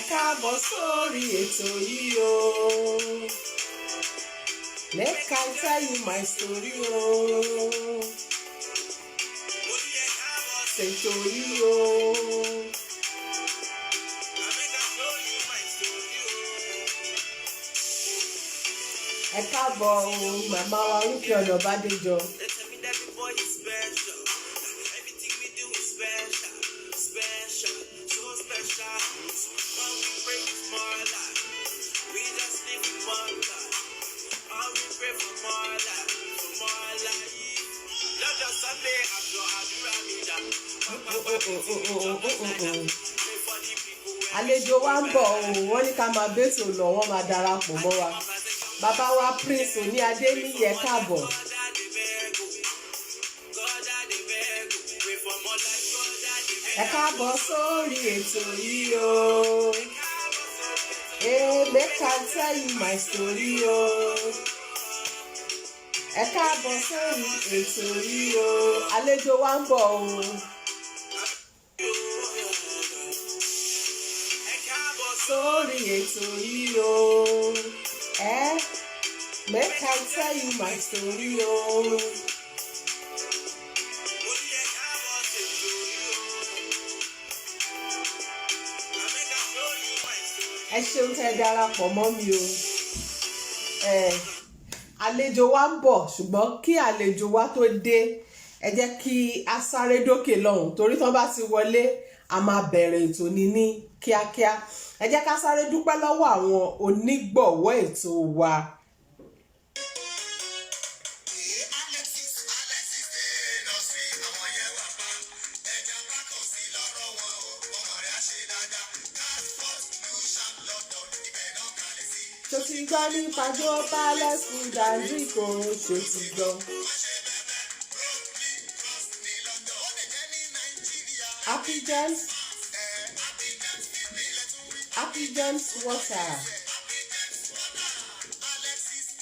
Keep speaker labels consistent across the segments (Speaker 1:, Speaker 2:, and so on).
Speaker 1: káàbọ̀ sórí ètò yìí o. Make I tell you my story o. Ṣètò yìí o. Ẹ káàbọ̀ o, màmá wa Rúkì Ọ̀nàbádéjọ. Àlejò wa ń bọ̀ o, wọ́n ní ká máa bẹ́tò lọ, wọ́n máa darapọ̀ mọ́ wa. Bàbá wa Prince Òní Adéníyì, ẹ káàbọ̀. Ẹ káàbọ̀ sórí ètò yìí o. Make I tell you my story o. Ẹ káàbọ̀ sórí ètò yìí o. Àlejò wa ń bọ̀ o. Sórí ètò yìí o. Make I tell you my story o. Ẹ ṣeun tẹ́ darapọ̀ mọ́ mi o. Àlejò wa ń bọ̀, ṣùgbọ́n kí àlejò wa tó dé ẹ jẹ́ kí a sáré dókè lọ́hùn, torí tán bá ti wọlé a máa bẹ̀rẹ̀ ètò ní kíákíá. Ẹ jẹ́ ká sáré dúpẹ́ lọ́wọ́ àwọn onígbọ̀wọ́ ètò wa. Ṣó ti gbọ́ nípa Joe Palace Food and Drink o, ṣó ti gbọ́. Happy Gems Water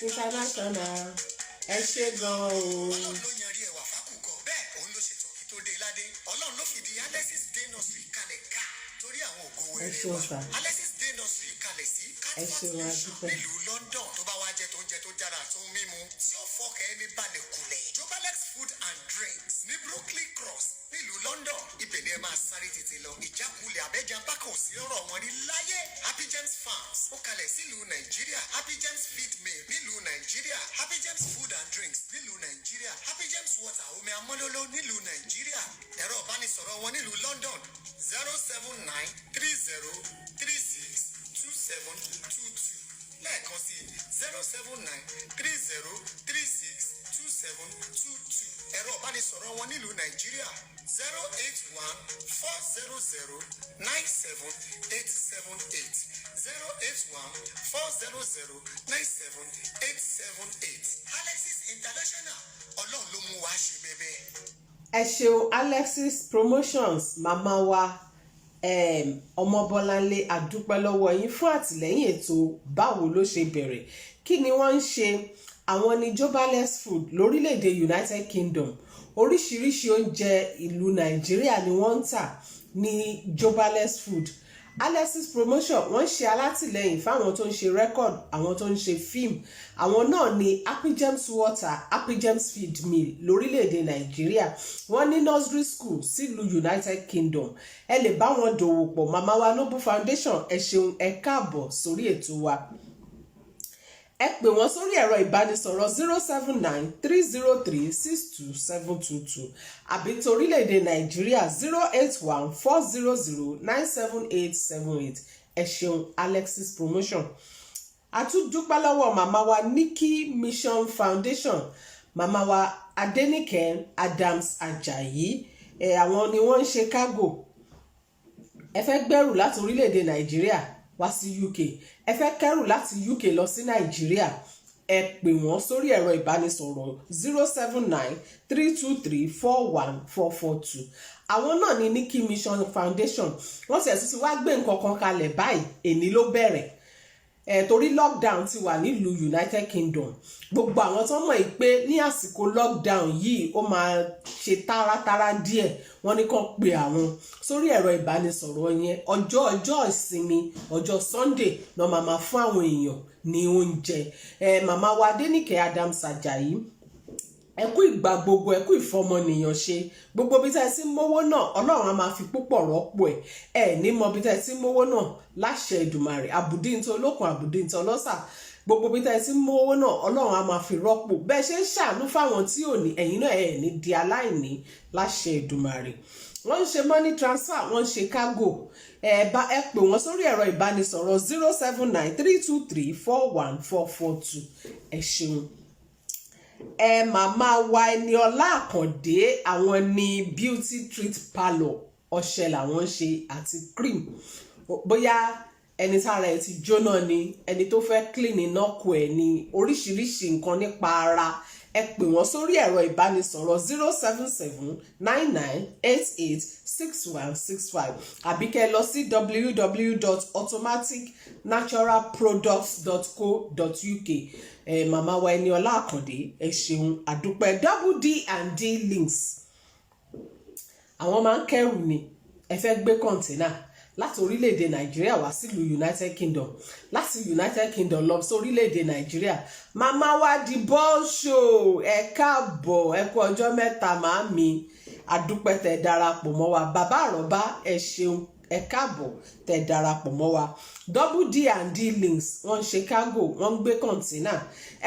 Speaker 1: International, ẹ ṣé gan o. Ẹ ṣé ọ̀sà. Ẹ ṣé wọn adúpẹ́.
Speaker 2: Nílùú London tó bá wá jẹ tó ń jẹ tó jára tó ń mímu tí ó fọkàn ẹni balẹ̀ kulẹ̀. Joe Palace Food and Drinks ní Brooklyn Cross nílùú London. Ibẹ̀ ni ẹ máa sáré tètè lọ. Ìjákulẹ̀ abẹ́jà bákan ò sí ọ̀rọ̀ wọn ní láyé. Happy Gems Farms ó kalẹ̀ sílùú Nàìjíríà. Happy Gems Feed Mill nílùú Nàìjíríà. Happy Gems Food and Drinks nílùú Nàìjíríà. Happy Gems Water omi amọ́lóló nílùú Nàìjíríà. Ẹ̀rọ ìbánisọ̀rọ̀ wọn nílùú London 07930362722. lẹ́ẹ̀kan sí 07930362722. ẹ̀rọ ìbánisọ̀rọ̀ wọn nílùú Nàìjíríà 08140097878 08140097878. Alexis International, Ọlọ́run ló mú wa ṣe bẹ́bẹ́.
Speaker 1: Ẹ ṣeun Alexis Promotions, màmá wa Ọmọbọ́láńlé, àdúpẹ́ lọ́wọ́ yín fún àtìlẹ́yìn ètò báwo ló ṣe bẹ̀rẹ̀. Kí ni wọ́n ń ṣe? Àwọn ni Joe Palace Food lórílẹ̀‐èdè United Kingdom. Oríṣiríṣi oúnjẹ ìlú Nàìjíríà ni wọ́n ń tà ní Joe Palace Food. Alexis Promotion wọ́n ṣe alátìlẹ́yìn fáwọn tó ń ṣe record, àwọn tó ń ṣe fíìmù. Àwọn náà ni Happy Gems Water, Happy Gems Feed Mill lórílẹ̀‐èdè Nàìjíríà. Wọ́n ní nursery school sílùú United Kingdom. Ẹ lè bá wọn dòwò pọ̀. Màmá wa Noble Foundation, ẹ ṣeun, ẹ káàbọ̀ sórí ètò wa. Ẹ pè wọ́n sórí ẹ̀rọ ìbánisọ̀rọ̀ 07930362722 àbí torílẹ̀-èdè Nàìjíríà 08140097878. Ẹ ṣeun Alexis Promotion. A tún dúpẹ́ lọ́wọ́ màmá wa Nikki Mission Foundation, màmá wa Adéníkẹ́ Adams Ajayi. Àwọn ni wọ́n ń ṣe cargo. Ẹ fẹ́ gbẹ́rù láti orílẹ̀-èdè Nàìjíríà wá sí UK, ẹ fẹ́ kẹ́rù láti UK lọ sí Nàìjíríà, ẹ pè wọ́n sórí ẹ̀rọ ìbánisọ̀rọ̀ 07932341442. Àwọn náà ni Nikki Mission Foundation. Wọ́n sì ẹ̀sùn ti wá gbé nǹkan kan kalẹ̀ báyìí, èní ló bẹ̀rẹ̀. torí lockdown ti wà nílùú United Kingdom gbogbo àwọn tó mọ̀ pé ní àsìkò lockdown yìí ó máa ṣe táratára díẹ̀ wọ́n ní kàn pé àwọn sórí ẹ̀rọ ìbánisọ̀rọ̀ yẹn ọjọ́ ìsinmi ọjọ́ Sunday náà máa fún àwọn èèyàn ní oúnjẹ màmá wa Adéníkẹ́ Adams Àjàyí ẹ kú ìgbà gbogbo ẹ kú ìfọmọnìyàn ṣe gbogbo bí tẹ́ ẹ ti mówó náà Ọlọ́run á máa fi púpọ̀ rọ́pò ẹ ní mọ bí tẹ́ ẹ ti mówó náà láṣẹ Èdùmàrè àbùdíntì olókun àbùdíntì ọlọ́sà gbogbo bí tẹ́ ẹ ti mówó náà Ọlọ́run á máa fi rọ́pò bẹ́ẹ̀ ṣe ń ṣàánú fáwọn tí ò ní ẹ̀yin náà ẹ̀ ní di aláìní láṣẹ Èdùmàrè wọ́n ń ṣe money transfer wọ́n ń ṣe cargo ẹ pè wọ́n sórí ẹ̀rọ ìbánisọ̀rọ̀ 07932341442 ẹ ṣeun. Màmá wa Ẹniọlá Àkàndé àwọn ní beauty treat parlour ọṣẹ làwọn ń ṣe àti cream bóyá ẹni tára ẹ ti jóná ni ẹni tó fẹ́ clean iná kù ẹ ní oríṣiríṣi nǹkan nípa ara ẹ pè wọ́n sórí ẹ̀rọ ìbánisọ̀rọ̀ 07799886165 àbí kẹ́ lọ sí www.automaticnaturalproducts.co.uk màmá wa Ẹniọlá Àkàndé ẹ ṣeun àdúpẹ́ D&D links àwọn máa ń kẹ́rù ni ẹ fẹ́ gbé kọ̀ǹténà láti orílẹ̀-èdè Nàìjíríà wá sílùú United Kingdom láti United Kingdom lọ sí orílẹ̀-èdè Nàìjíríà màmá wa di bọ́ọ̀ṣò ẹ káàbọ̀ ẹ kú ọjọ́ mẹ́ta màámi àdúpẹ́ tẹ́ darapọ̀ mọ́ wa bàbá àrọ́bá ẹ ṣeun ẹ káàbọ̀ tẹ́ darapọ̀ mọ́ wa D&D links wọ́n ń ṣe cargo wọ́n ń gbé kọ̀ǹténà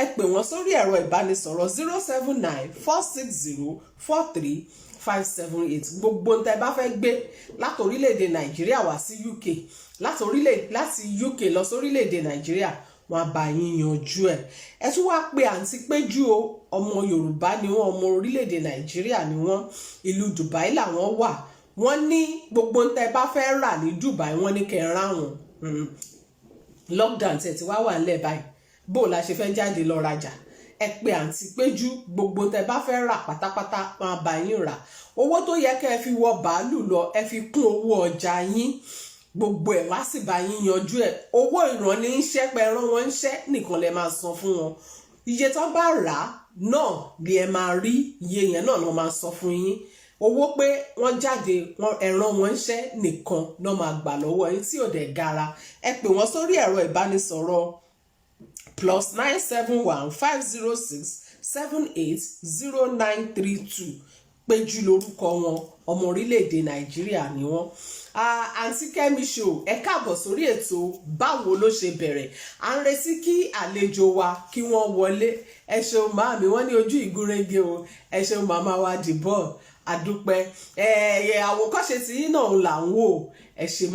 Speaker 1: ẹ pè wọ́n sórí ẹ̀rọ ìbánisọ̀rọ̀ 07946043578 gbogbo ń tẹ́ bá fẹ́ gbé láti orílẹ̀-èdè Nàìjíríà wá sí UK láti UK lọ sórílẹ̀-èdè Nàìjíríà wọ́n á bá yín yanjú ẹ̀ ẹ tún wá pé àǹtí Péjú o ọmọ Yorùbá ni wọ́n ọmọ orílẹ̀-èdè Nàìjíríà ni wọ́n ìlú Dubai làwọn wà wọ́n ní gbogbo ń tẹ́ bá fẹ́ rà ní Dubai wọ́n ní kẹ́ rà wọ́n lockdown tẹ̀ tí wá wà nílẹ̀ báyìí bó la ṣe fẹ́ jáde lọ rajà ẹ pé àǹtí Péjú gbogbo tẹ́ bá fẹ́ rà pátápátá máa bá yín rà owó tó yẹ kẹ́ ẹ fi wọ bàálù lọ ẹ fi kún owó ọjà yín gbogbo ẹ̀ wá sì bá yín yanjú ẹ̀ owó ìrànníṣẹ́ pé rán wọn níṣẹ́ nìkan lẹ máa san fún wọn iye tó bá rà náà ni ẹ máa rí iye yẹn náà ló máa san fún yín owó pé wọ́n jáde ẹ̀ràn wọn ṣẹ́ nìkan náà máa gbà lọ́wọ́ yín tí ò dẹ̀ gara ẹ pè wọ́n sórí ẹ̀rọ ìbánisọ̀rọ̀ +9715067800932 Péjú lórúkọ wọn ọmọ orílẹ̀-èdè Nàìjíríà ni wọ́n àǹtí Kẹ́mi show ẹ káàbọ̀ sórí ètò báwo ló ṣe bẹ̀rẹ̀ à ń retí kí àlejò wa kí wọ́n wọlé ẹ ṣeun màámi wọ́n ní ojú ìgúnrégé o ẹ ṣeun màmá wa dìbọ̀ àdúpẹ́ àwòkọ́ṣe tí yín náà là ń wò ẹ ṣe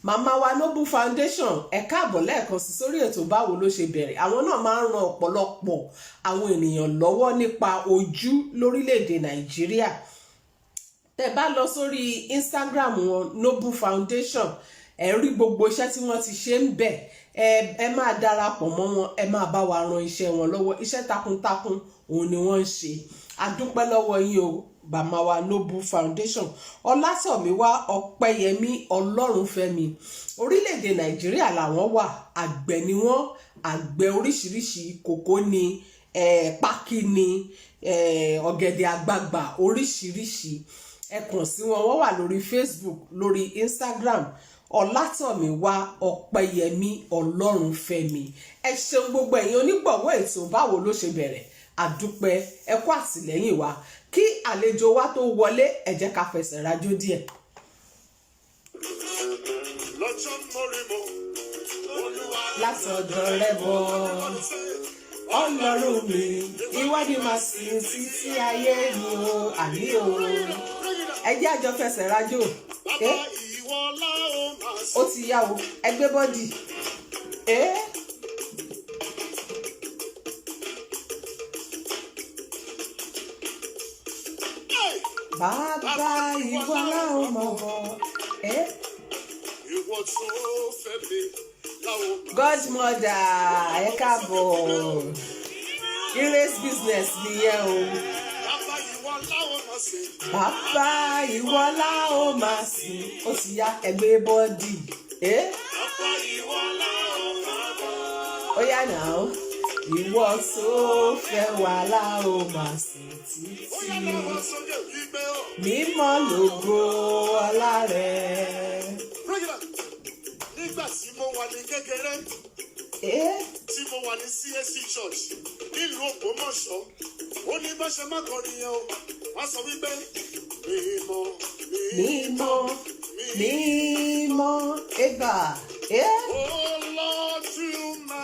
Speaker 1: màmá wa Noble Foundation ẹ káàbọ̀ lẹ́ẹ̀kan sí sórí ètò báwo ló ṣe bẹ̀rẹ̀ àwọn náà máa ń ran ọ̀pọ̀lọpọ̀ àwọn ènìyàn lọ́wọ́ nípa ojú lórílẹ̀‐èdè Nàìjíríà tẹ́ bá lọ sórí Instagram wọn Noble Foundation ẹ rí gbogbo iṣẹ́ tí wọ́n ti ṣe ń bẹ̀ ẹ máa darapọ̀ mọ́ wọn ẹ máa bá wa ran iṣẹ́ wọn lọ́wọ́ iṣẹ́ takuntakun òun ni wọ́n ń ṣe àdúpẹ́ lọ́wọ́ yín o bàmá wa Noble Foundation Ọlátọ̀míwá Ọpẹ́yẹmí Ọlọ́runfẹ́mi orílẹ̀-èdè Nàìjíríà làwọn wà àgbẹ̀ ni wọ́n àgbẹ̀ oríṣiríṣi kòkó ni pákí ni ọ̀gẹ̀dẹ̀ àgbagbà oríṣiríṣi ẹ kàn sí wọn wọ́n wà lórí Facebook lórí Instagram Ọlátọ̀míwá Ọpẹ́yẹmí Ọlọ́runfẹ́mi ẹ ṣeun gbogbo ẹ̀yin onígbọ̀wọ́ ètò báwo ló ṣe bẹ̀rẹ̀ àdúpẹ́ ẹ kú àtìlẹ́yìn wa kí àlejò wa tó wọlé ẹ jẹ́ ká fẹsẹ̀ rajó díẹ̀. látọ̀dọ̀ rẹ bọ̀ Ọlọ́run mi ìwádìí máa sìn títí ayé mi o àní o ẹ jẹ́ àjọ fẹsẹ̀ rajó ó ti yá o ẹ gbé bọ́dì bàbá ìwọ láwọn mọ̀ bọ̀ Godmother ẹ káàbọ̀ Grace business nìyẹn o bàbá ìwọ láwọn máa sìn ó ti yá ẹgbẹ́ bọ́dì ó yá náà ìwọ tó fẹ́ wà láò máa sìn títí mímọ́ lógo ọlá rẹ̀.
Speaker 2: Nígbà tí mo wà ní kékeré, tí mo wà ní CAC Church nílùú Ògbómọ̀ṣọ́, ó ní bá ṣe má kọrin yẹn o, wọ́n sọ wípé mímọ́
Speaker 1: mímọ́ mímọ́ ẹgbà
Speaker 2: Olódùmarè.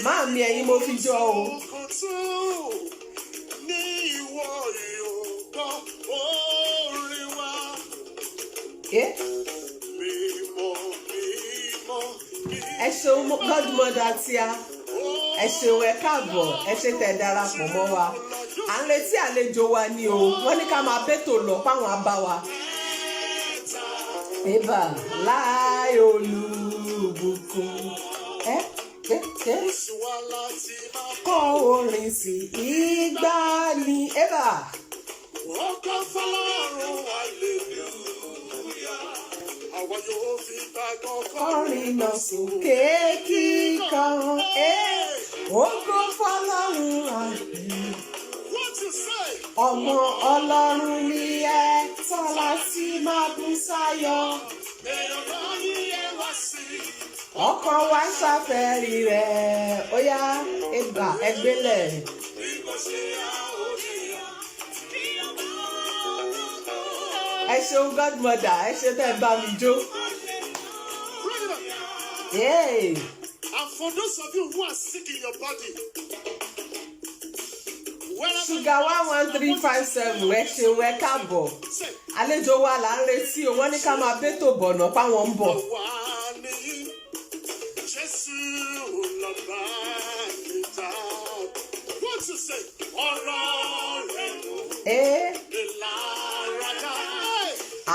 Speaker 1: Máàmí ẹ̀yin mo fi jọ o.
Speaker 2: Ní ìwọ ìyókò orin wa.
Speaker 1: Ẹ ṣeun godmother tí a ẹ ṣeun ẹ káàbọ̀ ẹ ṣe tẹ́ darapọ̀ mọ́ wa à ń retí àlejò wa ni o wọ́n ní ká máa bẹ́tò lọ páwọn abá wa. Eba láì olùbùkún kọ orin sí ìgbàanì eba.
Speaker 2: Ọkọ̀ fọlọ́run hallelujah. Àwọn yóò fi gbàgbọ́
Speaker 1: kọrin lọ sókè kíkan ògo fọ́lọ́run àgbẹ̀. Ọmọ Ọlọ́run ni ẹ tọ́lá sí máa bú sáyọ̀. Ọkàn wa ṣàfẹ́rí rẹ̀ ó yá ẹgbà ẹgbẹ́lẹ̀. Ẹ ṣeun godmother ẹ ṣe tẹ́ bá mi jó.
Speaker 2: And for those of you who are sick in your body,
Speaker 1: Sugar 11357 ẹ ṣeun ẹ káàbọ̀ àlejò wa là ń retí o wọ́n ní ká máa bẹ́tò bọ̀nà páwọn ń bọ̀.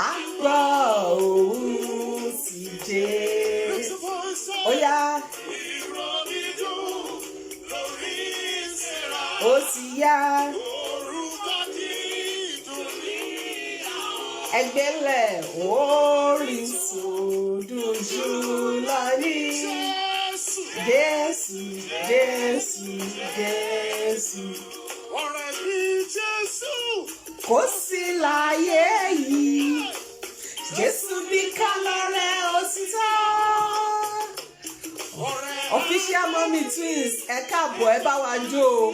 Speaker 1: Àgbọ̀ òun ti jẹ́ ó yá ó ti yá ẹgbẹ́lẹ̀ orísun dùjú lọ ní Jésù Jésù Jésù.
Speaker 2: Ọ̀rẹ́ mi Jésù.
Speaker 1: Kò sí láyé yìí Jésù nìkan lọ̀rẹ́ òtítọ́. Official Mommy Twins ẹ káàbọ̀ ẹ bá wa jó o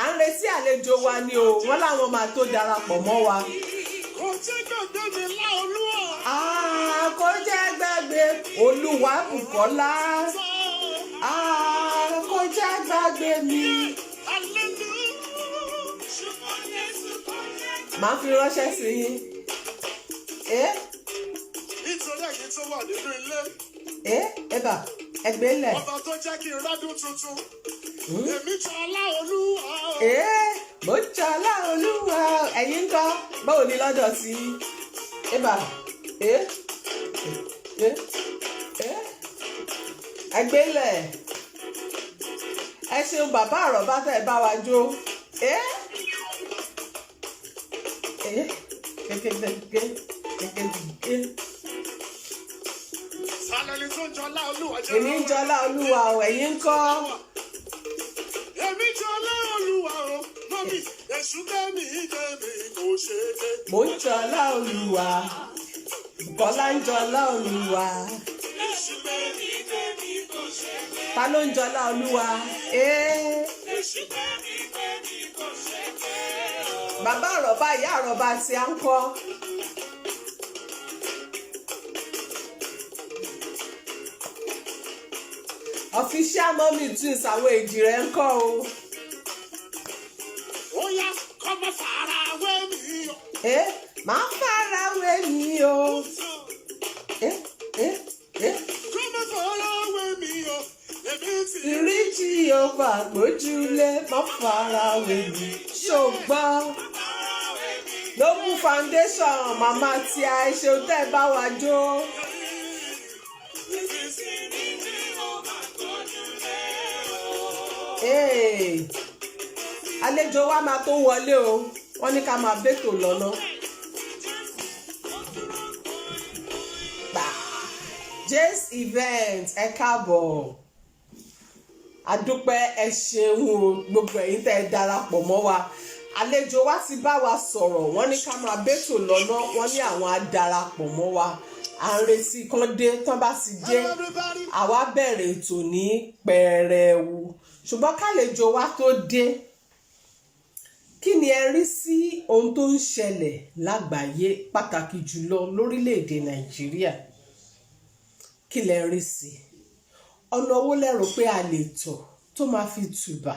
Speaker 1: à ń retí àlejò wa ni o wọ́n láwọn máa tó darapọ̀ mọ́ wa.
Speaker 2: Kò jẹ́ gbàgbé mi láolúwa.
Speaker 1: Kò jẹ́ gbàgbé Olúwa Bùkọ́lá. Kò jẹ́ gbàgbé mi. Màá fi ránṣẹ́ sí yín.
Speaker 2: Nítorí ẹ̀yin tó wà nínú ilé.
Speaker 1: Ẹ̀bà ẹgbẹ́ lẹ̀.
Speaker 2: Ọba tó jẹ́ kí n rádùn tuntun. Èmi jọ Ọláolúwa.
Speaker 1: Mo jọ Ọláolúwa. Ẹ̀yin ńkọ́ báwo ni lọ́dọ̀ sí? Ẹ̀bà ẹgbẹ́ lẹ̀. Ẹ ṣeun bàbá àrọ̀bá tẹ̀ bá wa jó. Èmi ń jọ Ọláolúwa o, ẹ̀yin ńkọ́?
Speaker 2: Èmi jọ Ọláolúwa o, mọ́mí, èṣù kẹ́mi kò ṣe é.
Speaker 1: Mo ń jọ Ọláolúwa, Bùkọ́lá ń jọ Ọláolúwa.
Speaker 2: Èṣù kẹ́mi kò ṣe é.
Speaker 1: Ta ló ń jọ Ọláolúwa?
Speaker 2: Èṣù kẹ́mi kò ṣe é.
Speaker 1: Bàbá àrọ̀bá ìyá àrọ̀bá tí a ń kọ́. Official Mommy Twins àwọn èjì rẹ̀ ń kọ́ o.
Speaker 2: Ó yá kọ́ mọ́ fara wé mi o.
Speaker 1: Máa fara wé mi o.
Speaker 2: Kọ́ mọ́ fara wé mi o.
Speaker 1: Ìríjì ọba gbójúlé máa fara wé mi. Ṣùgbọ́n Noble Foundation màmá tí a ṣe tẹ́ bá wa jó. Àlejò wa máa tó wọlé o wọ́n ní ká máa bẹ́tò lọ́nà. Jace Event ẹ káàbọ̀ adúpẹ́ ẹ ṣeun o gbogbo ẹ̀yin tẹ́ ẹ darapọ̀ mọ́ wa àlejò wa ti bá wa sọ̀rọ̀ wọ́n ní ká máa bẹ́tò lọ́nà wọ́n ní àwọn á darapọ̀ mọ́ wa à ń retí kán dé tán bá ti dé àwa bẹ̀rẹ̀ ètò ní pẹrẹwu ṣùgbọ́n kálejò wa tó dé kí ni ẹ rí sí ohun tó ń ṣẹlẹ̀ lágbàáyé pàtàkì jùlọ lórílẹ̀‐èdè Nàìjíríà kí lẹ rí sí ọ̀nà owó lẹ́rù pé a lè tọ̀ tó máa fi tùbà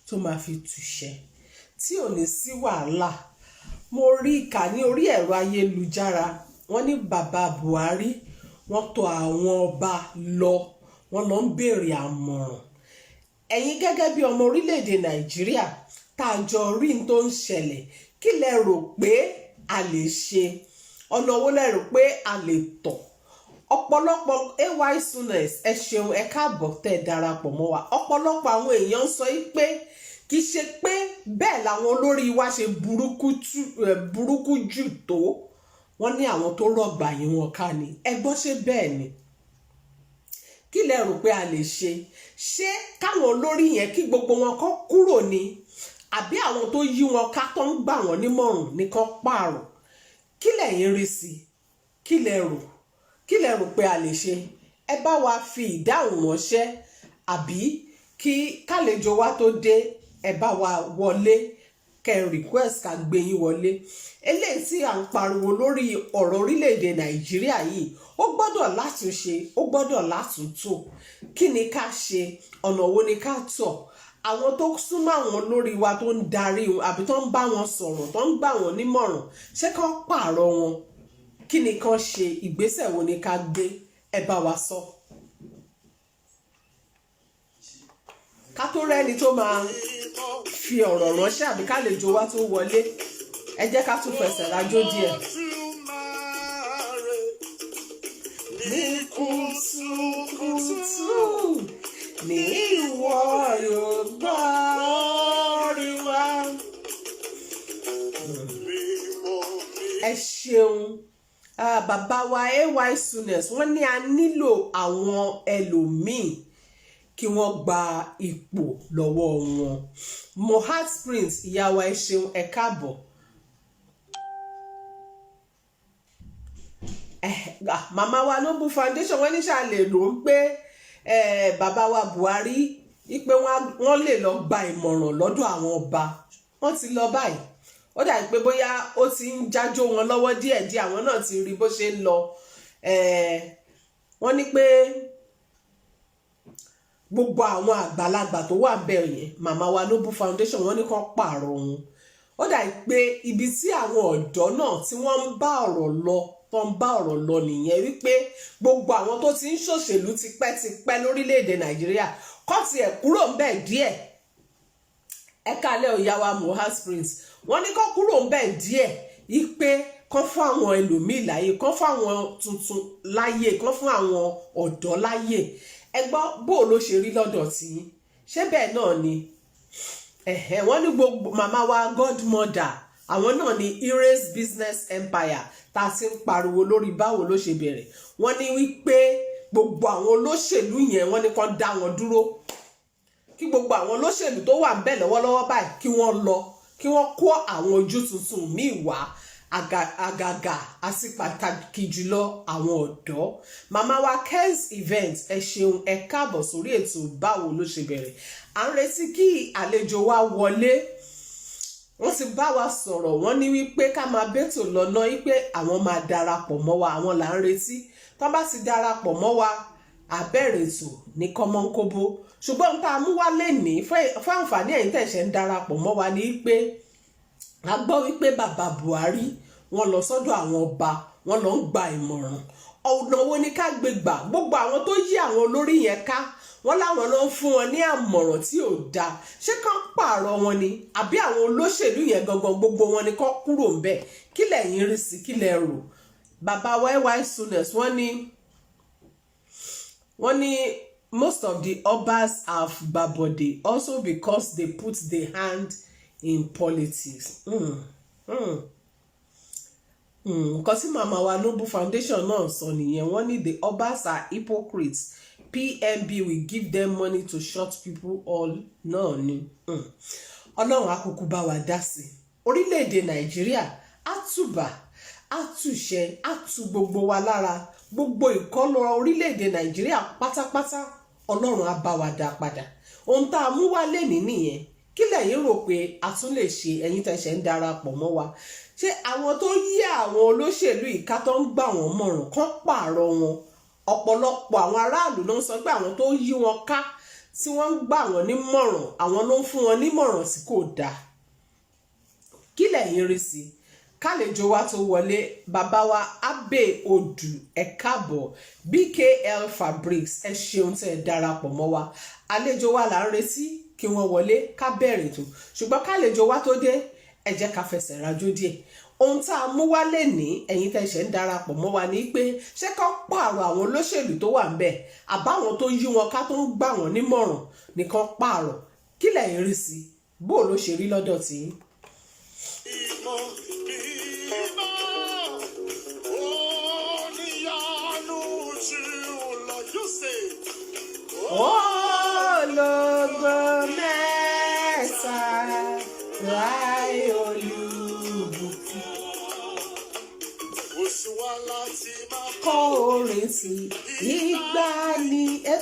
Speaker 1: tó máa fi tùṣẹ́ tí ò ní sí wàhálà mo rí ìkà ní orí ẹ̀rọ ayélujára wọ́n ní bàbá Buhari wọ́n tọ̀ àwọn ọba lọ wọ́n lọ ń béèrè àmọ̀ràn ẹ̀yin gẹ́gẹ́ bí ọmọ orílẹ̀-èdè Nàìjíríà tá a jọ rí n tó ń ṣẹlẹ̀ kí lẹ rò pé a lè ṣe ọ̀nà owó lẹ rò pé a lè tọ̀ ọ̀pọ̀lọpọ̀ ay Sooners ẹ ṣeun ẹ káàbọ̀ tẹ́ ẹ darapọ̀ mọ́ wa ọ̀pọ̀lọpọ̀ àwọn èèyàn sọ pé kì í ṣe pé bẹ́ẹ̀ làwọn olórí wa ṣe burúkú jù tó wọ́n ní àwọn tó rọ̀gbà yín wọn ká ni ẹ gbọ́ ṣé bẹ́ẹ̀ ni kí lẹ rò pé a lè ṣe ṣé káwọn olórí yẹn kí gbogbo wọn kó kúrò ni àbí àwọn tó yí wọn ká tó ń gbà wọ́n nímọ̀ràn nìkan pààrọ̀ kí lẹ̀yin rí sí kí lẹ rò pé a lè ṣe ẹ bá wa fi ìdáhùn ránṣẹ́ àbí kí kálejò wa tó dé ẹ bá wa wọlé kẹ request ká gbé yín wọlé eléyìí tí à ń pariwo lórí ọ̀rọ̀ orílẹ̀-èdè Nàìjíríà yìí ó gbọ́dọ̀ látúnṣe ó gbọ́dọ̀ látúntò kí ni ká ṣe ọ̀nà wo ni ká tọ̀ àwọn tó súnmọ́ àwọn olórí wa tó ń darí àbí tó ń bá wọn sọ̀rọ̀ tó ń gbà wọ́n nímọ̀ràn ṣé kán pààrọ̀ wọn kí ni kán ṣe ìgbésẹ̀ wo ni ká gbé ẹ bá wa sọ. ká tó rẹ́ni tó máa fi ọ̀rọ̀ ránṣẹ́ àbí kálejò wa tó wọlé ẹ jẹ́ ká tún fẹsẹ̀ rájò díẹ̀. ní kùtùkùtù ní ìwọ yóò gbọ́ orí wa. ẹ ṣeun bàbá wa ay Sooners wọ́n ní a nílò àwọn ẹlòmíì kí wọ́n gba ipò lọ́wọ́ wọn Mohbad Prince ìyàwó ẹ ṣeun ẹ káàbọ̀ màmá wa Noble Foundation wọ́n ní ṣàlè ló ń pé bàbá wa Buhari wípé wọ́n lè lọ gba ìmọ̀ràn lọ́dọ̀ àwọn ọba wọ́n ti lọ báyìí ó dàbí pé bóyá ó ti ń jájó wọn lọ́wọ́ díẹ̀díẹ̀ àwọn náà ti rí bó ṣe ń lọ wọ́n ní pé gbogbo àwọn àgbàlagbà tó wà bẹ́ẹ̀ yẹn màmá wa Noble Foundation wọ́n ní kán pààrọ̀ wọn ó dàbí pé ibi tí àwọn ọ̀dọ́ náà tí wọ́n ń bá ọ̀rọ̀ lọ tó ń bá ọ̀rọ̀ lọ nìyẹn wípé gbogbo àwọn tó ti ń ṣòṣèlú tipẹ́tipẹ́ lórílẹ̀‐èdè Nàìjíríà kọ́ tiẹ̀ kúrò ń bẹ̀ díẹ̀ ẹ kálẹ̀ ìyá wa Mohbad Prince wọ́n ní kó kúrò ń bẹ̀ díẹ̀ wípé kán fún àwọn ẹlòmíì láyè kán fún àwọn tuntun láyè kán fún àwọn ọ̀dọ́ láyè ẹ gbọ́ bó ló ṣe rí lọ́dọ̀ tí ṣé bẹ́ẹ̀ náà ni wọ́n ní gbogbo màmá wa godmother àwọn náà ní Ires business empire tá a ti ń pariwo lórí báwo ló ṣe bẹ̀rẹ̀ wọ́n ní wípé gbogbo àwọn olóṣèlú yẹn wọ́n ní kán dá wọn dúró kí gbogbo àwọn olóṣèlú tó wà ń bẹ̀ lọ́wọ́lọ́wọ́ báyìí kí wọ́n lọ kí wọ́n kó àwọn ojú tuntun míì wá àgàgà àti pàtàkì jùlọ àwọn ọ̀dọ́ màmá wa Ken's Event ẹ ṣeun ẹ káàbọ̀ sórí ètò báwo ló ṣe bẹ̀rẹ̀ à ń retí kí àlejò wa wọlé wọ́n ti bá wa sọ̀rọ̀ wọ́n ní wípé ká máa bẹ́tò lọ́nà wípé àwọn máa darapọ̀ mọ́ wa àwọn là ń retí tó bá ti darapọ̀ mọ́ wa àbẹ̀rẹ̀ ètò ní kọ́mọ́nkóbó ṣùgbọ́n tá a mú wá lẹ́ni fún àǹfààní ẹ̀yin tẹ̀sẹ̀ ń darapọ̀ mọ́ wa ní wípé a gbọ́ wípé bàbá Buhari wọ́n lọ sọ́dọ̀ àwọn ọba wọ́n lọ ń gba ìmọ̀ràn ọ̀nà wo ni ká gbé gbà gbogbo àwọn tó yí àwọn olórí yẹn ká wọ́n láwọn ló ń fún wọn ní àmọ̀ràn tí ò dáa ṣé kán pààrọ̀ wọn ni àbí àwọn olóṣèlú yẹn gangan gbogbo wọn ni kán kúrò ń bẹ̀ kí lẹ̀yin rí sí kí lẹ rò bàbá ay Sooners wọ́n ní most of the obas have babode also because they put their hand in politics. nǹkan tí màmá wa Noble Foundation náà sọ nìyẹn. Wọ́n ní the Obas are hypocrites. PMB will give them money to shut people all náà ni. Ọlọ́run àkókò bá wa dá sí. Orílẹ̀-èdè Nàìjíríà á tùbà, á túṣẹ, á tu gbogbo wa lára. Gbogbo ìkọlù orílẹ̀-èdè Nàìjíríà pátápátá Ọlọ́run á bá wa dá padà. Ohun tá a mú wá lénìí nìyẹn. Kí lẹ̀yin rò pé a tún lè ṣe, ẹ̀yin tẹ̀sẹ̀ ń darapọ̀ mọ́ wa? Ṣé àwọn tó yí àwọn olóṣèlú ìka tó ń gbà wọ́n mọ̀ràn kán pààrọ̀ wọn? Ọ̀pọ̀lọpọ̀ àwọn aráàlú ló ń sọ pé àwọn tó yí wọn ká tí wọ́n ń gbà wọ́n nímọ̀ràn, àwọn ló ń fún wọn nímọ̀ràn tí kò dáa. Kí lẹ̀yin rí sí? Kálejò wa tó wọlé, bàbá wa Abe Odu ẹ káàbọ̀, BKL Fabrics ẹ ṣeun tẹ́ ẹ darapọ̀ mọ́ wa. Àlejò wa là ń retí kí wọ́n wọlé ká bẹ̀rẹ̀ tó, ṣùgbọ́n kálejò wa tó dé ẹ jẹ́ ká fẹsẹ̀ rajó díẹ̀. Ohun tá a mú wá lénìí, ẹ̀yin tẹ́ ṣe ń darapọ̀ mọ́ wa ní pé ṣé kán pààrọ̀ àwọn olóṣèlú tó wà ńbẹ̀ àbáwọn tó yí wọn ká tó ń gbà wọ́n nímọ̀ràn nìkan pààrọ̀. Kí lẹ̀yin rí sí? Bó ló ṣe rí lọ́dọ̀ tí? Ológo mẹ́ta láì olùbùkún. Kọ́ orin sí ìgbà ni ẹ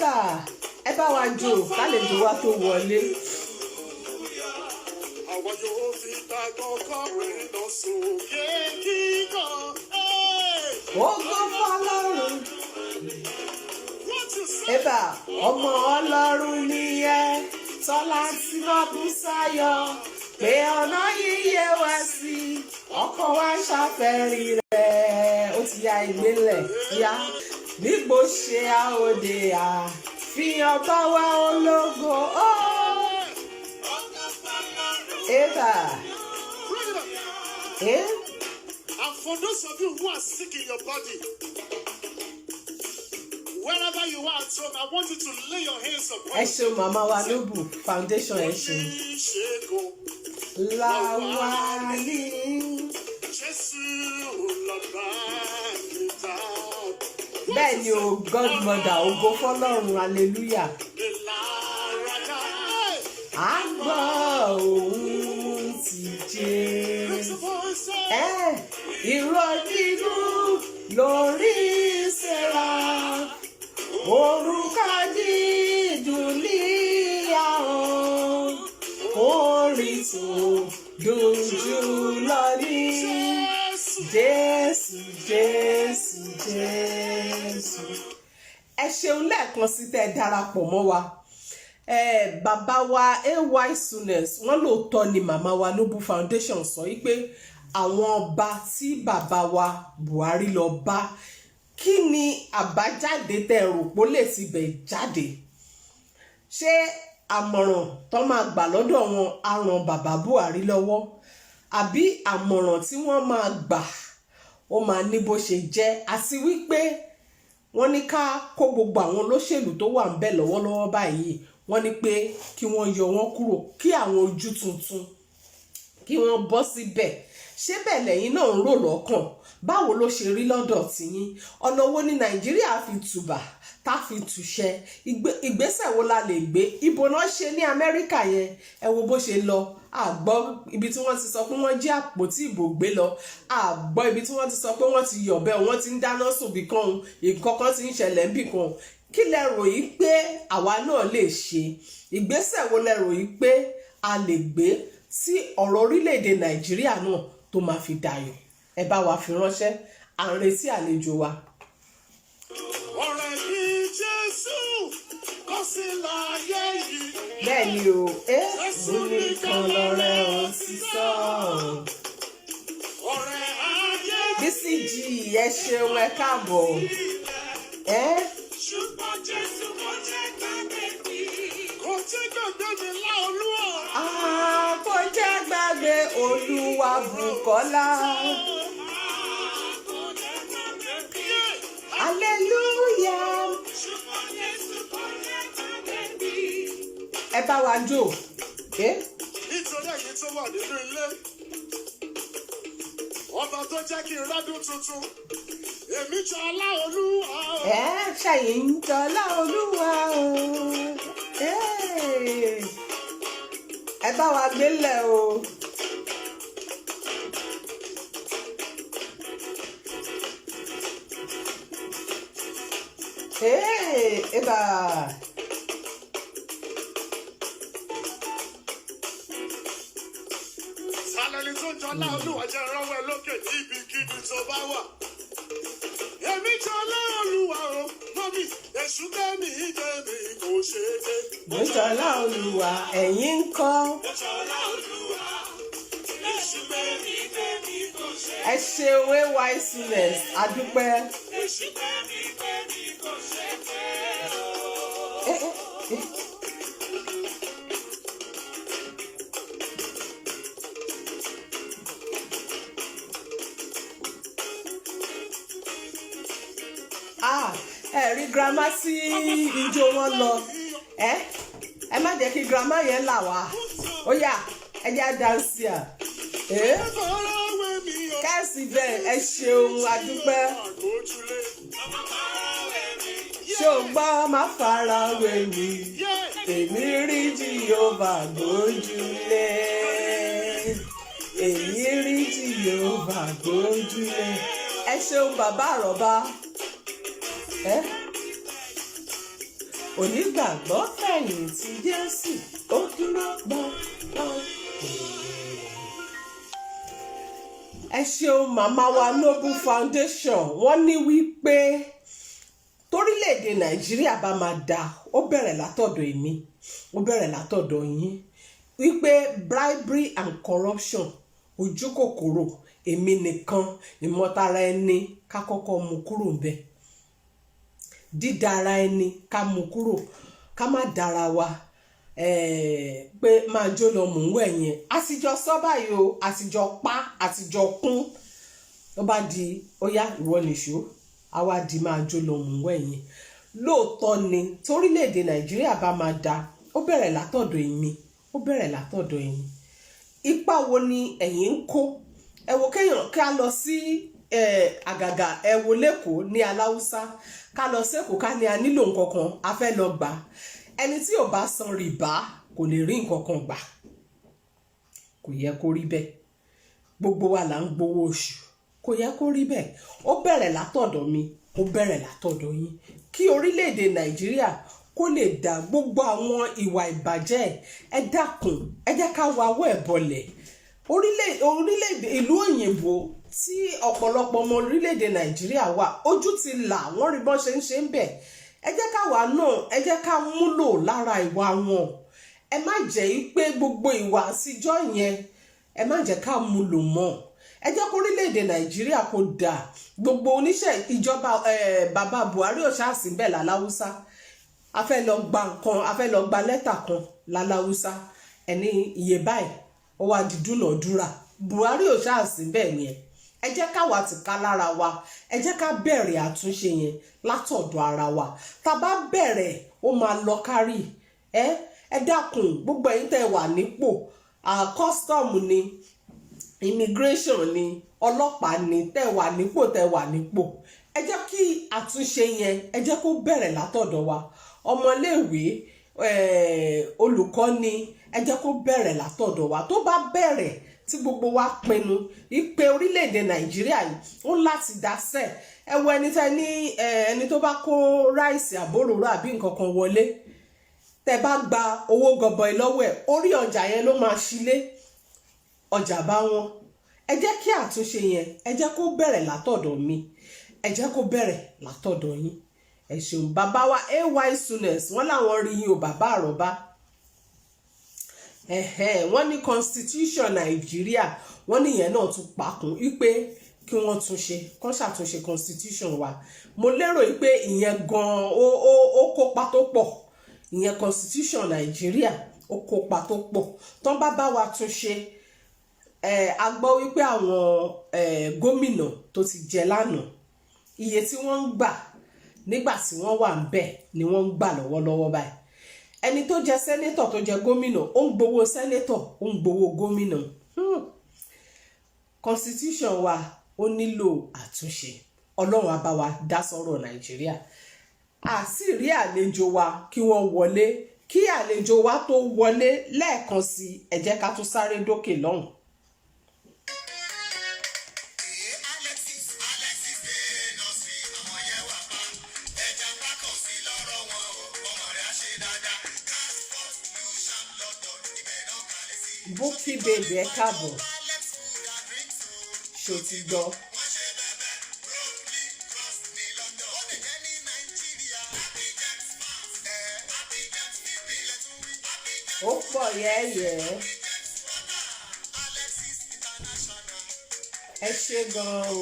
Speaker 1: bá wa jó kálejò wa tó wọlé. Àwọn yóò fi gbàgbọ́ kọrin lọ sókè kíkọ́. Ògo fọ́lọ́run. Ẹ̀bà ọmọ Ọlọ́run ni ẹ, Tọ́lá tí wọ́n bú sáyọ̀, pé ọ̀nà yíyẹ wá sí, ọkọ̀ wa ṣàfẹ́rí rẹ̀, ó ti ya ìgbélẹ̀ yá. Nígbò ṣe àòdè àfihàn bá wa ológo. Ẹ̀bà.
Speaker 3: And for those of you who are sick in your body, wherever you are at home, I want you to lay your hands upon.
Speaker 1: Ẹ ṣeun màmá wa Noble Foundation ẹ ṣeun. Láwálí. Bẹ́ẹ̀ ni o, Godmother, ògo fọ́lọ́run, hallelujah. À ń gbọ́ ohùn ti Jésù. Ìró dídùn lórí Séra. Orúkọ dídùn ní ahọ́n, orin tó dùn jù lọ ní Jésù, Jésù, Jésù. Ẹ ṣeun lẹ́ẹ̀kan sí tẹ́ ẹ darapọ̀ mọ́ wa. Bàbá wa AY Soonest wọ́n lóòótọ́ ni màmá wa Noble Foundation sọ wípé àwọn ọba tí bàbá wa Buhari lọ bá, kí ni àbájáde tẹ́ rò pé ó lè ti bẹ̀ jáde? Ṣé àmọ̀ràn tó máa gbà lọ́dọ̀ wọn á ran bàbá Buhari lọ́wọ́, àbí àmọ̀ràn tí wọ́n máa gbà ó máa ní bó ṣe jẹ́? Àti wípé wọ́n ní ká kó gbogbo àwọn olóṣèlú tó wà ńbẹ̀ lọ́wọ́lọ́wọ́ báyìí, wọ́n ní pé kí wọ́n yọ wọ́n kúrò, kí àwọn ojú tuntun kí wọ́n bọ́ síbẹ̀. Ṣé bẹ́ẹ̀ lẹ́yìn náà ń rò lọ́kàn? Báwo ló ṣe rí lọ́dọ̀ tiyín? Ọ̀nà wo ni Nàìjíríà fi tùbà tá fi tùṣẹ́? Ìgbésẹ̀ wo la lè gbé? Ibo náà ṣe ní Amẹ́ríkà yẹn, ẹ wo bó ṣe lọ. Àgbọ́ ibi tí wọ́n ti sọ pé wọ́n jí àpótí ìbò gbé lọ, àgbọ́ ibi tí wọ́n ti sọ pé wọ́n ti yọ̀bẹ, wọ́n ti ń dáná sùn bí kan, nǹkan kan ti ń ṣẹlẹ̀ bí kan. Kí lẹ rò yí pé àwa náà lè ṣe? Ìgbésẹ̀ wo lẹ rò yí pé a lè gbé tí ọ̀rọ̀ orílẹ̀-èdè Nàìjíríà náà tó máa fi dayọ̀? Ẹ bá wa fi ránṣẹ́, à ń retí àlejò wa.
Speaker 3: Ọ̀rẹ́ yìí Jésù kò sí láyé yìí.
Speaker 1: Bẹ́ẹ̀ ni o, Jésù nìkan lọ̀rẹ́ òtítọ́.
Speaker 3: Ọ̀rẹ́ ayé
Speaker 1: BCG ẹ ṣeun, ẹ káàbọ̀.
Speaker 3: ṣùgbọ́n Jésù kò jẹ́ gbàgbé mi. Kò jẹ́ gbàgbé mi láolúwa.
Speaker 1: Kò jẹ́ gbàgbé Olúwa Bùkọ́lá. Hallelujah. Ẹ bá wa jó.
Speaker 3: Nítorí èyí tó wà nínú ilé. ọba tó jẹ́ kí n rọ́dún tuntun èmi jọ Ọláolúwa o.
Speaker 1: ṣàyìn ń jọlá Olúwa o. Ẹ bá wa gbélé o. Eba.
Speaker 3: Sálẹ́ni tó jọ Ọláolúwa jẹ́ rọ́wọ́ ẹ lókè ní ibikíbi tó bá wà. Èmi jọ Ọláolúwa o, mọ́mí, èṣù gbẹ́mí gbẹ́mí kò ṣe é dé.
Speaker 1: Mo jọlá Olúwa, ẹ̀yin ń kọ́.
Speaker 3: Mo jọ Ọláolúwa, èṣù gbẹ́mí gbẹ́mí kò ṣe é dé.
Speaker 1: Ẹ ṣeun AYCness, adúpẹ́.
Speaker 3: Èṣù gbẹ́mí gbẹ́mí kò ṣe é dé o.
Speaker 1: Ẹ rí grandma sí ijó wọn lọ. Ẹ má jẹ́ kí grandma yẹn là wá. Ó yá, ẹ jẹ́ dáńsì à. Kẹ́sì bẹ́ẹ̀, ẹ ṣeun, adúpẹ́. Ṣé o gbọ́ má fara wé mi? Èmi rí Jèhófà gbójúlé. Èmi rí Jèhófà gbójúlé. Ẹ ṣeun bàbá àrọ́bá. Onígbàgbọ́ fẹ̀yìntì Jésù, ó dúró gbọ́ngbọ́n. Ẹ ṣeun màmá wa Noble Foundation, wọ́n ní wípé torílẹ̀-èdè Nàìjíríà bá máa dà, ó bẹ̀rẹ̀ látọ̀dọ̀ èmi, ó bẹ̀rẹ̀ látọ̀dọ̀ yín, wípé bribery and corruption, ojú kòkòrò, èmi nìkan, ìmọ̀tara ẹni ká kọ́kọ́ mú kúrò ń bẹ̀. Dídára ẹni ká mú kúrò, ká má dára wa pé máa jó lọ mò ń wẹ̀ yẹn. Àtijọ́ sọ báyìí o, àtijọ́ pa, àtijọ́ kún. Ó bá di ó yá ìwọ nìṣó, àwa di máa jó lọ mò ń wẹ̀ yẹn. Lóòótọ́ ni torílẹ̀-èdè Nàìjíríà bá máa dà, ó bẹ̀rẹ̀ látọ̀dọ̀ èmi, ó bẹ̀rẹ̀ látọ̀dọ̀ ẹ̀yin. Ipa wo ni ẹ̀yin ń kó? Ẹ wo kéèyàn ká lọ sí àgàgà ẹ wo lẹ́kọ̀ọ́ ní Aláùsá, ká lọ sẹ́kọ̀ọ́ ká ní a nílò nǹkan kan, a fẹ́ lọ gbà. Ẹni tí ò bá san rìbá kò lè rí nǹkan kan gbà. Kò yẹ kó rí bẹ́ẹ̀. Gbogbo wa là ń gbowó oṣù. Kò yẹ kó rí bẹ́ẹ̀. Ó bẹ̀rẹ̀ látọ̀dọ̀ mi, ó bẹ̀rẹ̀ látọ̀dọ̀ yín. Kí orílẹ̀-èdè Nàìjíríà kó lè dá gbogbo àwọn ìwà ìbàjẹ́ ẹ dákun, ẹ jẹ́ ká wawọ́ ẹ̀ bọlẹ̀. Orílẹ̀-èdè ìlú òyìnbó tí ọ̀pọ̀lọpọ̀ ọmọ orílẹ̀-èdè Nàìjíríà wà, ojú ti là, wọ́n rí bọ́n ṣe ń ṣe ń bẹ̀. Ẹ jẹ́ ká wà náà, ẹ jẹ́ ká múlò lára ìwà wọn. Ẹ má jẹ́ pé gbogbo ìwà àtijọ́ yẹn, ẹ má jẹ́ ká múlò mọ́. Ẹ jẹ́ kó orílẹ̀-èdè Nàìjíríà kó dà. Gbogbo oníṣẹ́ ìjọba bàbá Buhari ò ṣáà sí bẹ́ẹ̀ l'Aláùsá. A fẹ́ lọ gba nǹkan, a fẹ́ lọ gba lẹ́tà kan l'Aláùsá. Ẹni iye báyìí, ó wá di dúnàdúrà. Buhari ò ṣáà sí bẹ́ẹ̀ ni ẹ. Ẹ jẹ́ ká wà tìka lára wa, ẹ jẹ́ ká bẹ̀rẹ̀ àtúnṣe yẹn látọ̀dọ̀ ara wa. Tá bá bẹ̀rẹ̀, ó máa lọ kárí. Ẹ dákun, gbogbo ẹ̀yin tẹ́ wà nípò, custom ni, immigration ni, ọlọ́pàá ni, tẹ́ wà nípò. Ẹ jẹ́ kí àtúnṣe yẹn, ẹ jẹ́ kó bẹ̀rẹ̀ látọ̀dọ̀ wa. Ọmọléèwé, olùkọ́ni, ẹ jẹ́ kó bẹ̀rẹ̀ látọ̀dọ̀ wa. Tó bá bẹ̀rẹ̀, tí gbogbo wa pinnu ìpè orílẹ̀-èdè Nàìjíríà yìí ó láti dásẹ̀. Ẹ wo ẹni tó bá kó ráìsì àbóròrò àbí nǹkan kan wọlé, tẹ́ bá gba owó gọbọi lọ́wọ́ ẹ̀, orí ọjà yẹn ló máa ṣílé, ọjà bá wọn. Ẹ jẹ́ kí àtúnṣe yẹn, ẹ jẹ́ kó bẹ̀rẹ̀ látọ̀dọ̀ mi, ẹ jẹ́ kó bẹ̀rẹ̀ látọ̀dọ̀ yín. Ẹ ṣeun bàbá wa AYCness, wọ́n láwọn rí yín o bàbá àrọ́bá. Wọ́n ní constitution Nàìjíríà, wọ́n ní ìyẹn náà tún pakùn wípé kí wọ́n túnṣe, kán ṣàtúnṣe constitution wa. Mo lérò wípé ìyẹn gan-an ó kópa tó pọ̀. Ìyẹn constitution Nàìjíríà ó kópa tó pọ̀. Tán bá wa túnṣe, a gbọ́ wípé àwọn gómìnà tó ti jẹ lánàá, iye tí wọ́n ń gbà nígbà tí wọ́n wà ń bẹ̀ ni wọ́n ń gbà lọ́wọ́lọ́wọ́ báyìí. Ẹni tó jẹ sẹ́nétọ̀ tó jẹ gómìnà, ó ń gbowó sẹ́nétọ̀, ó ń gbowó gómìnà. constitution wa ó nílò àtúnṣe ọlọ́run á bá wa dá sọ́rọ̀ nàìjíríà a sì rí àlejò wa kí wọ́n wọlé kí àlejò wa tó wọlé lẹ́ẹ̀kan sí ẹ jẹ́ ká tún sáré dókè lọ́hùn. Bukky baby ẹ káàbọ̀ ṣó ti gbọ́. ó pọ̀ yẹ́yẹ́ ẹ ṣe gan-an o.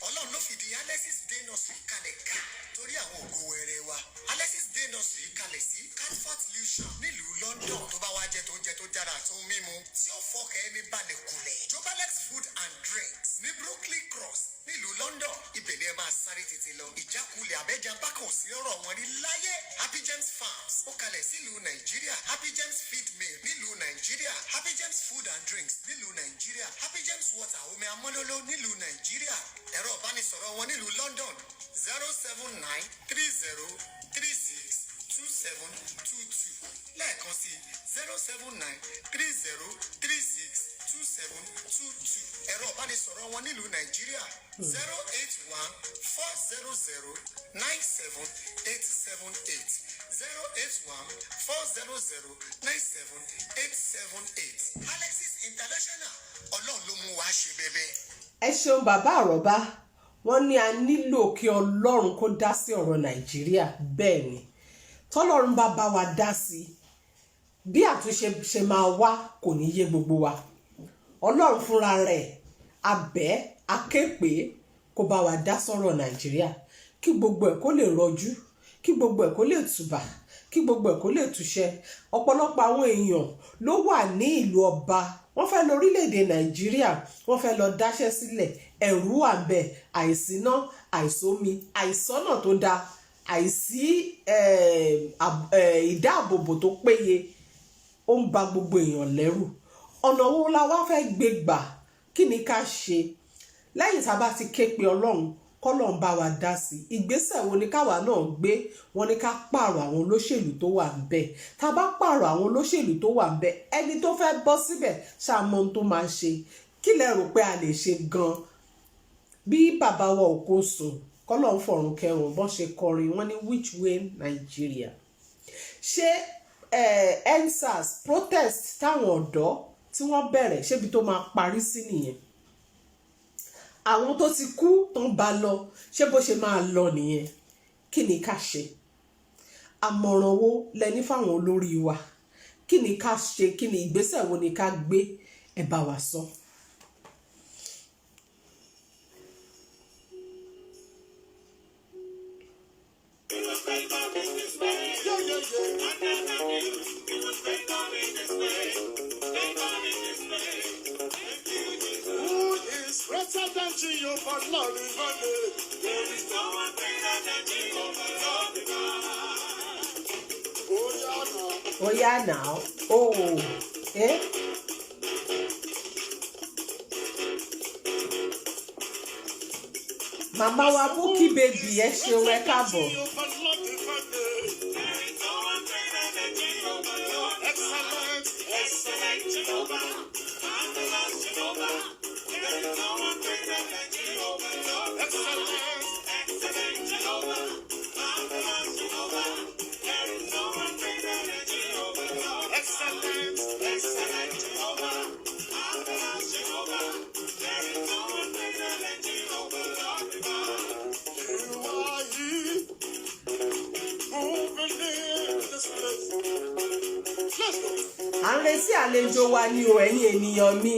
Speaker 2: Ọlọ́run ló fìdí Alexis Day Nursery kalẹ̀ ká torí àwọn ògo wẹrẹ wa. Alexis Day Nursery kalẹ̀ sí Catford Lucian nílùú London tó bá wá jẹ tó ń jẹ tó dára tó ń mímu tí ó fọkàn ẹni balẹ̀ kulẹ̀. Jobalex Food and Drinks ní Brooklyn Cross nílùú London ibẹ̀ ni ẹ máa sáré tètè lọ. Ìjákulẹ̀ abẹ́jà bákan sí ọ̀rọ̀ wọn rí láyé. Happy James Farms ó kalẹ̀ sílùú Nàìjíríà. Happy James Feed Mill nílùú Nàìjíríà. Happy James Food and Drinks nílùú Nàìjíríà. Happy James Water omi amọ́lóló nílùú Nàìjíríà. Ẹ̀rọ ìbánisọ̀rọ̀ wọn nílùú London 07930362722 lẹ́ẹ̀kan sí 07930362722 ẹ̀rọ ìbánisọ̀rọ̀ wọn nílùú Nàìjíríà 08140097878 08140097878 Alexis International Ọlọ́run ló mú wa ṣe bẹ́bẹ́.
Speaker 1: ẹ ṣeun bàbá àròbá wọ́n ní a nílò kí ọlọ́run kó dá sí ọ̀rọ̀ nàìjíríà bẹ́ẹ̀ ni tọ́lọ́run bá bá wa dá sí bí àtúnṣe ṣe máa wá kò ní yé gbogbo wa ọlọ́run fúnra rẹ̀ abẹ́ akéèpé kó bá wa dá sọ̀rọ̀ nàìjíríà kí gbogbo ẹ̀ kó lè rọjú kí gbogbo ẹ̀ kó lè tùbà kí gbogbo ẹ̀ kó lè túṣẹ́ ọ̀pọ̀lọpọ̀ àwọn èèyàn ló wà ní ìlú ọba wọ́n fẹ́ lọ orílẹ̀-èdè nàìjíríà wọ́n fẹ́ lọ dáṣẹ́ sílẹ̀ ẹ̀rù wà ńbẹ̀ àìsíná àìsómi àìsọ́nà tó dáa àìsí ìdáàbòbò tó péye ó ń ba gbogbo èèyàn lẹ́rù ọ̀nà wo la wá fẹ́ gbé gbà kí ni ká ṣe lẹ́yìn tá a bá ti ké pe ọlọ́run kọ́lọ́run bá wa dá sí ìgbésẹ̀ wo ni káwa náà gbé wọn ní ká pààrọ̀ àwọn olóṣèlú tó wà ńbẹ̀ tá a bá pààrọ̀ àwọn olóṣèlú tó wà ńbẹ̀ ẹni tó fẹ́ bọ́ síbẹ̀ ṣàmọ ohun tó máa ṣe kí lẹ rò pé a lè ṣe gan bí bàbá wa Okosun kọ́lọ́run fọ̀run kẹrùn bọ́n ṣe kọrin wọ́n ní which way Nigeria ṣé EndSARS protest táwọn ọ̀dọ́ tí wọ́n bẹ̀rẹ̀ ṣébi tó máa parí sí nìyẹn àwọn tó ti kú tó ń bá lọ ṣé bó ṣe máa lọ nìyẹn kí ni ká ṣe àmọ̀ràn wo lẹni fáwọn olórí wa kí ni ká ṣe kí ni ìgbésẹ̀ wo ni ká gbé ẹ bá wa sọ.
Speaker 3: Greater than Jehovah, Lord, there is no one greater than Jehovah, Lord,
Speaker 1: Oh yeah now. Oh, eh? Mama wa Bukky baby ẹ ṣeun ẹ káàbọ̀.
Speaker 3: Excellent, excellent Jehovah, marvelous Jehovah. There is no one greater than Jehovah, Lord. Excellent, excellent Jehovah, marvelous Jehovah. There is no one greater than Jehovah, Lord. Excellent, excellent Jehovah, marvelous Jehovah. There is no one greater than Jehovah, Lord. You are here, moving in this place. Let's go.
Speaker 1: À ń retí àlejò wa ní o ẹ̀yin ènìyàn mi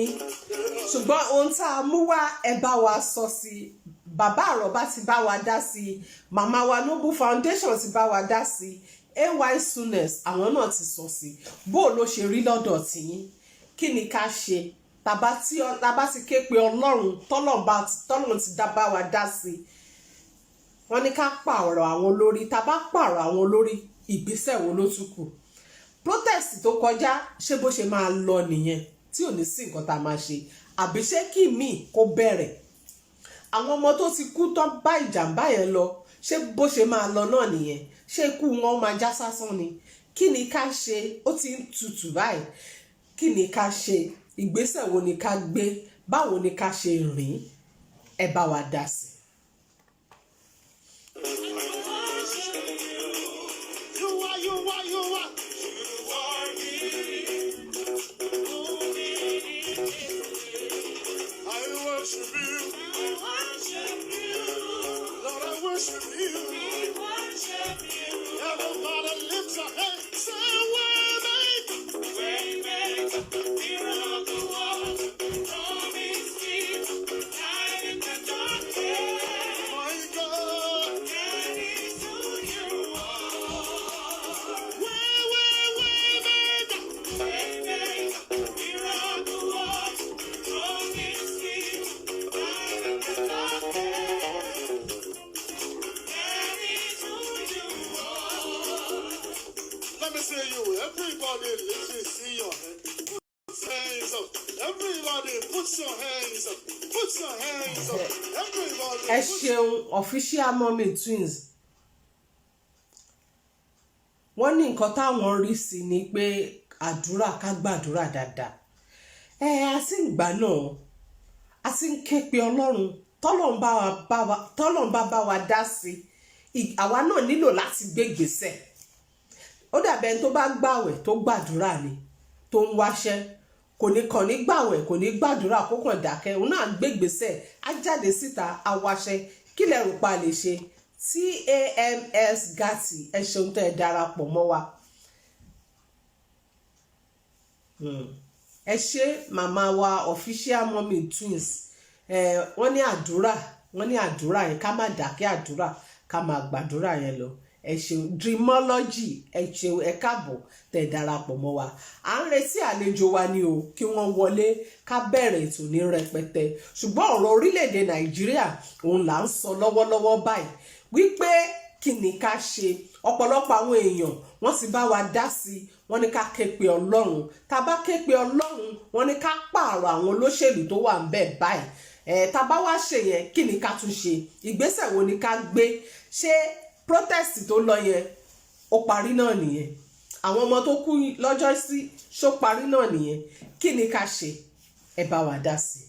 Speaker 1: ṣùgbọ́n ohun tá a mú wá ẹ bá wa sọ sí bàbá àròbá ti bá wa dá sí màmá wa Noble Foundation ti bá wa dá sí AY Soonest àwọn náà ti sọ sí bó ló ṣe rí lọ́dọ̀ tìyín kí ni ká ṣe tàbá ti ké pe ọlọ́run tọ́lọ́run ti bá wa dá sí wọ́n ní ká pààrọ̀ àwọn olórí tàbá pààrọ̀ àwọn olórí ìgbésẹ̀ wo ló tún kù protest tó kọjá ṣé bó ṣe máa lọ nìyẹn tí ò ní sí nǹkan tá a máa ṣe àbí ṣé kí míì kó bẹ̀rẹ̀ àwọn ọmọ tó ti kú tán bá ìjàmbá yẹn lọ ṣé bó ṣe máa lọ náà nìyẹn ṣé ikú wọn máa já sásán ni kí ni ká ṣe ó ti ń tutù báyìí kí ni ká ṣe ìgbésẹ̀ wo ni ká gbé báwo ni ká ṣe rìn ẹ bá wa dá sí.
Speaker 3: Let me see you. Everybody, let me see your hand. Put your hands up. Everybody, put your hands up. Put your hands up. Everybody.
Speaker 1: Ẹ ṣeun Official Mommy Twins. Wọ́n ní nǹkan táwọn rí sí ni pé àdúrà ká gbàdúrà dáadáa. A sì ń gbà náà. A sì ń ké pe Ọlọ́run. Tọ́lọ́run bá wa dá sí. Àwa náà nílò láti gbé ìgbésẹ̀. Ó dàbẹ̀ tó bá gbàwẹ̀ tó gbàdúrà ni tó ń wáṣẹ́ kò ní kàn ní gbàwẹ̀ kò ní gbàdúrà kó kàn dákẹ́ òun náà gbégbèsè á jáde síta á wáṣẹ́ kí lẹ rò pa lè ṣe TAMS Gati ẹ ṣeun tẹ́ ẹ darapọ̀ mọ́ wa ẹ ṣe màmá wa Official Mommy Twins wọ́n ní àdúrà yẹn ká má dákẹ́ àdúrà ká máa gbàdúrà yẹn lọ ẹ ṣeun Dreamology ẹ ṣeun ẹ káàbọ̀ tẹ́ darapọ̀ mọ́ wa à ń retí àlejò wa ni o kí wọ́n wọlé ká bẹ̀rẹ̀ ètò ní rẹpẹtẹ ṣùgbọ́n ọ̀rọ̀ orílẹ̀-èdè Nàìjíríà òun là ń sọ lọ́wọ́lọ́wọ́ báyìí wípé kí ni ká ṣe ọ̀pọ̀lọpọ̀ àwọn èèyàn wọ́n ti bá wa dá sí wọ́n ní ká ké pe Ọlọ́run tá bá ké pe Ọlọ́run wọ́n ní ká pààrọ̀ àwọn olóṣèlú tó wà ń bẹ̀ báyìí tá bá wá ṣe yẹn kí ni ká tún ṣe ìgbésẹ̀ wo ni ká gbé ṣé protest tó lọ yẹn ó parí náà nìyẹn àwọn ọmọ tó kú lọ́jọ́ sí ṣó parí náà nìyẹn kí ni ká ṣe ẹ bá wa dá sí.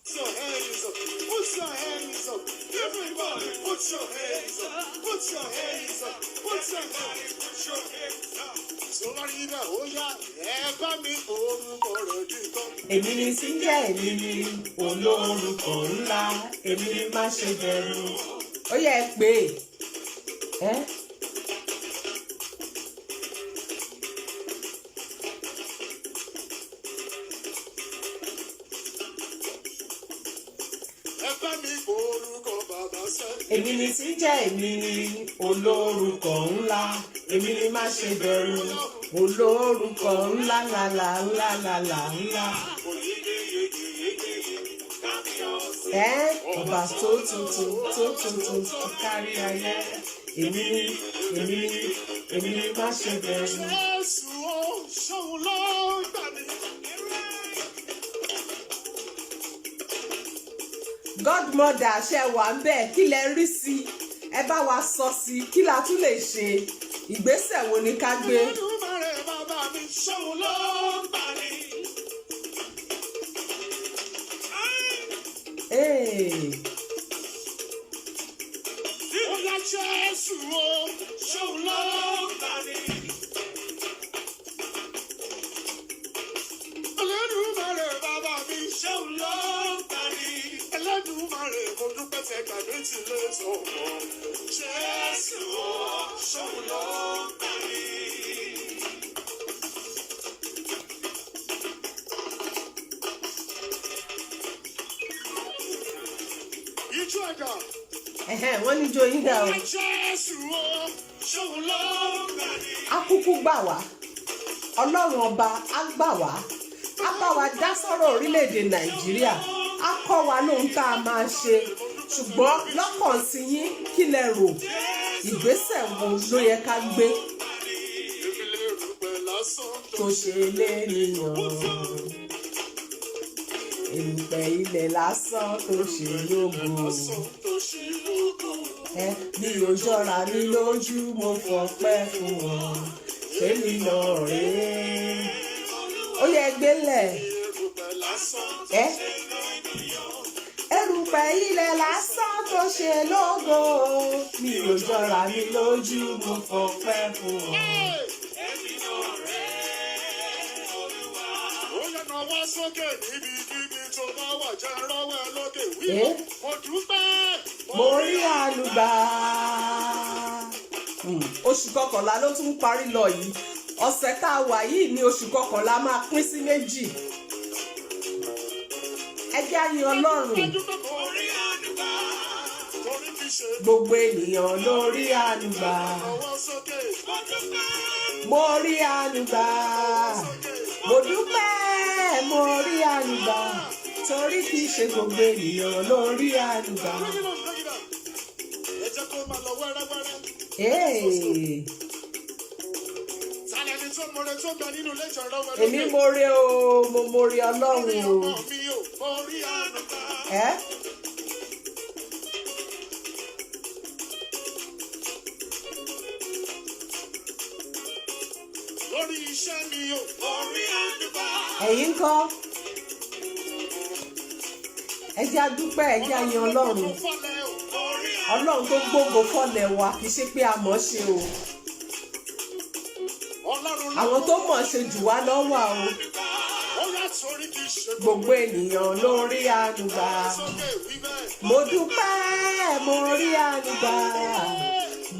Speaker 3: Put your hands up. Put your hands up. Everybody, put your hands up. Put your hands up. Put your hands up. Somebody there, oh yeah, ẹ bá mi orúkọ rẹ̀ dídán.
Speaker 1: Èmi ni tí ń jẹ́ èmi ni olórúkọ ńlá èmi ni má ṣe bẹ̀rù ó yẹ pé ẹ. Èmi ni tí ń jẹ́ èmi ni olórúkọ ńlá èmi ni má ṣe bẹ̀rù olórúkọ ńlá ńlá ńlá ńlá ńlá. Ọba tó tuntun tó kárí ayé èmi ni má ṣe bẹ̀rù. Godmother ṣe wà ń bẹ̀ kí lẹ rí sí ẹ bá wa sọ sí kí la tún lè ṣe ìgbésẹ̀ wo ni ká gbé. Wọ́n ní jó yín dà o. Akúkú gbà wá Ọlọ́run ọba á gbà wá á bá wa dá sọ́rọ̀ orílẹ̀-èdè Nàìjíríà á kọ́ wa lóhun tá a máa ṣe ṣùgbọ́n lọ́kàn sí yín kí lẹ rò ìgbésẹ̀ wo ló yẹ ká gbé.
Speaker 3: lásán
Speaker 1: tó ṣe lénìyàn. Erùpẹ̀ ilẹ̀ lásán tó ṣe lógo.
Speaker 3: lásán tó ṣe lógo.
Speaker 1: Bí o jọra mi lójú mo fọpẹ́ fún wọn. Ṣé mi lọ rèé? Ó yẹ gbélẹ̀.
Speaker 3: Erùpẹ̀ lásán
Speaker 1: Erùpẹ̀ ilẹ̀ lásán tó ṣe lógo. Bí o jọra mi lójú mo fọpẹ́ fún wọn.
Speaker 3: ó yẹnu ọwọ́ sókè níbi tó bá wà jẹ́ rọ́wọ́ ẹ lókè wí. mo dúpẹ́.
Speaker 1: Mo rí àlùgbà. Oṣù kọkànlá ló tún parí lọ yìí. Ọ̀sẹ̀ tá a wà yìí ni oṣù kọkànlá máa pín sí méjì. Ẹ jẹ́ á yin Ọlọ́run. Gbogbo ènìyàn ló rí àlùgbà. Mo rí àlùgbà. Mo dúpẹ́ mo rí àlùgbà. Torí kì í ṣe gbogbo ènìyàn ló rí àlùgbà.
Speaker 3: ẹ jẹ́ kó máa lọ wẹ́rẹ́wẹ́rẹ́. Tálẹ́ni tó mọ̀rẹ́ tó gbà nínú ilé ìjọba wẹ́rẹ́.
Speaker 1: Èmi mo rí o, mo rí Ọlọ́run o.
Speaker 3: ọmọ mi ò orí àlùgbà. lórí iṣẹ́ mi ò orí àlùgbà.
Speaker 1: Ẹ̀yin ńkọ́? Ẹ jẹ́ á dúpẹ́, ẹ jẹ́ á yin Ọlọ́run.
Speaker 3: fọlẹ́ ò orí
Speaker 1: Ọlọ́run tó gbógo fọ́lẹ̀ wa kì í ṣe pé a mọ̀ ṣe o.
Speaker 3: Ọlọ́run ló
Speaker 1: Àwọn tó mọ̀ ṣe jù wá lọ wà o.
Speaker 3: ó yà sórí kì í ṣe
Speaker 1: Gbogbo ènìyàn ló rí àlùgbà.
Speaker 3: sókè wí bẹ́ẹ̀.
Speaker 1: Mo dúpẹ́ mo rí àlùgbà.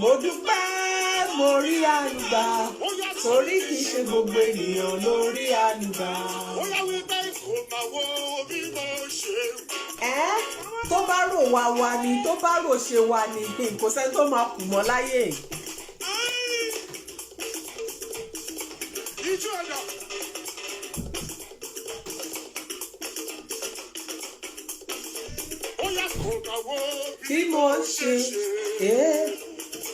Speaker 1: Mo dúpẹ́ mo rí àlùgbà. Torí kì í ṣe gbogbo ènìyàn ló rí àlùgbà.
Speaker 3: ó yà wí bẹ́ẹ̀ kò máa wo bí mo ṣe.
Speaker 1: Tó bá rò wá ni, tó bá rò ṣe wá ni, kò sẹ́ni tó máa kù mọ́ láyé.
Speaker 3: Ijó ẹ̀dá. Ó yà kò máa wo
Speaker 1: Bí mo ṣe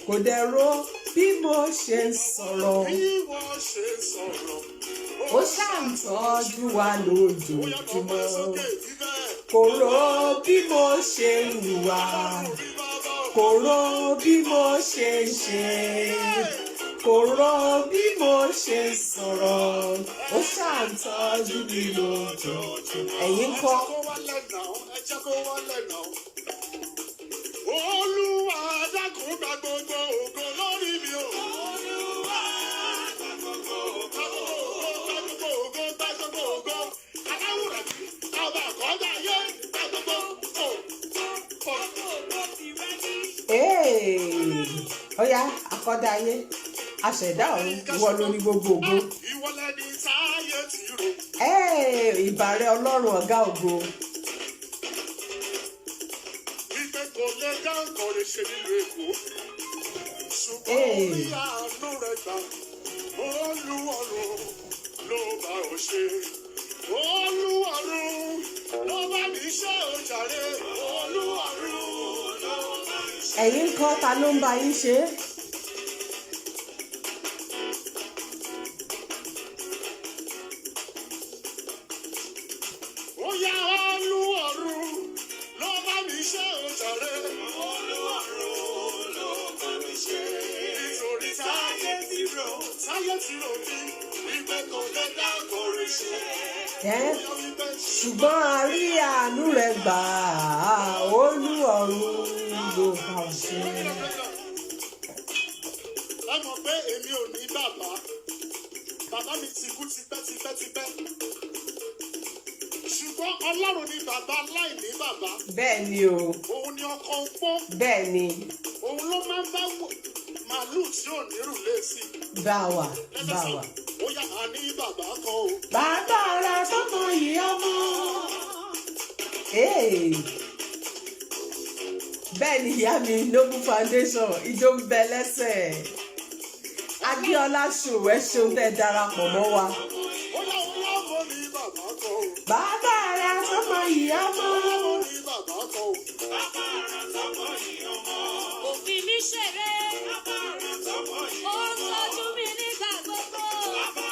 Speaker 1: kò dẹ̀ ro bí mo ṣe ń sọ̀rọ̀.
Speaker 3: bí wọ́n ṣe sọ̀rọ̀.
Speaker 1: Ó ṣàǹtọ́jú wa
Speaker 3: Ó yà kò
Speaker 1: lójoojúmọ́.
Speaker 3: máa sókè wí bẹ́ẹ̀.
Speaker 1: Kò ro bí mo ṣe ń hùwà.
Speaker 3: Bí bàbá ò
Speaker 1: Kò ro bí mo ṣe ń ṣe. Kò ro bí mo ṣe ń sọ̀rọ̀. Ó ṣàǹtọ́jú mi lójoojúmọ́. Ẹ̀yin ńkọ́?
Speaker 3: kó wálẹ̀ náà, ẹ jẹ́ kó wálẹ̀ náà. Olúwa dákun gba gbogbo ògo lórí mi o. Olúwa gba gbogbo ògo. Gba gbogbo ògo, gba gbogbo ògo. Aláwùrẹ̀ mi, ọba àkọ́jà yé, gba gbogbo ògo.
Speaker 1: Ọ̀yá akọ́dáyé aṣẹ̀dá ọ̀run ìwọ ló ní gbogbo ògo.
Speaker 3: Ìwọ lẹni táyé ti rò.
Speaker 1: Ìbàrẹ̀ Ọlọ́run ọ̀gá ògo.
Speaker 3: Wípé kò lè dá nǹkan lè ṣe nílùú Èkó. Ṣùgbọ́n orí àánú rẹ̀ gbà. Olúwarun ló bá ò ṣe. Olúwarun ló bá mi ṣe òjàre. Olúwarun ló bá mi ṣe.
Speaker 1: Ẹ̀yin ńkọ́, ta ló ń bá yín ṣe?
Speaker 3: Ó yá Olúwarun ló bá mi ṣe òjàre. Olúwarun ló bá mi ṣe. Nítorí táyé ti rò bí wípé kò lè dá kórè ṣe.
Speaker 1: Ṣùgbọ́n a rí àánú rẹ̀ gbà á, Olúwarun ló bá wa ṣe.
Speaker 3: Ẹ mọ̀ pé èmi ò ní bàbá. Bàbá mi ti kú tipẹ́tipẹ́tipẹ́. Ṣùgbọ́n Ọlọ́run ni bàbá láìní bàbá.
Speaker 1: Bẹ́ẹ̀ ni o,
Speaker 3: Òun ni ọkọ opó.
Speaker 1: bẹ́ẹ̀ ni
Speaker 3: Òun ló máa ń bá màálù tí ò nírù lé sí.
Speaker 1: bá wa.
Speaker 3: Ó yá a ní bàbá kan o.
Speaker 1: Bàbá rẹ̀ tọmọ yìí ọmọ. Bẹ́ẹ̀ ni ìyá mi Noble Foundation ijó ń bẹ lẹ́sẹ̀. Adéọlá ṣòwò ẹ ṣeun tẹ́ darapọ̀ mọ́ wa.
Speaker 3: Ó yá òun lọ́mọ ní bàbá kan o.
Speaker 1: Bàbá rẹ̀ tọmọ yìí ọmọ.
Speaker 3: Ó ní bàbá kan o.
Speaker 4: Bàbá rẹ̀ tọmọ yìí ọmọ.
Speaker 5: Òfin mi ṣeré.
Speaker 4: Bàbá rẹ̀ tọmọ yìí
Speaker 5: Ó ń
Speaker 4: ọmọ.
Speaker 5: tọ́jú mi nígbà gbogbo.
Speaker 4: Bàbá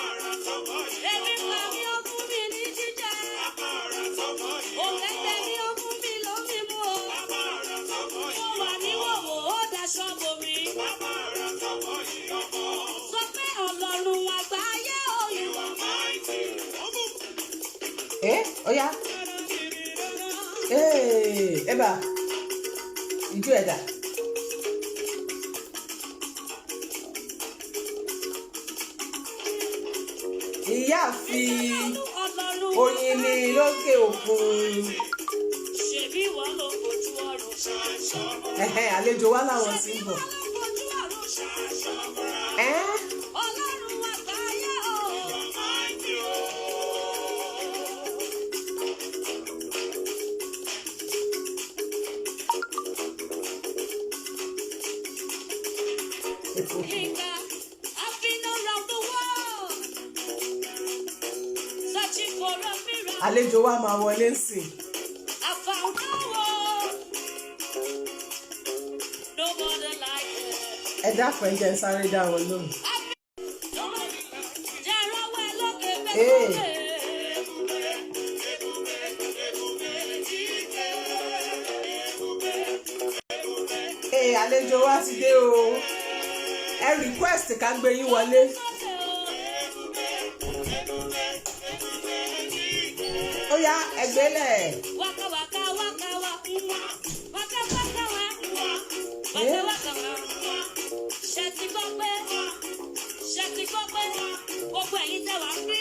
Speaker 3: bàbá rẹ̀ tọmọ yìí ọmọ.
Speaker 4: Sọ pé Ọlọ́run àgbáyé o.
Speaker 3: You are mighty. Ọmọ.
Speaker 1: Oya. Eba. Ijó ẹ̀dá. Ìyáàfin oyin ni lókè òkun.
Speaker 4: Ṣèbí wọ́n ló fojú ọ̀run ṣàṣọ.
Speaker 1: Àlejò wa làwọn ti ń bọ̀.
Speaker 4: Fojú ọ̀run ṣàṣọ. Ọlọ́run àgbáyé o. Yinka, I've been around the world, searching for a miracle.
Speaker 1: Àlejò wa máa wọlé sìn.
Speaker 4: I found no one, nobody like it.
Speaker 1: Ẹ dákun ẹ jẹ́ n sáré dá wọn lóhùn.
Speaker 4: Jẹ́ rọ́wọ́ ẹ lókè bẹ́ẹ̀.
Speaker 1: Àlejò wa ti dé o. Ẹ request ká gbé yín wọlé. Ó yá ẹgbẹ́lẹ̀.
Speaker 4: Waka waka waka waka waka waka waka waka waka. Ṣé ti gbọ́ pé gbogbo ẹ̀yin tẹ́ wá bí?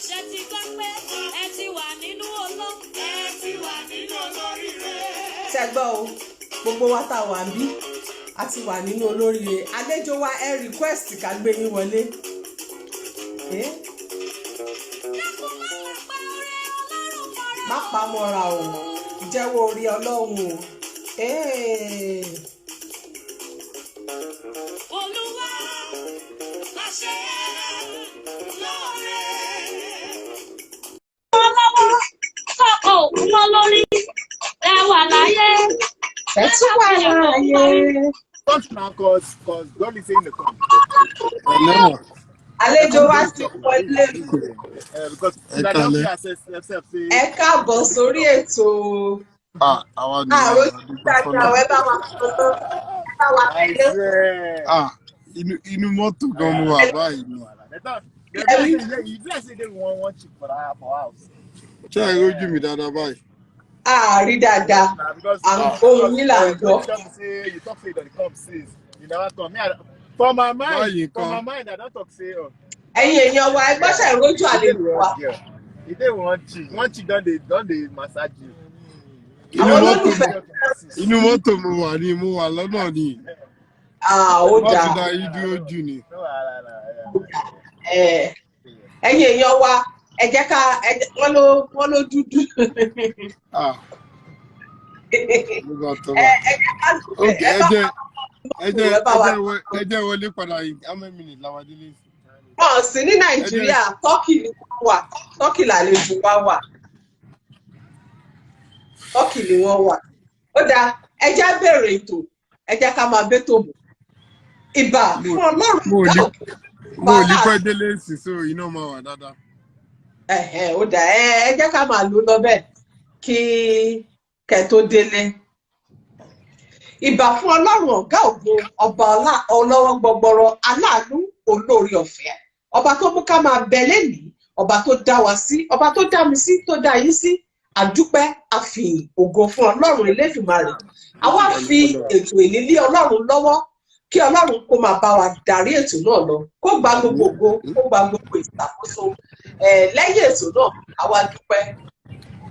Speaker 4: Ṣé ti gbọ́ pé ẹ ti wà nínú olóríire?
Speaker 1: Ṣé gbọ́ o, gbogbo wa tá a wà bí a ti wà nínú olóríire. Àlejò wa ẹ request ká gbé yín wọlé. Má pa mọ́ra o, jẹ́wọ́ orí Ọlọ́run o.
Speaker 4: Olúwa má ṣe lóore. Ọlọ́wọ́ sọ̀kọ̀ òkú mọ́ lórí ẹ wà láyé.
Speaker 1: Ẹ tún wà láàyè.
Speaker 5: Don't now cause God is saying the come.
Speaker 1: Àlejò wa ti wọlé.
Speaker 5: Because that don't be access yourself.
Speaker 1: Ẹ káàbọ̀ sórí ètò.
Speaker 6: Àwọn ni
Speaker 1: Àròjù ìtajà ẹ bá wa sọ̀tọ̀. Ẹ bá wa tẹ̀lé.
Speaker 6: inú mọ́tò gan mo wà báyìí ni.
Speaker 5: You just say they want cheap for house.
Speaker 6: Ṣé ẹ rójú mi dáadáa báyìí?
Speaker 1: Àárí dáadáa. Ohun yín là ń gbọ́.
Speaker 5: You talk say that come says you never come. For my mind, I don't talk say
Speaker 1: Ẹ̀yin èèyàn wa ẹgbẹ́ ṣe ìrójú àlejò wa.
Speaker 5: If they want cheap don dey massage you.
Speaker 1: Àwọn olólùfẹ́.
Speaker 6: Inú mọ́tò mo wà lọ́nà ni.
Speaker 1: Ó dáa.
Speaker 6: Wọ́n ti dá yín dúró jù ni.
Speaker 1: Ẹ̀yin èèyàn wa ẹ jẹ́ ká wọ́n ló dúdú.
Speaker 6: Ló bá tọ́ wa. Ok, ẹ jẹ́ wọlé padà yìí. How many minutes làwọn délé sí?
Speaker 1: Wọ́n sì ní Nàìjíríà, Tọ́kì ni wọ́n wà. Tọ́kì làlejò wa wà. Tọ́kì ni wọ́n wà. Ó dáa, ẹ jẹ́ bẹ̀rẹ̀ ètò, ẹ jẹ́ ká máa bẹ́tò bò. Ìbà fún Ọlọ́run.
Speaker 6: Mo ò ní pẹ́ délé sí, so iná máa wà dáadáa.
Speaker 1: Ó dáa, ẹ jẹ́ ká máa lò lọ bẹ́ẹ̀ kí kẹ́ tó délé. Ìbà fún Ọlọ́run ọ̀gá ògo, ọba ọlọ́wọ́ gbọgbọrọ, aláàánú, olóore ọ̀fẹ́. Ọba tó mú ká máa bẹ lénìí, ọba tó dá wa sí, ọba tó dá mi sí, tó dá yín sí. Àdúpẹ́ àfihàn ògo fún Ọlọ́run Elédùmarè. Àwa fi ètò ìnílé Ọlọ́run lọ́wọ́ kí Ọlọ́run kó máa bá wa darí ètò náà lọ, kó gba gbogbo ògo, kó gba gbogbo ìṣàkóso. Lẹ́yìn ètò náà, àwa dúpẹ́.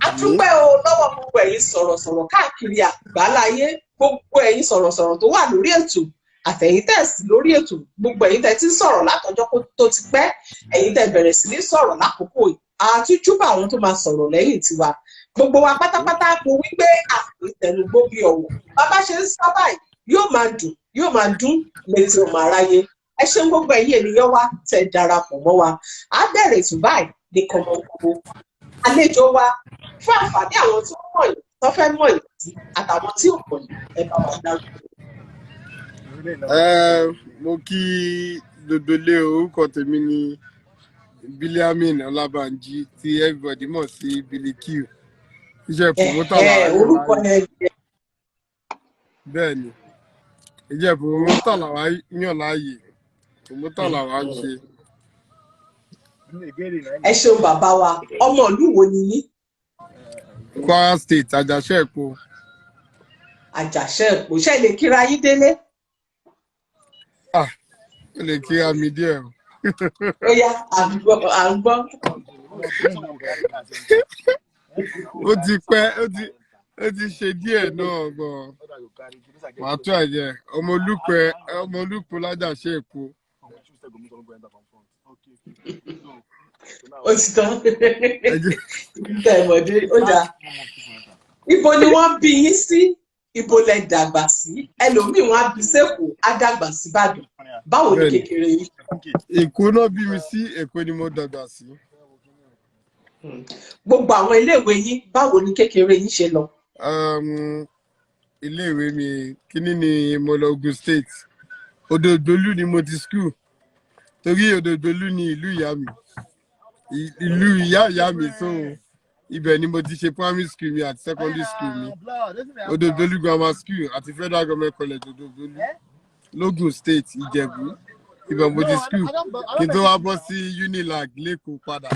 Speaker 1: A dúpẹ́ o lọ́wọ́ gbogbo ẹ̀yin sọ̀rọ̀sọ̀rọ̀ káàkiri àgbáláyé, gbogbo ẹ̀yin sọ̀rọ̀sọ̀rọ̀ tó wà lórí ètò, àtẹ̀yìntẹ̀sí lórí ètò, gbogbo ẹ̀yin tẹ́ ti ń sọ̀rọ̀ látọjọ́ tó ti pẹ́, ẹ̀yin tẹ́ bẹ̀rẹ̀ sí ní sọ̀rọ̀ lákòókò yìí. Àtújúbà àwọn tó máa sọ̀rọ̀ lẹ́yìn tiwa. Gbogbo wa pátápátá kò wí pé àfìtẹ̀nugbó bí ọ̀wọ̀. Bàbá ṣe ń sọ báyìí, yóò máa dún létí ọmọ aráyé. Ẹ ṣeun gbogbo ẹ̀yin ènìyàn wa tẹ́ darapọ̀ mọ́ wa. A bẹ̀rẹ̀ ètò báyìí ní kọ̀mọ̀kọ̀mọ. Àlejò wa fún àǹfààní àwọn tó mọ̀ yìí, tó fẹ́ mọ̀ yìí àtàwọn tí ò mọ̀ yìí, ẹ bá wa dárúkọ.
Speaker 6: Mo kí dodole orúkọ tèmi ní Biliamin Ọlábànjí tí everybody mọ̀ sí Billy Q. Iṣẹ́ promoter lára
Speaker 1: orúkọ yẹn.
Speaker 6: bẹ́ẹ̀ ni ìjẹ́ promoter làwa yàn láàyè promoter làwa ń ṣe.
Speaker 1: ẹ ṣeun bàbá wa ọmọ ìlú wo ni yín?
Speaker 6: Kwara State Àjàṣẹ́-Èkó.
Speaker 1: Àjàṣẹ́-Èkó ṣe lè kíra yín délé?
Speaker 6: Ó lè kíra mi díẹ̀ o.
Speaker 1: Ó yá à ń gbọ́.
Speaker 6: Ó ti pẹ́ ó ti ṣe díẹ̀ náà gan. Màá tún àjẹ ọmọ Olúpẹ l'Àjàṣẹ́-Èkó.
Speaker 1: Ó ti tán ìtẹ̀ ìmọ̀dé ó dáa. Ibo ni wọ́n bí yín sí? Ibo lẹ dàgbà sí? Ẹlòmíì wọn á bí sẹ́kọ̀ọ́ á dàgbà sí Ìbàdàn. Báwo ni kékeré yín?
Speaker 6: Èkó náà bí mi sí, Èkó ni mo dàgbà sí.
Speaker 1: Gbogbo àwọn iléèwé yín báwo ni kékeré yín ṣe lọ?
Speaker 6: Iléèwé mi kíní ni mo lọ Ogun State. Odòdólú ni mo ti school torí Odòdólú ni ìlú ìyá mi. Ìlú ìyá mi so ibẹ̀ ni mo ti ṣe primary school mi àti secondary school mi. Odòdólú grammar school àti Federal Government College Odòdólú l'Ogun State Ìjẹ̀bú. Ibẹ̀ mo ti school kí n tó wá bọ́ sí Unilag l'Ékòó padà.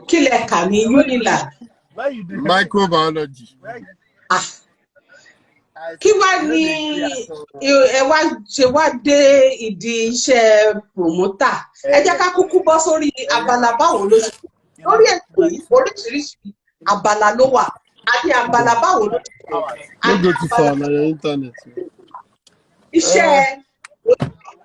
Speaker 1: Kí lẹ kà ní Unilag?
Speaker 6: Microbiology.
Speaker 1: Kí wá ní ẹ wá ṣe wá dé ìdí iṣẹ́ promoter? Ẹ jẹ́ ká kúkú bọ́ sórí abala báwo ló ṣe lórí ètò yìí oríṣiríṣi abala ló wà. A ní abala báwo ló ṣe
Speaker 6: Lógo ti fa ọ̀nà íńtánẹ̀tì.
Speaker 1: iṣẹ́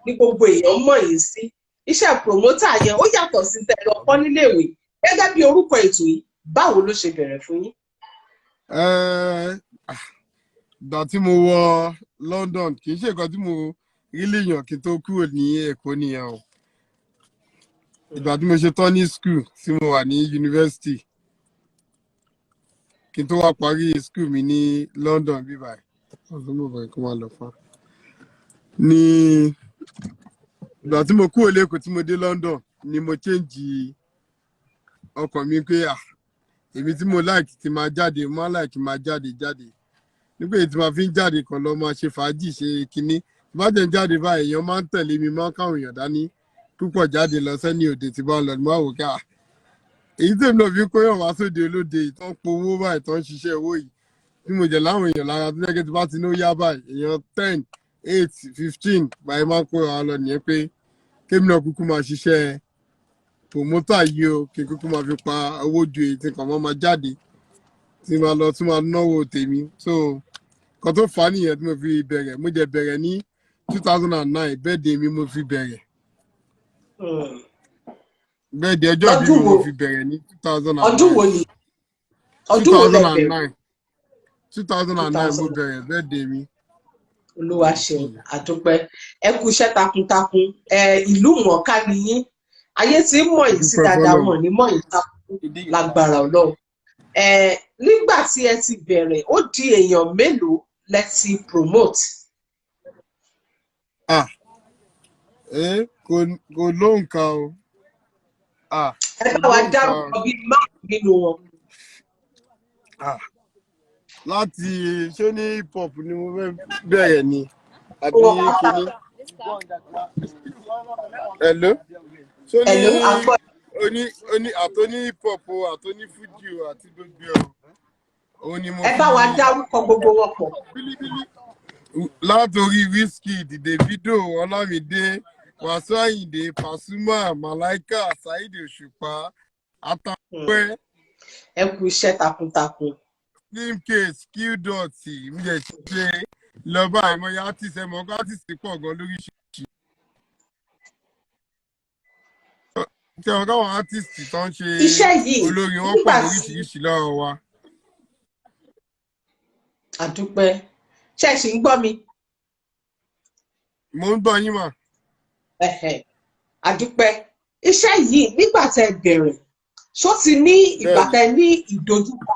Speaker 1: ní gbogbo èèyàn mọ̀ yìí sí. Iṣẹ́ promoter yẹn ó yàtọ̀ sí tẹ̀lé ọkọ níléèwé. Gẹ́gẹ́ bí orúkọ ètò yìí báwo ló ṣe bẹ̀rẹ̀ fún yín?
Speaker 6: Ìgbà tí mo wọ London kì í ṣe nǹkan tí mo rí léèyàn kí n tó kúrò ní Èkó nìyẹn o. Ìgbà tí mo ṣe tán ní school tí mo wà ní yunifásitì kí n tó wá parí school mi ní London bíbáyìí ọdún mo bẹ̀rẹ̀ kó máa lọ fún ní ìgbà tí mo kúrò lẹ́kọ̀ọ́ tí mo dé London ni mo change ọkàn mi pé èmi tí mo like ti máa jáde mo máa like máa jáde nígbà tí máa fi ń jáde kan lọ máa ṣe fàájì ṣe kinní bá jẹ́ ń jáde báyìí èèyàn máa ń tẹ̀lé mi máa ń káwọn èèyàn dání púpọ̀ jáde lọ sẹ́ni òde tí bá lọ ní máa wò ká èyí tèmi náà fi ń kóyàn wá sóde olóde ìtàn powó báyìí tán ń ṣiṣẹ́ owó yìí tí mo jẹ̀ láwọn èèyàn lára tó jẹ́ tí bá ti ní ó yá báyìí èèyàn 10 8 15 báyìí máa ń kó ara lọ nìyẹn pé kémi náà kúkú máa ṣiṣẹ́ promoter yìí o kí n kúkú máa fi pa owó ju èyí tí nǹkan máa jáde tí máa lọ tí máa náwó tèmi so kan tó fà á nìyẹn tí mo fi bẹ̀rẹ̀ mo jẹ́ bẹ̀rẹ̀ ní 2009 birthday mi mo fi bẹ̀rẹ̀ birthday ọjọ́ bí mo fi bẹ̀rẹ̀ ní 2009
Speaker 1: ọdún wo ni ọdún wo lẹ bẹ̀rẹ̀?
Speaker 6: 2009 mo bẹ̀rẹ̀ birthday mi.
Speaker 1: Olúwa ṣeun àdúpẹ́ ẹ kú iṣẹ́ takuntakun ìlú mọ̀ọ́ká ni yín ayé tí ń mọ̀ yìí sí dáadáa wọn ní mọ̀ yìí takun lágbára Ọlọ́run. Nígbà tí ẹ ti bẹ̀rẹ̀ ó di èèyàn mélòó lẹ ti promote?
Speaker 6: Kò lóǹkà o.
Speaker 1: Ẹ bá wa dárúkọ bíi márùn nínú wọn.
Speaker 6: Láti ṣé ní hip hop ni mo fẹ́ bẹ̀rẹ̀ ni àbí kíní. Hello. Ṣé ní àtọ́ní hip hop o àtọ́ní fújì o àti gbogbo ẹ̀ o ni mo.
Speaker 1: Ẹ bá wa dárúkọ gbogbo wọn pọ̀.
Speaker 6: Látòrí Wizkid, Davido, Ọlámídé, Wasiu Ayinde, Pasuma, Malaika, Saheed Òṣùpá, Àtàpẹ́.
Speaker 1: Ẹ kú iṣẹ́ takuntakun.
Speaker 6: Slimcase, Qdot, mi jẹ́ ṣe lọ́ba àìmọye artist ẹ̀mọ́ artist pọ̀ gan lóríṣiríṣi. Tí àwọn káwọn artist tó ń ṣe olórin wọn pọ̀ lóríṣiríṣi lọ́wọ́ wa.
Speaker 1: Àdúpẹ́ ṣé ẹ ṣì ń gbọ́ mi?
Speaker 6: Mo ń gbọ́ yín mà.
Speaker 1: Àdúpẹ́ iṣẹ́ yìí nígbà tẹ́ bẹ̀rẹ̀ ṣó ti ní ìgbà tẹ́ ní ìdojúkọ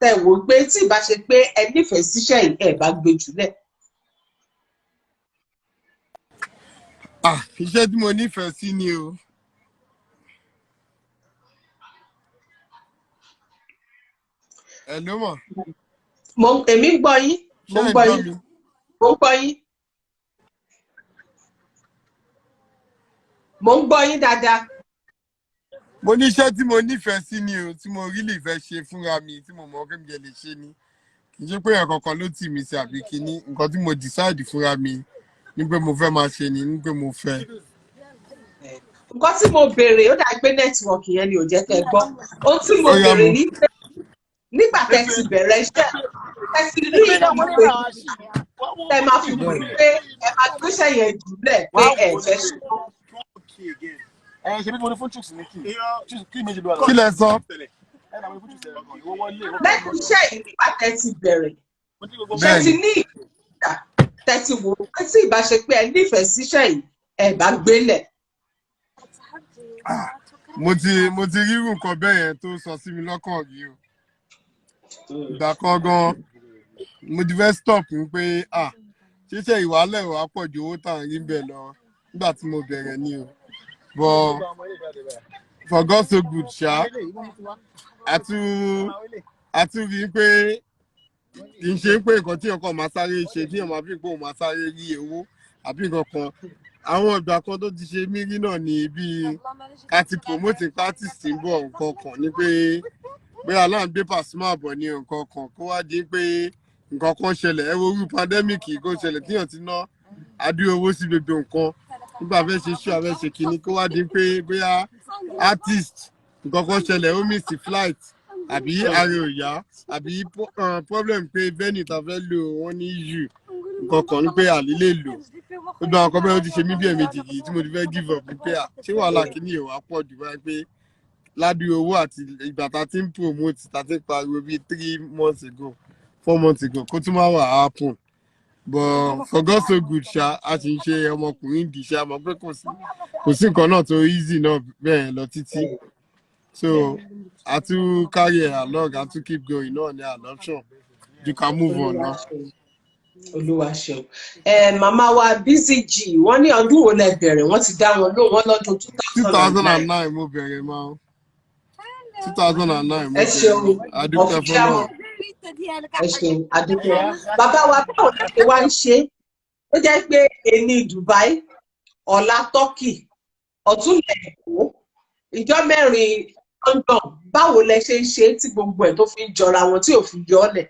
Speaker 1: tẹ́ wò pé tí ìbá ṣe pé ẹ nífẹ̀ẹ́ síṣẹ́ yìí ẹ bá gbé jùlẹ̀?
Speaker 6: Iṣẹ́ tí mo nífẹ̀ẹ́ sí ni o. Hello mà.
Speaker 1: Èmi ń gbọ́ yín. Mo ń gbọ́ yín. Mo ń gbọ́ yín dáadáa.
Speaker 6: Mo ní iṣẹ́ tí mo nífẹ̀ẹ́ sí ni o, tí mo really fẹ́ ṣe fúnra mi, tí mo mọ̀ pé mi lè ṣe ni. Kì í ṣe pé èèyàn kankan ló tì mí sí àbí kíní. Nǹkan tí mo decide fúnra mi ní pé mo fẹ́ máa ṣe ni, ní pé mo fẹ́.
Speaker 1: Nǹkan tí mo béèrè ó dà pé nẹ́tíwọ̀kì yẹn ni ò jẹ́ kẹ́ gbọ́. Ohun tí mo béèrè ní pé nígbà tẹ́ ti bẹ̀rẹ̀ iṣẹ́ ẹ ti rí ìwé tẹ́ máa fi mọ̀ pé ẹ máa gbéṣẹ́ yẹn jùlẹ̀ pé ẹ fẹ́ ṣe.
Speaker 5: ṣe bí mo ní fún chicks ní kí méjì ló wà
Speaker 6: Kí lẹ sọ?
Speaker 1: Lẹ́nu iṣẹ́ yìí nígbà tẹ́ ti bẹ̀rẹ̀ ṣe ti ní ìgbà tẹ́ ti wò pé tí ìbá ṣe pé ẹ nífẹ̀ẹ́ síṣẹ́ yìí ẹ bá gbélẹ̀.
Speaker 6: Mo ti rí irú nǹkan bẹ́ẹ̀ yẹn tó sọ sí mi lọ́kàn rí o. Ìgbà kan gan mo ti fẹ́ stop ń pé ṣíṣe ìwálẹ̀ wà pọ̀ ju owó tà ń rí bẹ́ẹ̀ lọ nígbà tí mo bẹ̀rẹ̀ ni o. But for God so good ṣá a tún rí i pé kì í ṣe pé nǹkan tí ọkọ̀ máa sáré ṣe tí èèyàn máa fi pé òun máa sáré rí owó àbí nǹkan kan. Àwọn ìgbà kan tó ti ṣe mí rí náà ni bíi ká ti promote artist ń bọ̀ nǹkan kan ní pé aláǹgbé Pasuma bọ̀ ní nǹkan kan kó wá di pé nǹkan kan ṣẹlẹ̀ ẹ wo irú pandemic kó ṣẹlẹ̀ tíyàn ti ná adúrú owó sí gbogbo nǹkan nígbà fẹ́ ṣe ṣú àfẹ́ ṣe kínní kó wá di pé bóyá artist nǹkan kan ṣẹlẹ̀ ó miss flight àbí ààrẹ ò yá àbí problem pé venue ta fẹ́ lò wọ́n ní issue nǹkan kan ní pé àlílè lò gbogbo àwọn kan bẹ́ẹ̀ ó ti ṣe mí bí ẹ̀ẹ̀mejì yìí tí mo ti fẹ́ give up pé ṣé wàhálà kínní ò wá pọ̀ jù báyìí pé ládùú owó àti ìgbà tá a ti ń promote tá a ti ń pariwo bíi 3 months ago 4 months ago kó tún máa wà happen but for God so good ṣá a sì ń ṣe ọmọkùnrin dì ṣá mọ̀ pé kò sí nǹkan náà tó easy náà bẹ́ẹ̀ lọ títí so a tún carry ẹ̀ along a tún keep going náà ní adoption you can move on now.
Speaker 1: Olúwa ṣeun. Màmá wa BCG wọ́n ní ọdún wo lẹ bẹ̀rẹ̀ wọ́n ti dá wọn lóhùn wọ́n lọ́dún
Speaker 6: 2009 mo bẹ̀rẹ̀ máa 2009 mo
Speaker 1: ẹ ṣeun
Speaker 6: bẹ̀rẹ̀ adúpẹ́ fọlọ́.
Speaker 1: ẹ ṣeun adúpẹ́. Bàbá wa báwo la ṣe wá ń ṣe ó jẹ́ pé èní Dubai ọ̀la Turkey ọ̀túnlẹ̀ Èkó ìjọ 4 London báwo lẹ ṣe ń ṣe tí gbogbo ẹ̀ tó fi ń jọra wọn tí ò fi yọ ọ́ lẹ̀.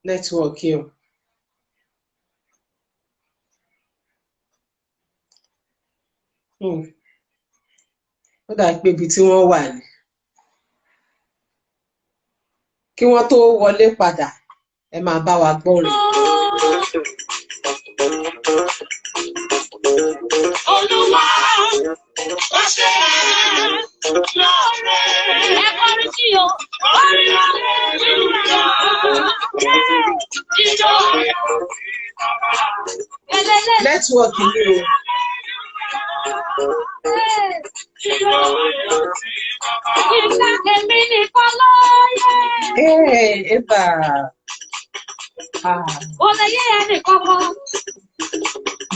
Speaker 1: Network yìí ó dà pé ibi tí wọ́n wà ní kí wọ́n tó wọlé padà ẹ máa bá wa gbọ́ rẹ̀.
Speaker 4: Olúwa ó ṣe lóore. Ẹ kọrin sí o, orin ọ̀rẹ́ ìlúra. Jíjọ
Speaker 1: Nẹ́tíwọ̀kì ni o.
Speaker 4: Ìgbà èmi nìkan lóye.
Speaker 1: Eba.
Speaker 4: Ó lè yé ẹnì kankan.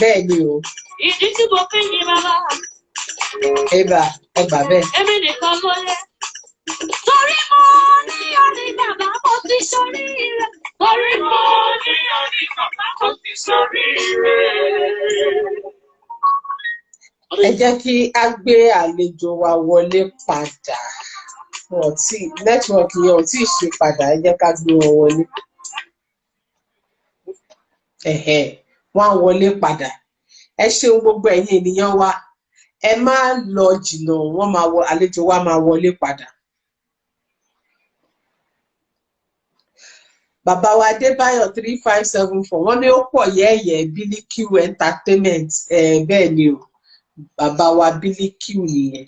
Speaker 1: Bẹ́ẹ̀ ni o.
Speaker 4: Ìdí tí mo fi yin bàbá.
Speaker 1: Eba, ẹ gbà bẹ́ẹ̀.
Speaker 4: Èmi nìkan lóye. Torí mo ní orí bàbá mo ti sórí rẹ̀. Torí mo ní orí bàbá mo ti sórí rẹ̀.
Speaker 1: Ẹ jẹ́ kí a gbé àlejò wa wọlé padà. Nẹ́tíwọ̀kì yẹn ò tí ì ṣe padà, ẹ jẹ́ ká gbé wọn wọlé. Wọ́n á wọlé padà. Ẹ ṣeun gbogbo ẹ̀yin ènìyàn wa. Ẹ má lọ jìnnà, àlejò wa máa wọlé padà. Bàbá wa Adébáyọ̀ 3574 wọ́n ní ó pọ̀ yẹ́ẹ̀yẹ́ Bilikiu Entertainment bẹ́ẹ̀ ni o. Bàbá wa Bilikiu nìyẹn.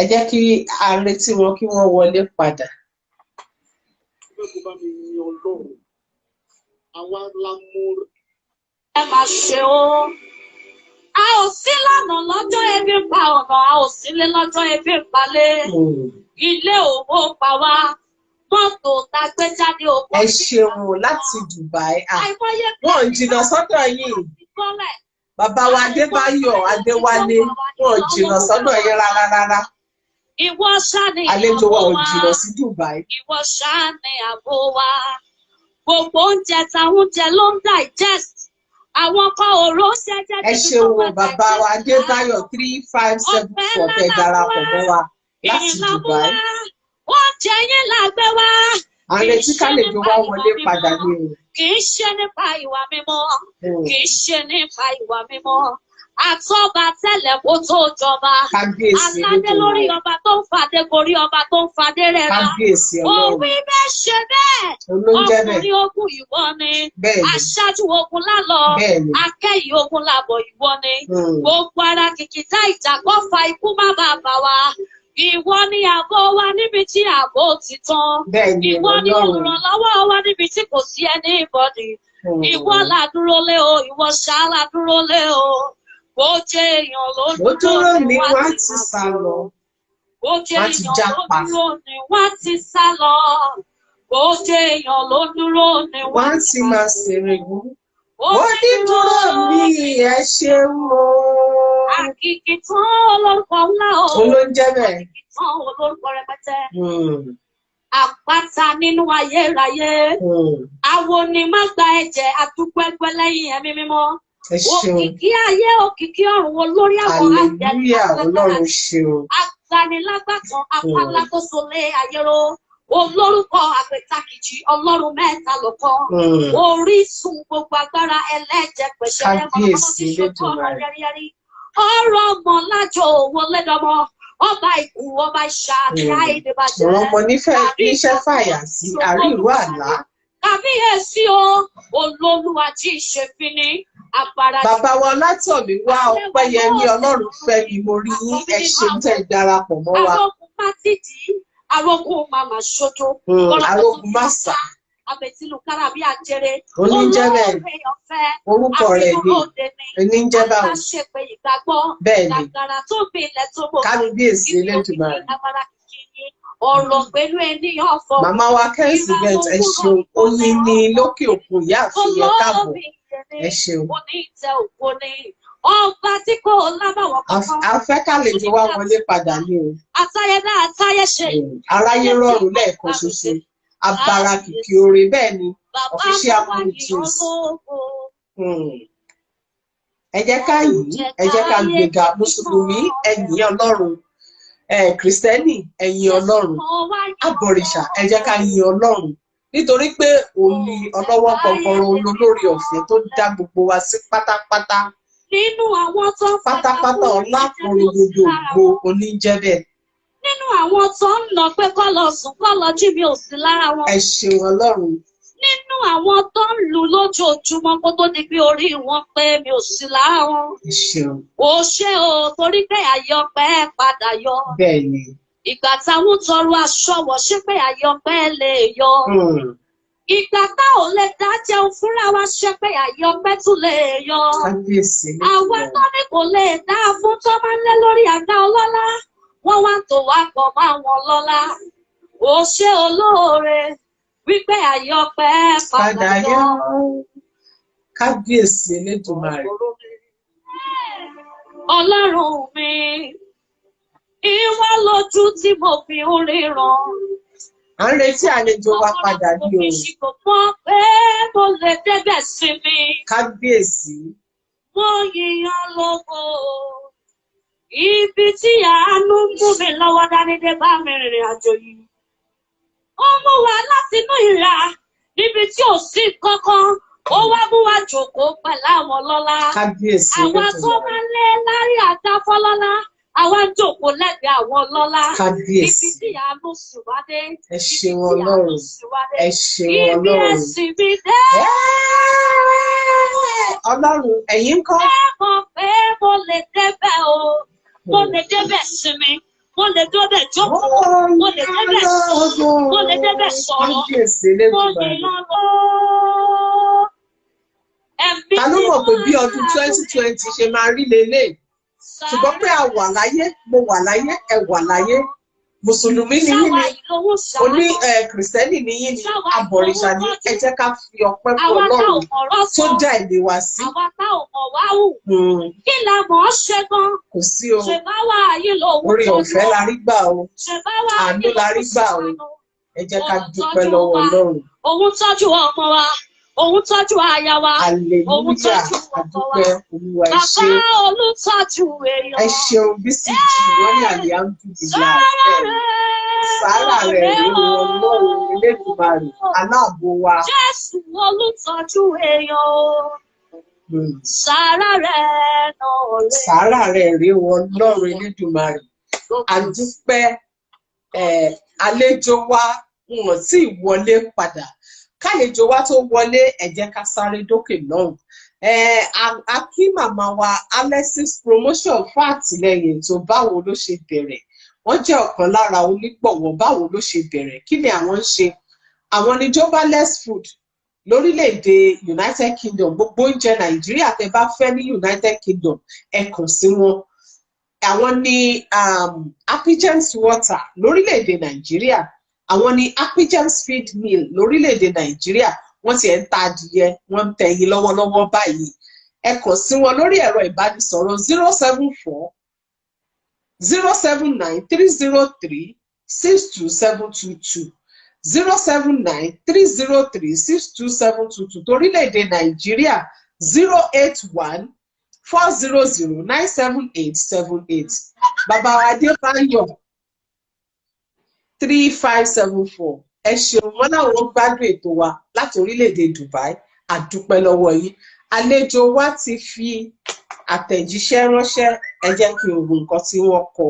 Speaker 1: Ẹ jẹ́ kí a retí wọn kí wọ́n wọlé padà.
Speaker 4: Ẹ máa ṣe o. A ò sí lọ́nà lọ́jọ́ ebi pa ọ̀nà, a ò sílé lọ́jọ́ ebi palẹ̀. Ilé òwò pa wá, mọ́tò tá a gbé jáde òkú.
Speaker 1: Ẹ ṣeun láti Dubai. Wọ́n ń jìnnà sọ́dọ̀ yìí. Bàbá wa Adébáyọ̀ Adéwálé wọ́n ń jìnnà sọ́dọ̀ yìí rárá.
Speaker 4: Ìwọ ṣáá ni
Speaker 1: àlejò wa
Speaker 4: ààbò
Speaker 1: ò
Speaker 4: wa.
Speaker 1: jìnnà sí Dubai.
Speaker 4: Ìwọ ṣáá ni ààbò wa. Gbogbo oúnjẹ táwọn oúnjẹ ló ń digest. Àwọn kan ò rò ó ṣẹjẹ
Speaker 1: ẹ ṣeun o bàbá wa Adébáyọ̀ 3574 tẹ darapọ̀ mọ́ wa láti Dubai.
Speaker 4: Oúnjẹ yín là gbé wá.
Speaker 1: À ń retí kálejò wa wọlé padà ní o.
Speaker 4: Kì í ṣe nípa ìwà mímọ́. Kì í ṣe nípa ìwà mímọ́. Àtọ́ba tẹ́lẹ̀ kó tó jọba.
Speaker 1: Kábíyèsí
Speaker 4: Aládé lórí ọba tó ń fadé gorí ọba tó ń fadé rẹ̀ rà.
Speaker 1: Kábíyèsí Ọlọ́run.
Speaker 4: Òwí bẹ́ẹ̀ ṣe bẹ́ẹ̀.
Speaker 1: Olóúnjẹ bẹ́ẹ̀.
Speaker 4: Ọkùnrin ogun ìwọ ni.
Speaker 1: Bẹ́ẹ̀ni.
Speaker 4: Aṣáájú ogun lálọ́.
Speaker 1: Bẹ́ẹ̀ni.
Speaker 4: Akẹ́yìn ogun làbọ̀ ìwọ ni. Gbogbo ara kìkìtà ìjà kọ́ fa ikú má bàa bà wá. Ìwọ ni ààbò wa níbi tí ààbò ti tán.
Speaker 1: Bẹ́ẹ̀ni
Speaker 4: Ìwọ ni
Speaker 1: Ọlọ́run.
Speaker 4: olùrànlọ́wọ́ wa níbi tí kò sí anybody. Ìwọ là dúró lé o, ìwọ ṣá là dúró lé o. Bó jẹ́ èèyàn ló
Speaker 1: Ó dúró ní wá
Speaker 4: wá
Speaker 1: ti sá lọ.
Speaker 4: Bó jẹ́
Speaker 1: wá ti
Speaker 4: èèyàn ló
Speaker 1: jápa.
Speaker 4: dúró ní wá ti sá lọ. Bó jẹ́ èèyàn ló dúró ní
Speaker 1: Wá ti máa ṣèrè wú. Ó ní dúró mi ẹ ṣeun o.
Speaker 4: Àkìkìtàn olórúkọ ńlá o.
Speaker 1: Olóúnjẹ bẹ́ẹ̀.
Speaker 4: Àkìkìtàn olórúkọ rẹpẹtẹ. Àpáta nínú ayérayé. Àwo ni má gba ẹ̀jẹ̀ àtúgbẹ́gbẹ́ lẹ́yìn ẹ̀mí mímọ́.
Speaker 1: Ẹ ṣeun.
Speaker 4: Òkìkí ayé òkìkí ọ̀run olórí àwọn
Speaker 1: Hallelujah Ọlọ́run ṣeun.
Speaker 4: Agbanilágbàtàn apálá tó solé ayéró. Olórúkọ àpètàkìjì Ọlọ́run mẹ́ta lọ́kan. Orísun gbogbo agbára ẹlẹ́jẹ̀ pẹ̀ṣẹ̀
Speaker 1: Kábíyèsí Elédùmarè.
Speaker 4: yẹ́rìyẹ́rì. Ọ̀rọ̀ ọmọ lájọ òwò lẹ́dọ̀mọ́. Ọba ìkú ọba ìṣà àti àìdèbàjẹ́.
Speaker 1: Àwọn ọmọ níṣẹ́ fàyà sí àríwú àlá.
Speaker 4: Kábíyèsí o, olólùwà tí ìṣèfini.
Speaker 1: Bàbá wa Ọlátọ̀mí wá Ọpẹ́yẹmí Ọlọ́run fẹ́ mi mo rí yín ẹ ṣeun tẹ́ darapọ̀ mọ́ wa.
Speaker 4: Arógun má tìdí, arógun má má ṣojo.
Speaker 1: Arógun má sà.
Speaker 4: Àbẹ̀tìlù kára bí àjẹrẹ.
Speaker 1: Oníjẹ́ bẹ́ẹ̀ orúkọ rẹ̀ ni oníjẹ́ báwo.
Speaker 4: Àṣepé ìgbàgbọ́.
Speaker 1: Bẹ́ẹ̀ ni.
Speaker 4: Gàgàrà tó bí ilẹ̀ tó bò.
Speaker 1: Kábíyèsí Elédùmarè.
Speaker 4: Ọ̀rọ̀ pẹ̀lú ènìyàn fọ.
Speaker 1: Màmá wa Kẹ́hìnsì Bent ẹ ṣeun oyin ní lókè òkun ìyá àfihàn káàbọ̀ ẹ ṣeun.
Speaker 4: Ọba tí kò lábàwọ̀ kankan.
Speaker 1: Afẹ́ kálejò wa wọlé padà ní o.
Speaker 4: Àtayẹ̀dá àtayẹ̀ṣe.
Speaker 1: Aráyé rọrùn lẹ́ẹ̀kan ṣoṣo. Abara kìkì oore bẹ́ẹ̀ ni official politics. Ẹ jẹ́ ká yìí, ẹ jẹ́ ká gbéga Mùsùlùmí ẹ̀yìn Ọlọ́run. Kìrìsìtẹ́nì ẹ̀yìn Ọlọ́run. Abọ̀rìṣà ẹ jẹ́ ká yin Ọlọ́run. Nítorí pé òun ni ọlọ́wọ́ gbọ̀ngbọ̀rọ̀ olólórí ọ̀fẹ́ tó dá gbogbo wa sí pátápátá.
Speaker 4: Nínú àwọn tó ń
Speaker 1: pátápátá ọlá kùnrin gbogbo ògbó oníjẹ́ bẹ́ẹ̀.
Speaker 4: Nínú àwọn tó ń lọ pé kọ́ lọ sùn kọ́ lọ jí mi ò sí lára wọn.
Speaker 1: Ẹ ṣeun Ọlọ́run.
Speaker 4: Nínú àwọn tó ń lù lójoojúmọ́ kó tó di pé orí wọn pé mi ò sí lára wọn.
Speaker 1: Ẹ ṣeun.
Speaker 4: Ó ṣe o torí pé àyọpẹ́ padà yọ.
Speaker 1: Bẹ́ẹ̀ ni.
Speaker 4: Ìgbà táwọn tọrọ aṣọ wọ̀ ṣé pé àyọpẹ́ lè yọ. Ìgbà tá ò lè dá jẹun fúnra wa ṣe pé àyọpẹ́ tún lè yọ.
Speaker 1: Kábíyèsí.
Speaker 4: Àwa tó ní kò lè dá fún tó máa ń lé lórí àga ọlọ́lá. Wọ́n wá tó wá pọ̀ mọ́ àwọn ọlọ́lá. Ó ṣe olóore wípé àyọpẹ́ padà yọ.
Speaker 1: Kábíyèsí Elédùmarè.
Speaker 4: Ọlọ́run mi, ìwọ lójú tí mo fi ń ríran.
Speaker 1: À ń retí àlejò wa padà ní o.
Speaker 4: Mo mọ̀ pé mo lè débẹ̀ sí mi.
Speaker 1: Kábíyèsí.
Speaker 4: Mo yíyan lógo. Ibi tí àánú ń mú mi lọ́wọ́ dání dé bá mi rìnrìn àjò yìí. Ó mú wa láti inú ìrà níbi tí ò sí kankan. Ó wá mú wa jókòó pẹ̀lú àwọn lọ́lá.
Speaker 1: Kábíyèsí
Speaker 4: Àwa tó máa ń lé lárí àga fọ́lọ́lá. Àwa ń jókòó lẹ́gbẹ̀ẹ́ àwọn lọ́lá.
Speaker 1: Kábíyèsí.
Speaker 4: Ibi tí àánú sì wá dé.
Speaker 1: Ẹ ṣeun Ọlọ́run. Ẹ ṣeun Ọlọ́run.
Speaker 4: Ibi ẹ̀sìn mi dé.
Speaker 1: Ọlọ́run ẹ̀yin ńkọ́.
Speaker 4: Ẹ mọ̀ pé mo lè débẹ̀ o. Mo lè débẹ̀ sinmi. Mo lè débẹ̀ jókòó. Mo lè débẹ̀ sùn. Mo lè débẹ̀ sọ̀rọ̀.
Speaker 1: Kábíyèsí
Speaker 4: Mo
Speaker 1: Elédùmarè.
Speaker 4: lè lọ lọ.
Speaker 1: Ta ló mọ̀ pé bí ọdún 2020 ṣe máa rí lélẹ̀? Ṣùgbọ́n pé a wà láyé, mo wà láyé, ẹ wà láyé. mùsùlùmí ni yín
Speaker 4: ṣáwa
Speaker 1: ni
Speaker 4: yìí lówó
Speaker 1: oní
Speaker 4: ṣàánú
Speaker 1: kìrìsìtẹ́nì ni yín ni
Speaker 4: ṣáwa yìí
Speaker 1: abọ̀rìṣà
Speaker 4: lówó
Speaker 1: ni ẹ
Speaker 4: tọ́jú
Speaker 1: jẹ́ ká fi ọpẹ́ fún
Speaker 4: àwa tá ò
Speaker 1: Ọlọ́run
Speaker 4: mọ̀rọ̀
Speaker 1: tó
Speaker 4: sọ
Speaker 1: dá èdè wa sí.
Speaker 4: àwa tá ò mọ̀ wá hù
Speaker 1: Hmm,
Speaker 4: kí la mọ̀ ọ́ ṣe gan
Speaker 1: kò sí o
Speaker 4: ṣe bá wà yìí lówó
Speaker 1: oore
Speaker 4: tọ́jú
Speaker 1: ọ̀fẹ́ la rí gbà o
Speaker 4: ṣe bá wà
Speaker 1: àánú
Speaker 4: yìí
Speaker 1: la
Speaker 4: lówó
Speaker 1: rí gbà o
Speaker 4: ṣàánú
Speaker 1: ẹ jẹ́ ká
Speaker 4: òun
Speaker 1: dúpẹ́
Speaker 4: tọ́jú
Speaker 1: lọ́wọ́
Speaker 4: wa
Speaker 1: Ọlọ́run.
Speaker 4: òun tọ́jú ọmọ wa òun tọ́jú aya wa òun
Speaker 1: hallelujah
Speaker 4: tọ́jú ọkọ wa
Speaker 1: àdúpẹ́ Olúwa ẹ
Speaker 4: bàbá
Speaker 1: ṣé
Speaker 4: olùtọ́jú
Speaker 1: ẹ
Speaker 4: èèyàn
Speaker 1: ṣeun BCG wọ́n ní alihamdulilayi
Speaker 4: sára
Speaker 1: sàárà rẹ̀ rèé Ọlọ́run Elédùmarè aláàbò wa.
Speaker 4: Jésù olùtọ́jú èèyàn o
Speaker 1: Hmm,
Speaker 4: sára rẹ̀ náà rẹ̀
Speaker 1: sàárà rẹ̀ rèé Ọlọ́run Elédùmarè àdúpẹ́ àlejò wa wọn tí ì wọlé padà kálejò wa tó wọlé ẹ jẹ́ ká sáré dókè lọ́hùn. A kí màmá wa Alexis Promotion fún àtìlẹ́yìn ètò báwo ló ṣe bẹ̀rẹ̀ wọ́n jẹ́ ọ̀kan lára onígbọ̀wọ́ báwo ló ṣe bẹ̀rẹ̀ kí ni àwọn ń ṣe. Àwọn ni Jobaless Food lórílẹ̀‐èdè United Kingdom gbogbo oúnjẹ Nàìjíríà tẹ́ bá fẹ́ ní United Kingdom ẹ kàn sí wọn. Àwọn ni Appigens Water lórílẹ̀‐èdè Nàìjíríà àwọn ni Appigens Feed Mill lórílẹ̀‐èdè Nàìjíríà wọ́n ti ẹ̀ ń ta adìyẹ wọ́n ń tẹyin lọ́wọ́lọ́wọ́ báyìí ẹ kàn sí wọn lórí ẹ̀rọ ìbánisọ̀rọ̀ 074-079-303-62722 079-303-62722 torílẹ̀‐èdè Nàìjíríà 081-400-97878 bàbá Adébáyọ̀ 3574 ẹ ṣeun wọn láwọn gbádùn ètò wa láti orílẹ̀-èdè Dubai àdúpẹ́ lọ́wọ́ yín àlejò wa ti fi àtẹ̀jíṣẹ́ ránṣẹ́ ẹ jẹ́ kí n wo nǹkan tí wọ́n kọ.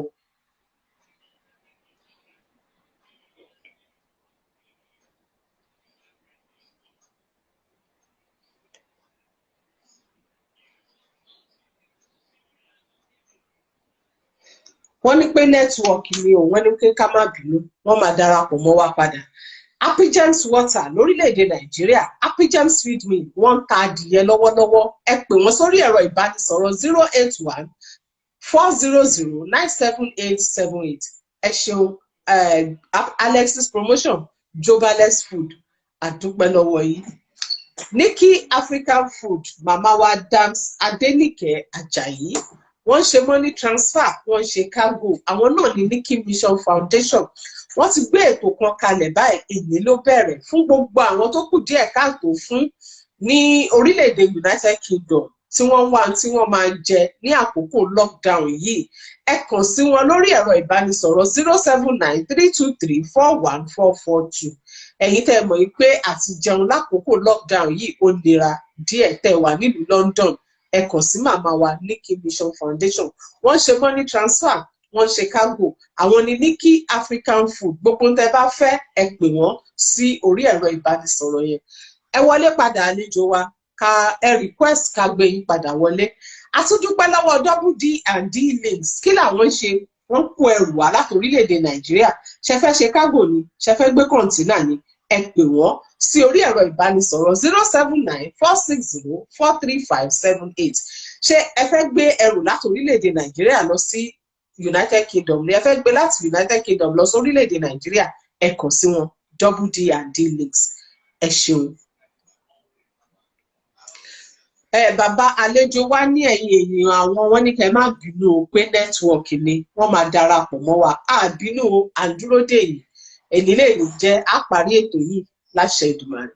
Speaker 1: wọ́n ní pé nẹ́tíwọ̀kì ni òun wọ́n ní pé ká má bínú wọ́n máa darapọ̀ mọ́ wa padà. Appigens Water lórílẹ̀‐èdè Nàìjíríà Appigens Feed Mill wọ́n ń ta adìyẹ lọ́wọ́lọ́wọ́ ẹ pè wọ́n sórí ẹ̀rọ ìbánisọ̀rọ̀ 081-400-97878 ẹ ṣeun Alexis Promotion Jobaless Food àdúpẹ́ lọ́wọ́ yìí. Nikki African Food màmá wa Dams Adéníkẹ́ Àjàyí wọ́n ṣe money transfer wọ́n ṣe cargo àwọn náà ní Nikki Mission Foundation wọ́n ti gbé ètò kan kalẹ̀ báyìí èyí ló bẹ̀rẹ̀ fún gbogbo àwọn tó kù díẹ̀ káàtó fún ní orílẹ̀-èdè United Kingdom tí wọ́n wá tí wọ́n máa jẹ ní àkókò lockdown yìí ẹ kàn sí wọn lórí ẹ̀rọ ìbánisọ̀rọ̀ 079-323-41442 ẹ̀yin tẹ́ mọ̀ pé àti jẹun lákòókò lockdown yìí ó nira díẹ̀ tẹ́ wà nílùú London ẹ kàn sí màmá wa Nikki Mission Foundation wọ́n ṣe money transfer wọ́n ṣe cargo àwọn ni Nikki African Food gbogbo tẹ́ bá fẹ́ ẹ pè wọ́n sí orí ẹ̀rọ ìbánisọ̀rọ̀ yẹn ẹ wọlé padà àlejò wa ká ẹ request ká gbé yín padà wọlé a tún dúpẹ́ lọ́wọ́ WD&D Links kí làwọn ṣe wọ́n kó ẹrù wá láti orílẹ̀-èdè Nàìjíríà ṣe fẹ́ ṣe cargo ni ṣe fẹ́ gbé kọ̀ǹtínà ni ẹ pè wọ́n sí orí ẹ̀rọ ìbánisọ̀rọ̀ 079-460-43578 ṣé ẹ fẹ́ gbé ẹrù láti orílẹ̀-èdè Nàìjíríà lọ sí United Kingdom ni ẹ fẹ́ gbé láti United Kingdom lọ sí orílẹ̀-èdè Nàìjíríà ẹ kàn sí wọn WD&D Links ẹ ṣeun. Bàbá àlejò wa ní ẹ̀yìn èèyàn àwọn wọn ní kẹ́ má bínú o pé nẹ́tíwọ̀kì ni wọ́n máa darapọ̀ mọ́ wa àbínú o àdúró dè yìí èyí lè ní jẹ́ àparí ètò yìí láṣẹ Èdùmàrè.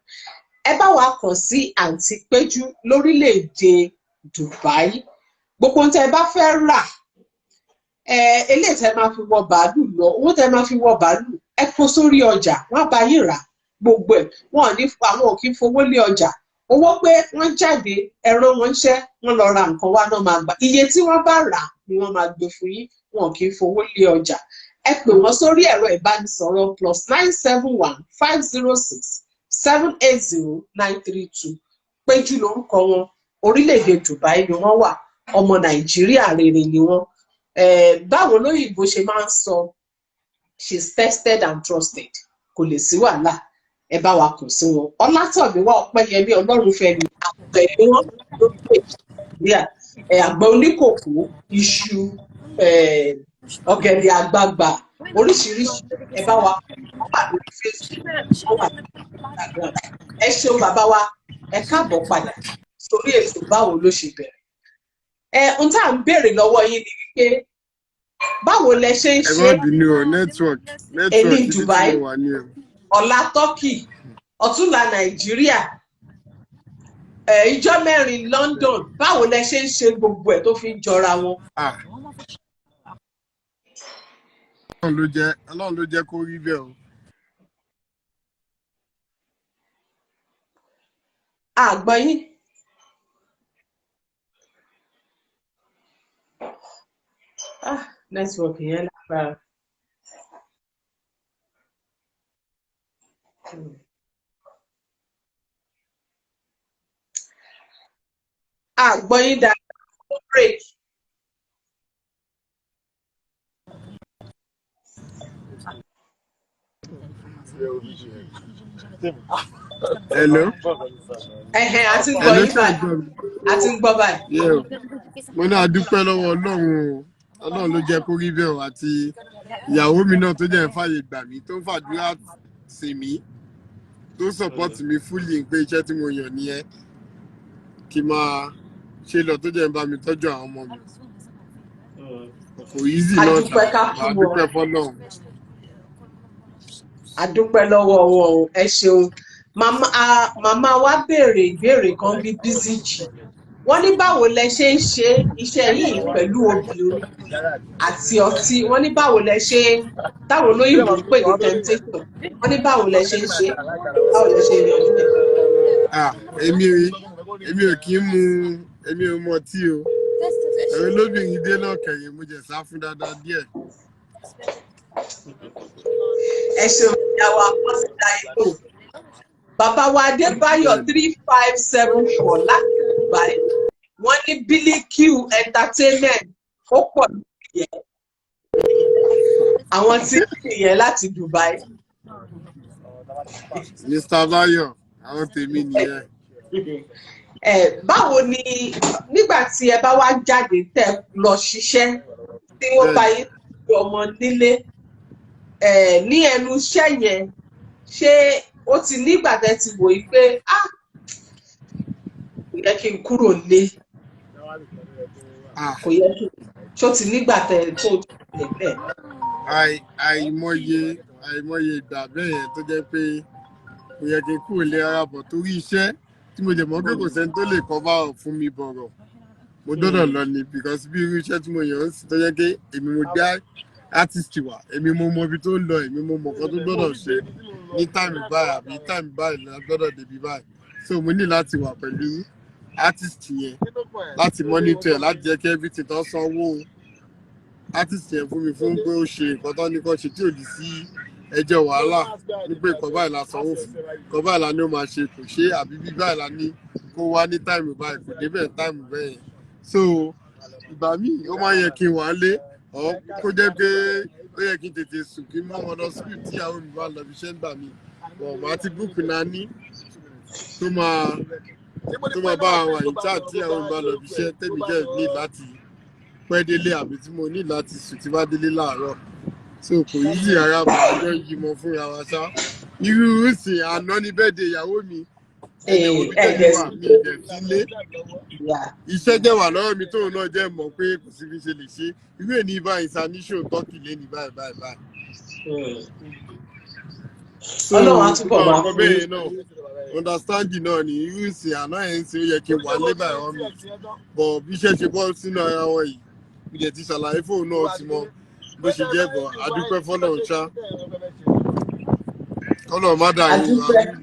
Speaker 1: Ẹ bá wa kàn sí àǹtí Péjú lórílẹ̀-èdè Dubai gbogbo tẹ́ bá fẹ́ rà eléyìí tẹ́ máa fi wọ bàálù lọ owó tẹ́ máa fi wọ bàálù ẹ kó sórí ọjà wọ́n bá yín rà gbogbo ẹ̀ wọ́n ní àwọn ò kí ń fowó lé ọjà owó pé wọ́n jáde ẹ̀rọ wọn ṣẹ́ wọ́n lọ ra nǹkan wá náà máa gbà iye tí wọ́n bá rà ni wọ́n máa gbé fún yín wọn kì í fowó lé ọjà ẹ pè wọ́n sórí ẹ̀rọ ìbánisọ̀rọ̀ +971-506-780-932 Péjú lórúkọ wọn orílẹ̀-èdè Dubai ni wọ́n wà ọmọ Nàìjíríà rere ni wọ́n báwo lóyìnbó ṣe máa ń sọ she's tested and trusted kò lè sí wàhálà ẹ bá wa kàn sí wọn Ọlátọ̀míwá Ọpẹ́yẹmí Ọlọ́runfẹ́mi àgbẹ̀ ni wọ́n lórílẹ̀ Nàìjíríà àgbẹ̀ oníkòkó iṣu ọ̀gẹ̀dẹ̀ àgbagbà oríṣiríṣi ẹ bá wa ó wà lórí Facebook ó wà lórí Instagram. Ẹ ṣeun bàbá wa, ẹ káàbọ̀ padà sórí ètò báwo ló ṣe bẹ̀rẹ̀. Ohun tá à ń béèrè lọ́wọ́ yín ni wípé báwo lẹ ṣe ń
Speaker 6: ẹ
Speaker 1: ṣe
Speaker 6: má bínú o network
Speaker 1: ẹni
Speaker 6: ibi tí
Speaker 1: Dubai,
Speaker 6: mo wà ní o.
Speaker 1: ọ̀la Turkey, ọ̀túnla Nàìjíríà, ìjọ́ mẹ́rin London, báwo lẹ ṣe ń ṣe gbogbo ẹ̀ tó fi ń jọra wọn.
Speaker 6: Ọlọ́run ló jẹ́ kó rí bẹ́ẹ̀ o.
Speaker 1: Àgbọ̀n yín. Network yẹn lágbára. Àgbọ̀n yín dáadáa break.
Speaker 6: Hello.
Speaker 1: Àti ń gbọ́ yín báyìí. Àti ń gbọ́ báyìí.
Speaker 6: Mo ní adúpẹ́ lọ́wọ́ Ọlọ́run o. Ọlọ́run ló jẹ́ kó rí bẹ́ẹ̀ o, àti ìyàwó mi náà tó jẹ́ ń fàyè gbà mí, tó ń fàdúrà sí mi, tó support mi fully pé iṣẹ́ tí mo yàn nìyẹn kí n máa ṣe lọ, tó jẹ́ ń bá mi tọ́jú àwọn ọmọ mi. Kò easy náà adúpẹ́ fọ́lọ́run.
Speaker 1: Adúpẹ́ lọ́wọ́ wọn o, ẹ ṣeun. Màmá wa béèrè ìbéèrè kan bí Bísíjì. Wọ́n ní báwo lẹ ṣe ń ṣe iṣẹ́ yìí pẹ̀lú obìnrin àti ọtí. Wọ́n ní báwo lẹ ṣe táwọn olóyìnbó ń pè ní temptation. Wọ́n ní báwo lẹ ṣe ń ṣe, báwo lẹ ṣe yanjú ẹ̀.
Speaker 6: Èmi ò kí ń mu, èmi ò mu ọtí o. Ẹ̀rọ lóbìnrin dé náà kẹ̀yìn mo jẹ̀ sá fún dáadáa díẹ̀.
Speaker 1: Ẹ ṣeun ìyàwó àpọ́sílẹ̀ ìlú. Bàbá wa Adébáyọ̀ 3574 láti Dubai. Wọ́n ní BiliQ Entertainment ó pọ̀ nìyẹn. Àwọn tí ń nìyẹn láti Dubai.
Speaker 6: Mr. Bayo, àwọn tèmi nìyẹn.
Speaker 1: Báwo ni nígbà tí ẹ bá wá jáde tẹ́ lọ ṣiṣẹ́ tí wọ́n bá yín tọ́jú ọmọ nílé ní ẹnu iṣẹ́ yẹn, ṣé ó ti nígbà tẹ́ ti wò yí pé kò yẹ kí n kúrò lé, kò yẹ kí ṣó ti nígbà tẹ́ tó lè bẹ́ẹ̀.
Speaker 6: àìmọye ìgbà bẹ́ẹ̀ yẹn tó jẹ́ pé kò yẹ kí n kúrò lé ara bọ̀ torí iṣẹ́ tí mo jẹ̀ mọ́ pé kò sẹ́ni tó lè cover fún mi bọ̀rọ̀, mo gbọ́dọ̀ lọ ni, because bí irú iṣẹ́ tí mo yàn ń sì tó jẹ́ pé èmi mo dá artist wa, èmi mo mọ ibi tó ń lọ, èmi mo mọ nǹkan tó gbọ́dọ̀ ṣe ní táìmù báyìí àbí táìmù báyìí la gbọ́dọ̀ débi báyìí, so mo ní láti wà pẹ̀lú artist yẹn láti monitor ẹ̀, láti jẹ́ kí everything tó sanwó artist yẹn fún mi fún pé ó ṣe nǹkan tó ní kó ṣe tí ò ní sí ẹjọ́ wàhálà ní pé nǹkan báyìí la sanwó fún, nǹkan báyìí la ní ó máa ṣe, kò ṣe àbí bí báyìí la ní kó wá ní táìmù báyìí, kò débẹ̀ táìmù bẹ́ẹ̀ yẹn. So ìgbà míì ó máa yẹ kí n wà lé ọ̀ kó jẹ́ pé ó yẹ kí n tètè sùn kí n mọ́ wọn lọ school tí àwọn mi bá lọ fi ṣẹ́ ń gbà mí, bọ̀ màá ti búùkù náà ní tó máa bá àwọn àyíká tí àwọn mi bá lọ fi ṣẹ́ tèmi jẹ́ ní láti pẹ́ délé àbí tí mo ní láti sùn tí bá délé láàárọ̀. So kò easy rárá, màá jọ yí mọ fúnra wa ṣá. Irú ìsìn àná ní birthday ìyàwó mi, ẹ̀yẹ̀wò mi tẹ́lẹ̀ wà mí ìdẹ̀ sílé. Iṣẹ́ jẹ́ wà lọ́wọ́ mi tóun náà jẹ́ mọ̀ pé kò sí fi ṣe lè ṣe. Irú èní báyìí ìsaníṣò tọ́kì lé ní báyìí.
Speaker 1: Ọlọ́run á túbọ̀ máa fún
Speaker 6: bẹ́ẹ̀ náà understanding náà ni irú ìsìn àná ẹ̀ ń ṣe ó yẹ kí n wà lé báyìí wọn mi. Bọ̀ bí iṣẹ́ ṣe bọ́ sínú ara wọn yìí, mo jẹ̀ ti ṣàlàyé fóun náà ti mọ bó ṣe jẹ́, bọ̀ adúpẹ́ fọ́lọ́run ṣá. Ọlọ́run má dà yín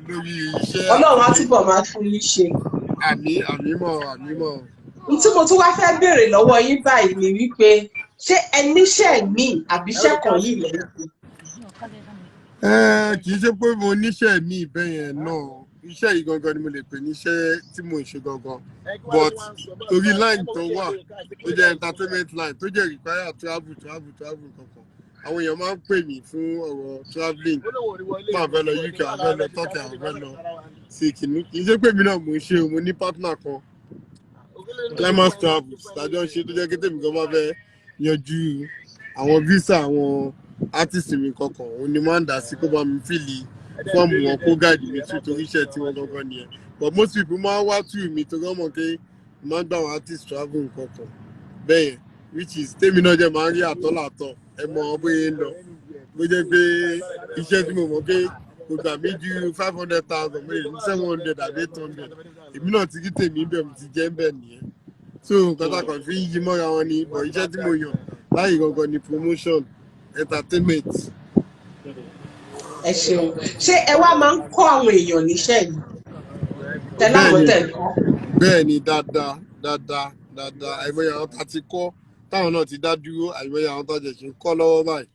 Speaker 6: lórí iṣẹ́.
Speaker 1: Ọlọ́run á túbọ̀ máa fún yín ṣe.
Speaker 6: Àmín mọ̀.
Speaker 1: Ohun tí mo tún wá fẹ́ béèrè lọ́wọ́ yín báyìí ni wípé ṣé ẹ níṣẹ́ míì àbí iṣẹ́ kan yìí lẹ́yìn?
Speaker 6: Kì í ṣe pé mo níṣẹ́ míì bẹ́ẹ̀ yẹn náà, iṣẹ́ yìí gangan ni mo lè pè níṣẹ́ tí mo ń ṣe gangan, but torí line tó wà tó jẹ́ entertainment line tó jẹ́ require travel kankan, àwọn èèyàn máa ń pè mí fún ọ̀rọ̀ travelling fún àfẹ́ lọ UK, àfẹ́ lọ Turkey, àfẹ́ lọ sí kìnnú. Kì í ṣe pé mi náà mo ń ṣe o, mo ní partner kan Climax Travels tàjọ ń ṣe tó jẹ́ kí tèmi gan máa fẹ́ yanjú àwọn visa àwọn artist mi kankan òun ni máa ń dà sí kó bá mi fìlì fọ́ọ̀mù wọn kó gáàdì mi tún torí iṣẹ́ tí wọ́n gangan nìyẹn but most people máa ń wá tù mí torí ọmọ pé máa ń gbà wọn artist travel kankan bẹ́ẹ̀ yẹn which is tèmi náà jẹ́ máa ń rí àtọ́làtọ̀ ẹ mọ bóyá ń lọ bó jẹ́ pé iṣẹ́ tí mo mọ̀ pé kò gbà mí ju 500,000 mo lè ní 700 àbí 800 èmi náà ti rí tèmi bẹ́ẹ̀ mo ti jẹ́ ń bẹ̀ nìyẹn so nǹkan tá a kàn fi ń yí mọ́ra wọn ni but iṣẹ́ tí mo yàn láyé gangan ni promotion entertainment.
Speaker 1: ẹ ṣeun ṣé ẹ wá máa ń kọ́ àwọn èèyàn níṣẹ́ yìí tẹ́lẹ̀ àwọn tẹ̀ ń kọ́.
Speaker 6: bẹ́ẹ̀ ni dáadáa àìmọye àwọn tá a ti kọ́ táwọn náà ti dá dúró àìmọye àwọn tá a jẹ̀ ṣe ń kọ́ lọ́wọ́ báyìí.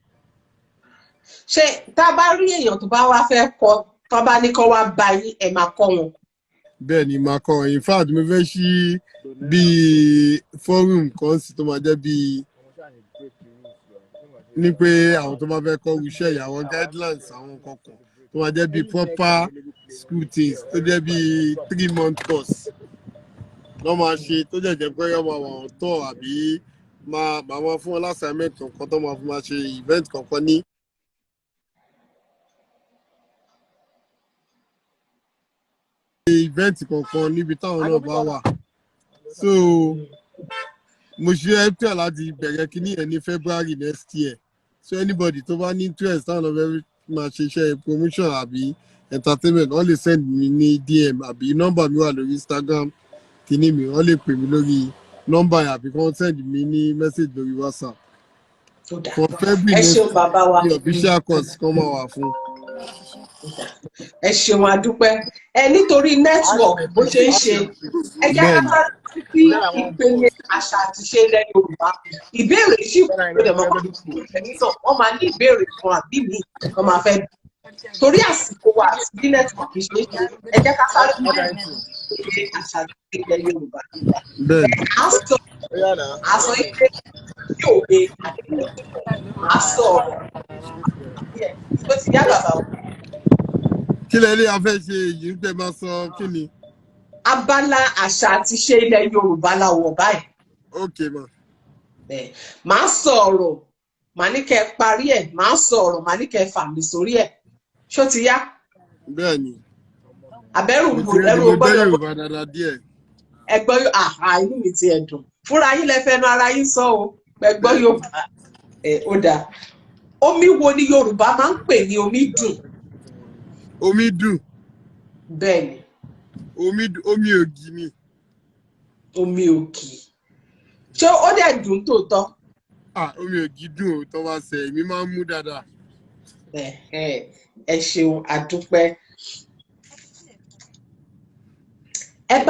Speaker 1: ṣé tá a bá rí èèyàn tó bá wá fẹ́ kọ́ tó bá ní kó wá bá yín ẹ máa kọ́ wọn.
Speaker 6: bẹ́ẹ̀ ni màá kọ́ in fact mo fẹ́ ṣí bíi forum kan sí tó máa jẹ́ bíi ní pé àwọn tó bá fẹ́ kọ́ iṣẹ́ ìyàwó guidelines àwọn kọ̀ọ̀kan tó máa jẹ́ bíi proper school things tó jẹ́ bíi 3-month course lọ́ máa ṣe tó jẹ́ pé yọ́ máa wà wọ́n tọ̀ àbí máa fún wọn lásàmẹ́ǹt kankan tó máa fi máa ṣe event kankan ní. event kankan níbi táwọn náà bá wà so mo ṣe ẹ́pítà láti bẹ̀rẹ̀ kínní ẹ̀ ní February next year so anybody tó bá ní interest táwọn náà fẹ́ máa ṣe iṣẹ́ promotion àbí entertainment wọ́n lè send mi ní DM àbí nọ́mbà mi wà lórí Instagram kínní mi wọ́n lè pè mí lórí nọ́mbà yẹn àbí kí wọ́n send mi ní message lórí WhatsApp for February next year official course kan máa wà fún.
Speaker 1: ẹ ṣeun adúpẹ́ ẹ nítorí network bó ṣe ń ṣe ẹ jẹ́ ká bá sí ìpele àṣà àti ìṣe ilẹ̀ Yorùbá ìbéèrè sì kú lóde mọ́ ẹni náà wọ́n máa ní ìbéèrè kan àbí mi wọ́n máa fẹ́ torí àsìkò wa àti bí network ṣe ń ṣe ẹ jẹ́ ká sáré ìpele àṣà àti ìṣe ilẹ̀ Yorùbá a sọ ìpè ní òwe àti a sọ ọ̀rọ̀ tó ti yá bàbá o.
Speaker 6: kí lẹ ní a fẹ́ ṣe èyí ń tẹ́ máa sọ kí ni.
Speaker 1: abala àṣà àti ìṣe ilẹ̀ Yorùbá la wọ̀ báyìí.
Speaker 6: ok ma.
Speaker 1: màá sọ ọ̀rọ̀ màá ní kẹ́ parí ẹ̀ màá sọ ọ̀rọ̀ màá ní kẹ́ fà mí sórí ẹ̀ ṣó ti yá.
Speaker 6: bẹ́ẹ̀ ni.
Speaker 1: abẹ́rù wò lẹ́rù o gbọ́dọ̀
Speaker 6: Yorùbá dáadáa díẹ̀.
Speaker 1: ẹgbọ́ inú mi ti ẹ̀ dùn fúnra yín lẹ fẹnu ara yín sọ o ẹgbọ́ Yorùbá ó dáa omi wo ni Yorùbá máa ń pè ní omi dùn.
Speaker 6: omi dùn.
Speaker 1: bẹ́ẹ̀ ni.
Speaker 6: omi ògì ni.
Speaker 1: omi ògì ṣé ó dẹ̀ dùn tòótọ́.
Speaker 6: omi ògì dùn ó tọ́ wá sẹ èmi máa ń mú dáadáa.
Speaker 1: ẹ ṣeun àdúpẹ́ ẹ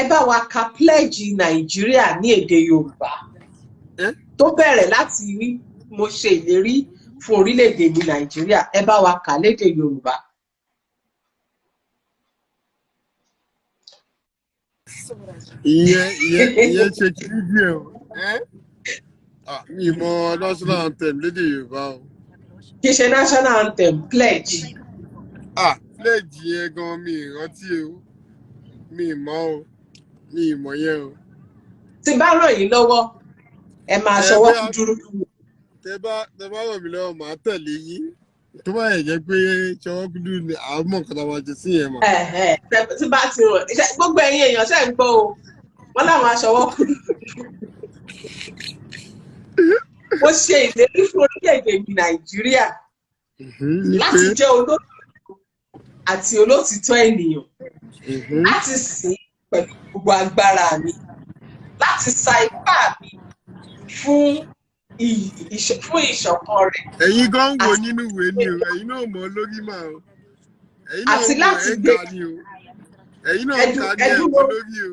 Speaker 1: bá wa ka pledge Nàìjíríà ní èdè Yorùbá tó bẹ̀rẹ̀ láti rí mo ṣe ìlérí fún orílẹ̀-èdè mi Nàìjíríà ẹ bá wa kà lédè Yorùbá.
Speaker 6: ìyẹn ṣe kiri díẹ̀ o mi mọ national anthem lédè Yorùbá o.
Speaker 1: kì í ṣe national anthem pledge.
Speaker 6: pledge yẹn gan mi ìrántí o mi mọ̀ o mi ìmọ̀ yẹn o.
Speaker 1: tí bá ràn yín lọ́wọ́ ẹ máa ṣọwọ́ dúró.
Speaker 6: tẹ bá ràn mí lọ́wọ́ màá tẹ̀lé yín tó bá yẹ jẹ́ pé ṣọwọ́ dúdú ni àwọn mọ̀ nǹkan tá a máa jẹ sí yẹn mọ̀.
Speaker 1: tí bá ti ràn gbogbo ẹ̀yin èèyàn ṣe ń gbọ́ o wọ́n láwọn aṣọwọ́ kú. mo ṣe ìlérí fún orílẹ̀-èdè mi Nàìjíríà láti jẹ́ olóòtítọ́ àti olóòtítọ́ ènìyàn láti sìn pẹ̀lú gbogbo agbára mi láti sa ipá mi fún ìṣọ̀kan rẹ̀.
Speaker 6: ẹ̀yin gan wo nínú ìwé ni o ẹ̀yin náà mọ̀ lórí mà o ẹ̀yin náà mọ̀ ẹ̀ka ni o ẹ̀yin náà kà ní ẹ̀mọ́ lórí o.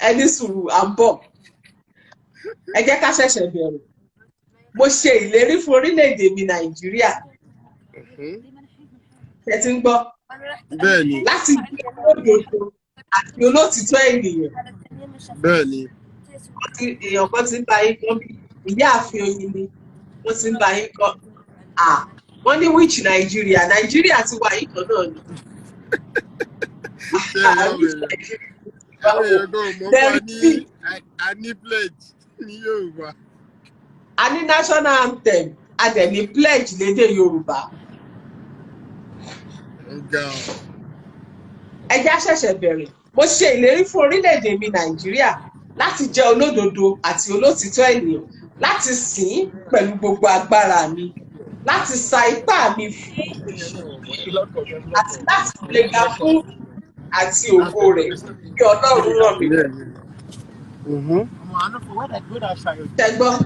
Speaker 1: ẹni sùúrù à ń bọ̀ ẹ jẹ́ ká ṣẹ̀ṣẹ̀ bẹ̀rẹ̀ mo ṣe ìlérí fún orílẹ̀-èdè mi Nàìjíríà ẹ ti ń gbọ́
Speaker 6: bẹ́ẹ̀ni
Speaker 1: láti gbé olódodo àti olótìtọ́ ènìyàn
Speaker 6: bẹ́ẹ̀ni
Speaker 1: èèyàn kan ti ń bá yín kọ́ ìyáàfin oyin ni wọ́n ti ń bá yín kọ́ wọ́n ní which Nàìjíríà ti wà yín kan náà ni.
Speaker 6: àwọn èèyàn kan mọ̀ pa ní pledge. ní Yorùbá.
Speaker 1: A ní national anthem, a dẹ̀ ní pledge lédè Yorùbá. Ẹja ṣẹ̀ṣẹ̀ bẹ̀rẹ̀. Mo ṣe ìlérí fún orílẹ̀-èdè mi Nàìjíríà láti jẹ́ olódodo àti olótìítọ́ ènìyàn, láti sìn ín pẹ̀lú gbogbo agbára mi, láti sa ipá mi fún àti láti gbéga fún àti ògo rẹ̀ bí Ọlọ́run ràn mí lọ́wọ́. Tẹ́gbọ́n.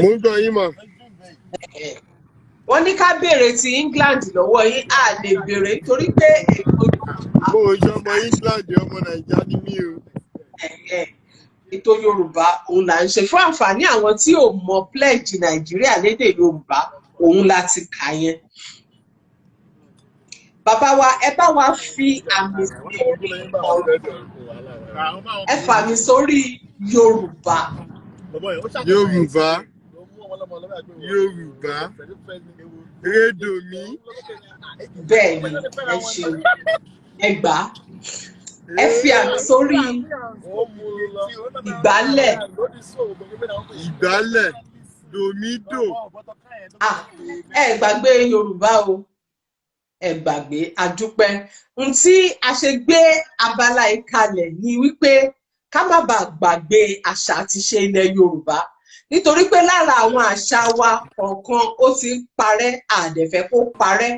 Speaker 6: Mo ń gbọ́ yín mọ̀.
Speaker 1: Wọ́n ní ká béèrè ti England lọ́wọ́ yín, a lè béèrè torí pé ètò Yorùbá.
Speaker 6: Mo ò jọ ọmọ England, ọmọ Nàìjíríà ni mí o.
Speaker 1: Ètò Yorùbá òun là ń ṣe fún àǹfààní àwọn tí ò mọ pledge Nàìjíríà lédè Yorùbá, òun la ti kà yẹn. Bàbá wa ẹ bá wa fi àmì sí orí ọ̀rọ̀, ẹ fàmì sórí Yorùbá.
Speaker 6: Yorùbá. Yorùbá. Rédò mi.
Speaker 1: Bẹ́ẹ̀ ni ẹ ṣeun. Ẹ gbà á. Ẹ fi àmì sórí ìgbálẹ̀.
Speaker 6: Ìgbálẹ̀. Dòmídò.
Speaker 1: Ẹ gbàgbé Yorùbá o. Ẹ gbàgbé, àdúpẹ́. Ohun tí a ṣe gbé abala ìkalẹ̀ ni wípé ká má bàa gbàgbé àṣà àti ìṣe ilẹ̀ Yorùbá. Nítorí pé lára àwọn àṣà wa kọ̀ọ̀kan ó ti ń parẹ́, àdẹ̀fẹ́ kó parẹ́.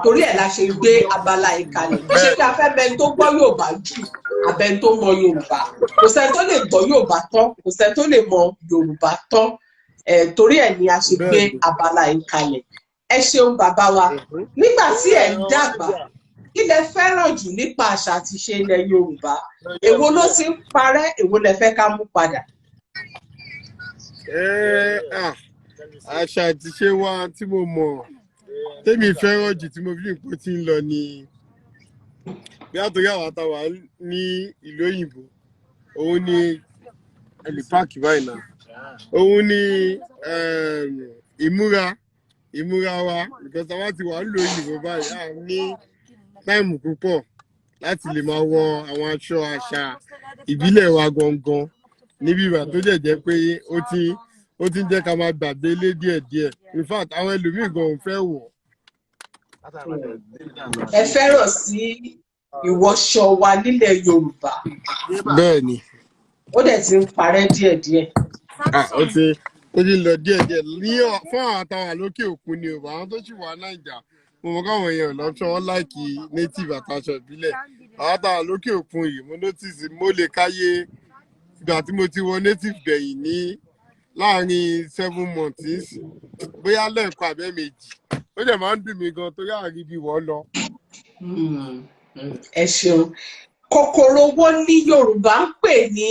Speaker 1: Torí ẹ̀ la ṣe gbé abala ìkalẹ̀. Kò ṣe pé a fẹ́ bẹni tó gbọ́ Yorùbá jù àbẹni tó mọ Yorùbá. Kò sẹ́ni tó lè gbọ́ Yorùbá tán, kò sẹ́ni tó lè mọ Yorùbá tán. Torí ẹ̀ ni a ṣe gbé abala ìkalẹ̀. Ẹ ṣeun bàbá wa. Nígbà tí ẹ ń dàgbà, kí lẹ fẹ́ràn jù nípa àṣà àti ìṣe ilẹ̀ Yorùbá? Èwo ló ti ń parẹ́, èwo lẹ fẹ́ ká mú padà?
Speaker 6: Àṣà àti ìṣe wa tí mo mọ̀, tèmi fẹ́ràn jù tí mo fi ń pò tí ń lọ ni bí àtòrí àwọn àtàwà ní ìlú òyìnbó, òun ni ẹlì páàkì báyìí náà, òun ni ìmúra wa, because àwa ti wà nílùú òyìnbó báyìí, a ní táìmù púpọ̀ láti lè máa wọ àwọn aṣọ àṣà ìbílẹ̀ wa gangan níbi ìgbà tó jẹ́ pé ó ti ń jẹ́ ká máa gbàgbé lé díẹ̀díẹ̀. In fact, àwọn ẹlòmíì gan ò fẹ́ wọ̀.
Speaker 1: Ẹ fẹ́ràn sí ìwọṣọ wa nílẹ̀ Yorùbá.
Speaker 6: Bẹ́ẹ̀ ni.
Speaker 1: Ó dẹ̀ ti ń parẹ́ díẹ̀díẹ̀.
Speaker 6: Ó ti ń lọ díẹ̀díẹ̀ fún àwọn àtàwà lókè òkun ni òbá, àwọn tó sì wà Nàìjà. Mo mọ̀ káwọn èèyàn lọ́sọ̀ wọn láìkì native àtàṣọ ìbílẹ̀. Àwọn àtàwà lókè òkun yìí, mo notice mo lè káyé ìgbà tí mo ti wọ native gbẹ̀yìn ní láàrin 7 months, bóyá lẹ́ẹ̀kan àbẹ́ẹ̀mejì. Ó dẹ̀ máa ń dùn mí gan torí àárín bí wọ́n lọ.
Speaker 1: Ẹ ṣeun. Kòkòrò wo ní Yorùbá ń pè ní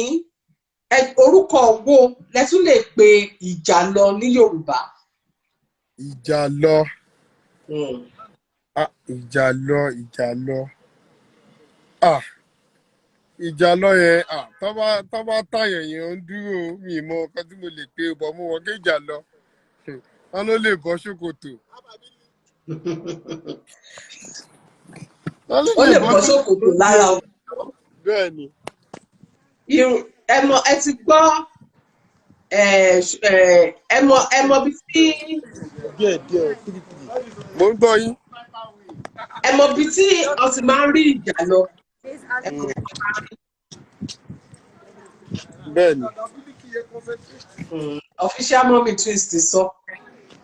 Speaker 1: orúkọ wo lẹ tún lè pe ìjàlọ ní Yorùbá?
Speaker 6: Ìjàlọ. Ìjàlọ. Ìjàlọ yẹn, tó bá tàyàn yẹn ń dúró, mi mọ nǹkan tí mo lè pe bọ̀ mú wọn ké ìjàlọ. Wọ́n ló lè bọ́ ṣòkòtò.
Speaker 1: Ó lè bọ́ ṣòkòtò lára ọ̀dọ́.
Speaker 6: Bẹ́ẹ̀ ni.
Speaker 1: Ẹ ti gbọ́ ẹmọ bí tí.
Speaker 6: Díẹ̀. Mo ń gbọ́ yín.
Speaker 1: Ẹmọ bí tí ọ ti máa ń rí ìjàlọ.
Speaker 6: Bẹ́ẹ̀ ni.
Speaker 1: Official Mummy Twist sọ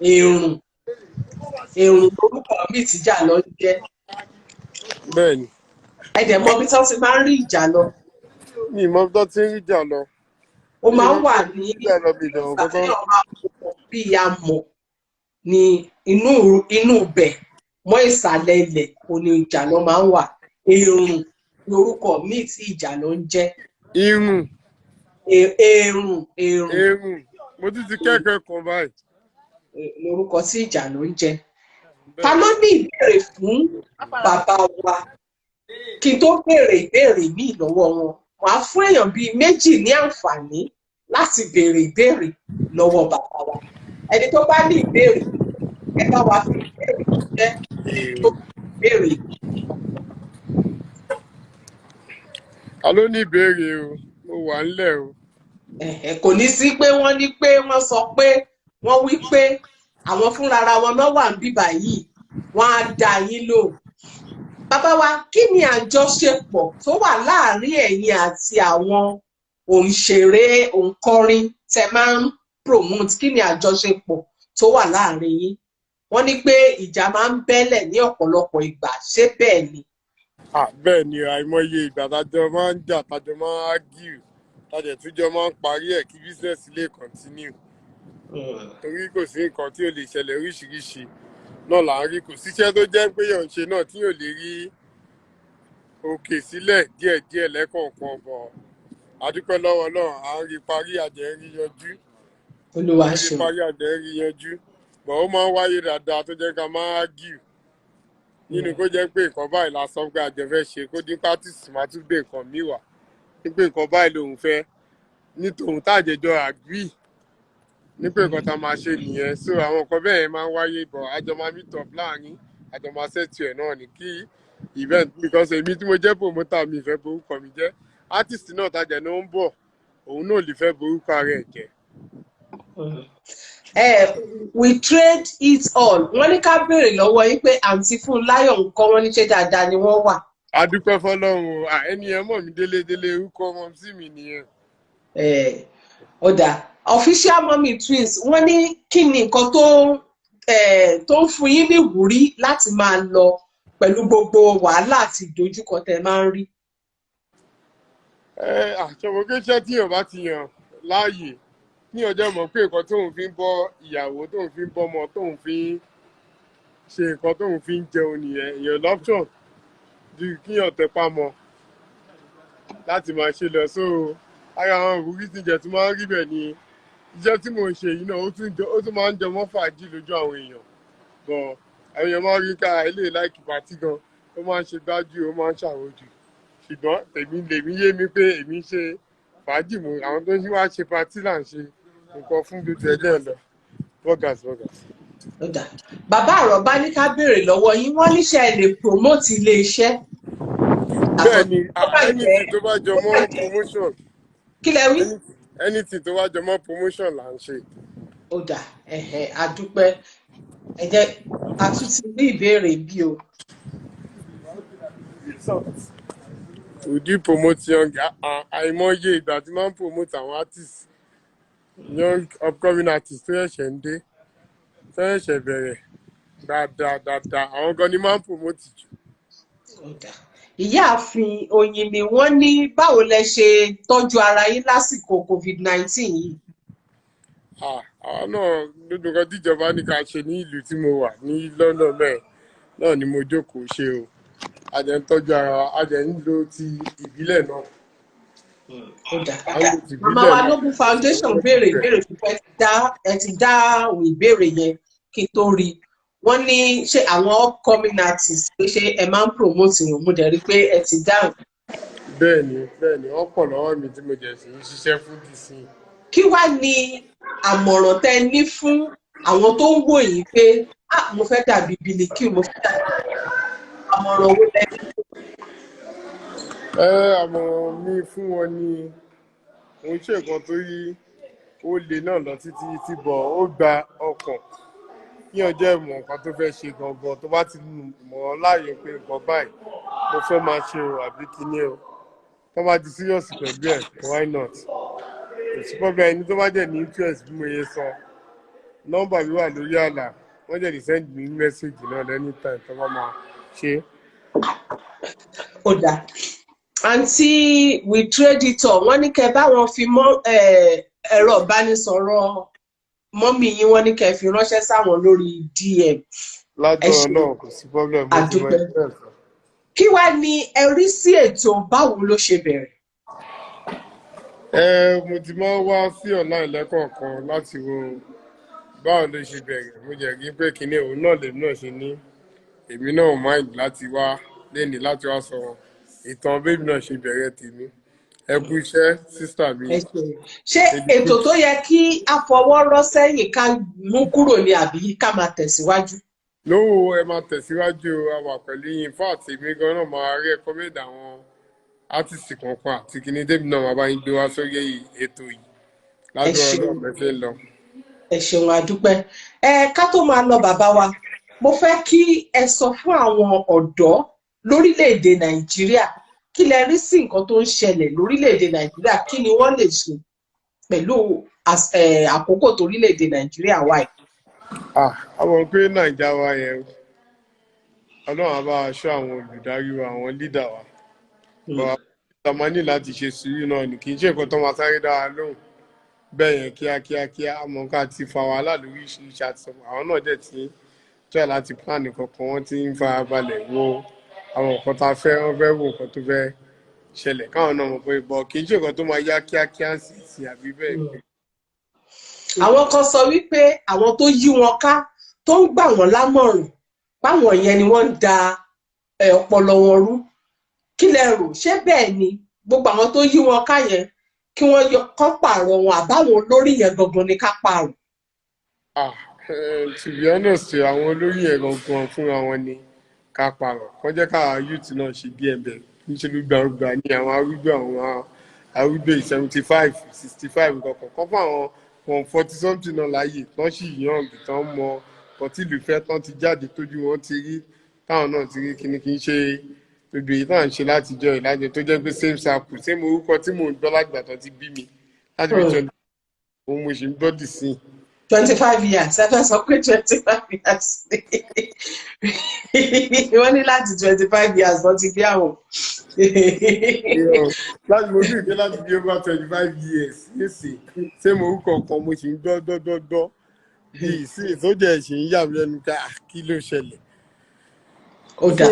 Speaker 1: èrùn lórúkọ mi tíjà lọ jẹ́.
Speaker 6: Bẹ́ẹ̀ ni.
Speaker 1: Ẹ̀dẹ̀ mọ bí tí wọ́n ti máa ń rí ìjàlọ.
Speaker 6: Mi mọ bí wọ́n ti ń rí ìjàlọ.
Speaker 1: Ó máa ń wà ní bí amọ̀ ní inú ibẹ̀ mọ́ ìsàlẹ̀ ilẹ̀ òní ìjàlọ máa ń wà. Èrùn lórúkọ mi tí ìjàlọ ń jẹ́.
Speaker 6: Irun.
Speaker 1: Èrùn.
Speaker 6: Mo ti kẹ́kọ̀ọ́ kan báyìí.
Speaker 1: Lórúkọ tí ìjàlọ ń jẹ́. Ta ló ní ìbéèrè fún bàbá wa? Kí n tó béèrè ìbéèrè míì lọ́wọ́ wọn, wàá fún èèyàn bíi méjì ní àǹfààní láti béèrè ìbéèrè lọ́wọ́ bàbá wa. Ẹni tó bá ní ìbéèrè, ẹ bá wa fi ìbéèrè jẹ́ tó béèrè.
Speaker 6: Ta ló ní ìbéèrè o? Mo wà nílẹ̀ o.
Speaker 1: kò ní sí pé wọ́n ní pé wọ́n sọ pé wọ́n wí pé àwọn fúnra wọn náà wà níbí báyìí wọ́n á dá yín lò. Bàbá wa, kí ni àjọṣepọ̀ tó wà láàárín ẹ̀yin àti àwọn òǹṣèré òǹkọrin tẹ máa ń promote? Kí ni àjọṣepọ̀ tó wà láàárín yín? Wọ́n ní pé ìjà máa ń bẹ́lẹ̀ ní ọ̀pọ̀lọpọ̀ ìgbà, ṣé bẹ́ẹ̀ ni?
Speaker 6: Bẹ́ẹ̀ ni àìmọye ìgbà tájọ máa ń jà, tájọ máa ń argue, tájọ túnjọ máa ń parí ẹ̀ kí business lè continue. Torí kò sí nǹkan tí ò lè ṣẹlẹ̀ oríṣiríṣi náà là ń rí. Kò síṣẹ́ tó jẹ́ pé yàn ń ṣe náà tí yóò lè rí òkè sílẹ̀ díẹ̀díẹ̀ lẹ́kọ̀ọ̀kan bọ̀. A dúpẹ́ lọ́wọ́ Ọlọ́run, à ń rí parí àjẹ́ rí yanjú.
Speaker 1: Olúwa
Speaker 6: À ń rí
Speaker 1: ṣeun.
Speaker 6: parí àjẹ́ rí yanjú. Bọ̀ ó máa ń wáyé dáadáa tó jẹ́ ká máa argue. Nínú kó jẹ́ pé nǹkan báyìí la sọ pé àjẹ́ fẹ́ ṣe, kó dín pátìsì máa tún gbé nǹkan míì wá. Ní pé nǹkan báyìí lòun fẹ́, ní tòun tájẹjọ agree ní pé nǹkan tá a máa ṣe nìyẹn. So àwọn nǹkan bẹ́ẹ̀ yẹn máa ń wáyé bọ̀ àjọ máa meet up láàrin, àjọ máa settle ẹ̀ náà ní kí event, because èmi tí mo jẹ́ promoter mi ìfẹ́ borúkọ mi jẹ́, artist náà tájẹ̀ ló ń bọ̀ òun náà lè fẹ́ borúkọ ara ẹ̀ jẹ́.
Speaker 1: We trade it all. Wọ́n ní ká béèrè lọ́wọ́ yín pé àǹtí Fúnláyọ̀ ńkọ́, wọ́n ní ṣé dáadáa ni wọ́n wà?
Speaker 6: A dúpẹ́ fọlọ́run o, ẹni yẹn mọ̀ mí délédélé, orúkọ wọn sí mi nìyẹn.
Speaker 1: Ọ̀dà official mommy twins, wọ́n ní kí ni nǹkan tó ń fún yín ní ìwúrí láti máa lọ pẹ̀lú gbogbo wàhálà àti ìdojúkọ tẹ́ máa ń rí?
Speaker 6: Àṣọwọ́gẹ́ṣẹ́ tí yàn bá ti yàn láàyè ní ọjọ́ mọ̀ pé nǹkan tóun fi ń bọ́ ìyàwó, tóun fi ń bọ́mọ, tóun fi ń ṣe nǹkan tóun fi ń jẹun nìyẹn. Èèyàn lọ́pṣọ̀n ju kíyàn tẹpá mọ́ láti máa ṣe lọ. So ara àwọn ìwúrí tí jẹ tún máa ń rí bẹ̀ ni iṣẹ́ tí mò ń ṣe yìí náà ó tún máa ń jọmọ́ fàájì lójú àwọn èèyàn. Bọ̀ àwọn èèyàn máa ń rí ká ilé láìkì pàtí gan, ó máa ń ṣe gbájú, ó máa ń ṣàwòjù. Ṣùgbọ́n lèmi yé mi pé èmi ń ṣe fàájì mú, àwọn tó ń wá ṣe pàtí là ń ṣe nǹkan fún gbogbo ẹ̀dẹ̀ lọ. Burgers.
Speaker 1: Bàbá Àrọ́bá ní ká béèrè lọ́wọ́ yín, wọ́n níṣẹ́ lè promote ilé iṣẹ́.
Speaker 6: Bẹ́ẹ̀ ni anything tó bá jọ mọ́ promotion.
Speaker 1: Kí lẹ wí?
Speaker 6: Anything tó bá jọ mọ́ promotion là ń ṣe.
Speaker 1: A dúpẹ́. Ẹ jẹ́ a tún ti rí ìbéèrè bí o.
Speaker 6: We do promote young, àìmọye ìgbà tí máa ń promote àwọn artists, young upcoming artists tó ṣẹ̀ṣẹ̀ ń dé, tó ṣẹ̀ṣẹ̀ bẹ̀rẹ̀ dáadáa, àwọn gan ni máa ń promote jù.
Speaker 1: Ìyáàfin Oyin ni wọ́n ní báwo lẹ ṣe tọ́jú ara yín lásìkò COVID-19 yìí?
Speaker 6: Àwọn náà gbogbo nǹkan tíjọba ní ká ṣe ní ìlú tí mo wà ní London bẹ́ẹ̀ náà ni mo jókòó ṣe o. A jẹ́ ń tọ́jú ara wa, a jẹ́ ń lo ti ìbílẹ̀ náà.
Speaker 1: Màmá wa Noble Foundation béèrè ìbéèrè pípẹ́, ẹ ti dáhùn ìbéèrè yẹn kí n tó rí. Wọ́n ní ṣé àwọn upcoming artists pé ṣé ẹ máa ń promote wọn? Mo dẹ̀ rí pé ẹ ti dáhùn.
Speaker 6: Bẹ́ẹ̀ni wọ́n pọ̀ lọ́wọ́ mi tí mo jẹ̀ sí ń ṣiṣẹ́ fún DC.
Speaker 1: Kí wá ni àmọ̀ràn tẹ́ ní fún àwọn tó ń wò yín pé mo fẹ́ dàbí Biliki, mo fẹ́ dàbí àmọ̀ràn owó lẹ́yìn?
Speaker 6: Àmọ̀ràn mi fún wọn ni mo ń ṣe nǹkan tó yí ó le náà lọ títí bọ̀ ó gba ọkàn kí ọjọ́ ìmọ̀ nǹkan tó fẹ́ ṣe gangan, tó bá ti mọ̀ ọ́ láàyè pé nǹkan báyìí mo fẹ́ máa ṣe o àbí kíní o, tó bá ti serious pẹ̀lú ẹ̀, why not? Kò sí problem. Ẹni tó bá jẹ́ ní interest bí mo yẹ sọ, nọ́mbà mi wà lórí àlà, wọ́n jẹ́ lè send me message náà anytime tó bá máa ṣe.
Speaker 1: Ó dáa. Àǹtí We Trade It All, wọ́n ní kẹ́ bá wọn fi ẹ̀rọ ìbánisọ̀rọ̀ mọ́mì yín, wọ́n ní kẹ́ fi ránṣẹ́ sáwọn lórí DM.
Speaker 6: Lágbára náà kò sí problem.
Speaker 1: Àdúpẹ́. Kí wá ni ẹ rí sí ètò báwo ló ṣe bẹ̀rẹ̀?
Speaker 6: Mo ti máa ń wá sí online lẹ́kọ̀ọ̀kan láti wo báwo ló ṣe bẹ̀rẹ̀. Mo jẹ́ kí pé kíní òun náà lèmi náà ṣe ní èmi náà mind láti wá léni láti wá sọ ìtàn bébí náà ṣe bẹ̀rẹ̀ tèmi. Ẹ kú iṣẹ́ sísítà mi.
Speaker 1: Ṣé ètò tó yẹ kí a fọwọ́ rọ́ sẹ́yìn ká mú kúrò ní àbí ká máa tẹ̀síwájú?
Speaker 6: Lówó ẹ máa tẹ̀síwájú, a wà pẹ̀lú yín. Fún àti èmi gan náà máa recommend àwọn artist kankan àti kíní débi náà máa bá yín gbé wá sórí ètò yìí
Speaker 1: ẹ
Speaker 6: lágbára
Speaker 1: ṣeun
Speaker 6: Ọlọ́run bẹ́ẹ̀ ṣe ń lọ.
Speaker 1: ẹ ṣeun adúpẹ́. Ká tó máa lọ bàbá wa, mo fẹ́ kí ẹ sọ fún àwọn ọ̀dọ́ lórílẹ̀‐èdè Nàìjíríà kí lẹ rí sí nǹkan tó ń ṣẹlẹ̀ lórílẹ̀‐èdè Nàìjíríà, kí ni wọ́n lè ṣe pẹ̀lú àkókò torílẹ̀‐èdè Nàìjíríà wà yìí.
Speaker 6: Àwọn pé Nàìjíríà wa yẹn Ọlọ́run á bá wa ṣọ́ àwọn olùdarí wa, àwọn lídà wa. Bọ̀ a máa ní láti ṣe sùúrù náà ni, kì í ṣe nǹkan tó máa sáré dá wa lóhùn bẹ́ẹ̀ yẹn kíákíá àmọ́ ká ti fa wàhálà lórí ìṣiríṣi àti àwọn náà dẹ̀ ti try láti plan kankan, wọ́n ti ń fara balẹ̀ wo àwọn nǹkan tá a fẹ́, wọ́n fẹ́ wo nǹkan tó fẹ́ ṣẹlẹ̀ káwọn náà mọ̀ pé bọ̀ kì í ṣe nǹkan tó máa yá kíákíá sí àbí bẹ́ẹ̀.
Speaker 1: Àwọn kan sọ wípé àwọn tó yí wọn ká tó ń gbà wọ́n lámọ̀ràn báwọn yẹn ni wọ́n ń da ọpọlọ wọn rú, kí lẹ rò, ṣé bẹ́ẹ̀ ni gbogbo àwọn tó yí wọn ká yẹn kí wọ́n kọ́ pààrọ̀ wọn àbáwọn olórí yẹn gangan ni ká pààrọ̀?
Speaker 6: To be honest, àwọn olórí yẹn gangan fúnra wọn ni ká pààrọ̀, kọ́ jẹ́ káwa youth náà ṣe bí ẹ̀bẹ̀ níṣẹ́ ló gbàgbà ní àwọn arúgbó 75 65 kankan kọ́ fún àwọn 40 something náà láàyè tán sì young tán mọ ọtí ìlú fẹ́ tán ti jáde tójú wọn ti rí táwọn náà ti rí kíní kí n ṣe gbogbo èyí táwọn ń ṣe látijọ́ ìlàjẹ tó jẹ́ pé same circle same orúkọ tí mò ń gbọ́ lágbà tán ti bí mi láti bí 20 ohun mo ṣe ń gbọ́ dì sí.
Speaker 1: 25 years ẹ fẹ́ sọ pé 25 years wọ́n ní láti 25 years wọ́n ti bí àwọn.
Speaker 6: láti mo ní ìdí láti bí over 25 years nísìn same orúkọ kan mo ṣe ń gbọ́ bí ìsìn tó jẹ́ ṣe ń yà mí lẹ́nu ká kí ló ṣẹlẹ̀.
Speaker 1: Ó dà.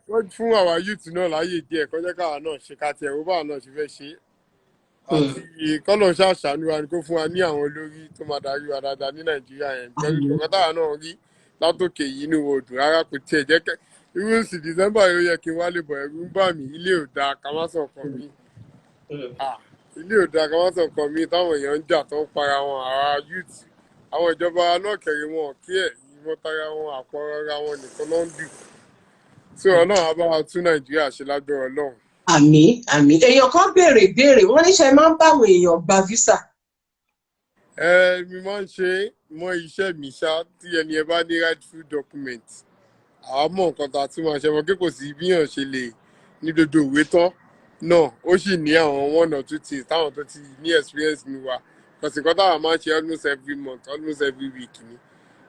Speaker 6: Wọ́n fún àwa youth náà láàyè díẹ̀ kọjá káwa náà ṣe ká tiẹ̀ wọ́n báwa náà ṣe fẹ́ ṣe àti kọ́nà ṣàṣàánú wa ni kó fún wa ní àwọn olórí tó máa darí wa dáadáa ní Nàìjíríà yẹn pẹ̀lú ìkọ̀kọ́ táwa náà rí látòkè yìí ní odò rárá kò tiẹ̀ jẹ́ kẹ́ irú sí December yóò yẹ kí n wálé bọ̀ ẹ̀rù ń bà mí, ilé ò dáa ká má sọ ọkàn mi ilé ò dáa ká má sọ ọkàn mi táwọn èèyàn ń jà tó ń para wọn àwa youth àwọn ìjọba náà kẹrin wọn kí ẹ̀ ìwọ́n tara wọn àpọ̀rọ̀ra wọn nìkan ló ń dù tí Ọlọ́run á bá wa tún Nàìjíríà ṣe lágbára Ọlọ́run.
Speaker 1: Àmín. Èèyàn kan béèrè wọ́n níṣẹ́ máa ń báwọn èèyàn gba visa.
Speaker 6: Mi máa ń ṣe mọ iṣẹ́ mi ṣá tí ẹni ẹ bá ní rightful document àwọn mọ nǹkan tá a tún máa ṣe wọn kí kò sí bíyàn ṣe lè ní dodo ìwé tán náà ó sì ní àwọn 1 or 2 things táwọn tó ti ní experience ní wa kọ̀sì kan táwọn máa ń ṣe almost every month almost every week ni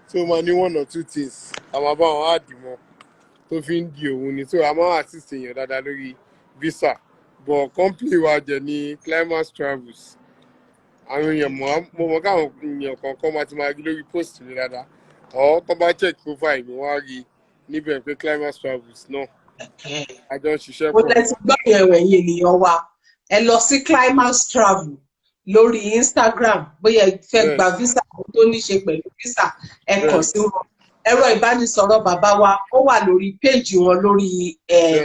Speaker 6: so máa ní 1 or 2 things àwọn bá wọn á dì mọ́ tó fi ń di òun ni so a máa assist èèyàn dáadáa lórí visa but company wa jẹ ní Climax Travels àwọn èèyàn mo mọ káwọn èèyàn kọ̀ọ̀kan máa ti máa rí lórí post mi dáadáa ọ̀ tó bá check profile mi wọ́n á rí níbẹ̀ pé Climax Travels náà àjọ ń ṣiṣẹ́
Speaker 1: pọ̀. mo lẹ ti gbọ́ yẹn ẹ̀yin ènìyàn wa ẹ lọ sí Climax Travel lórí Instagram bóyá ẹ fẹ́ gba visa tó ní ṣe pẹ̀lú visa ẹ kàn sí wọn. Ẹ̀rọ ìbánisọ̀rọ̀ bàbá wa ó wà lórí péèjì wọn lórí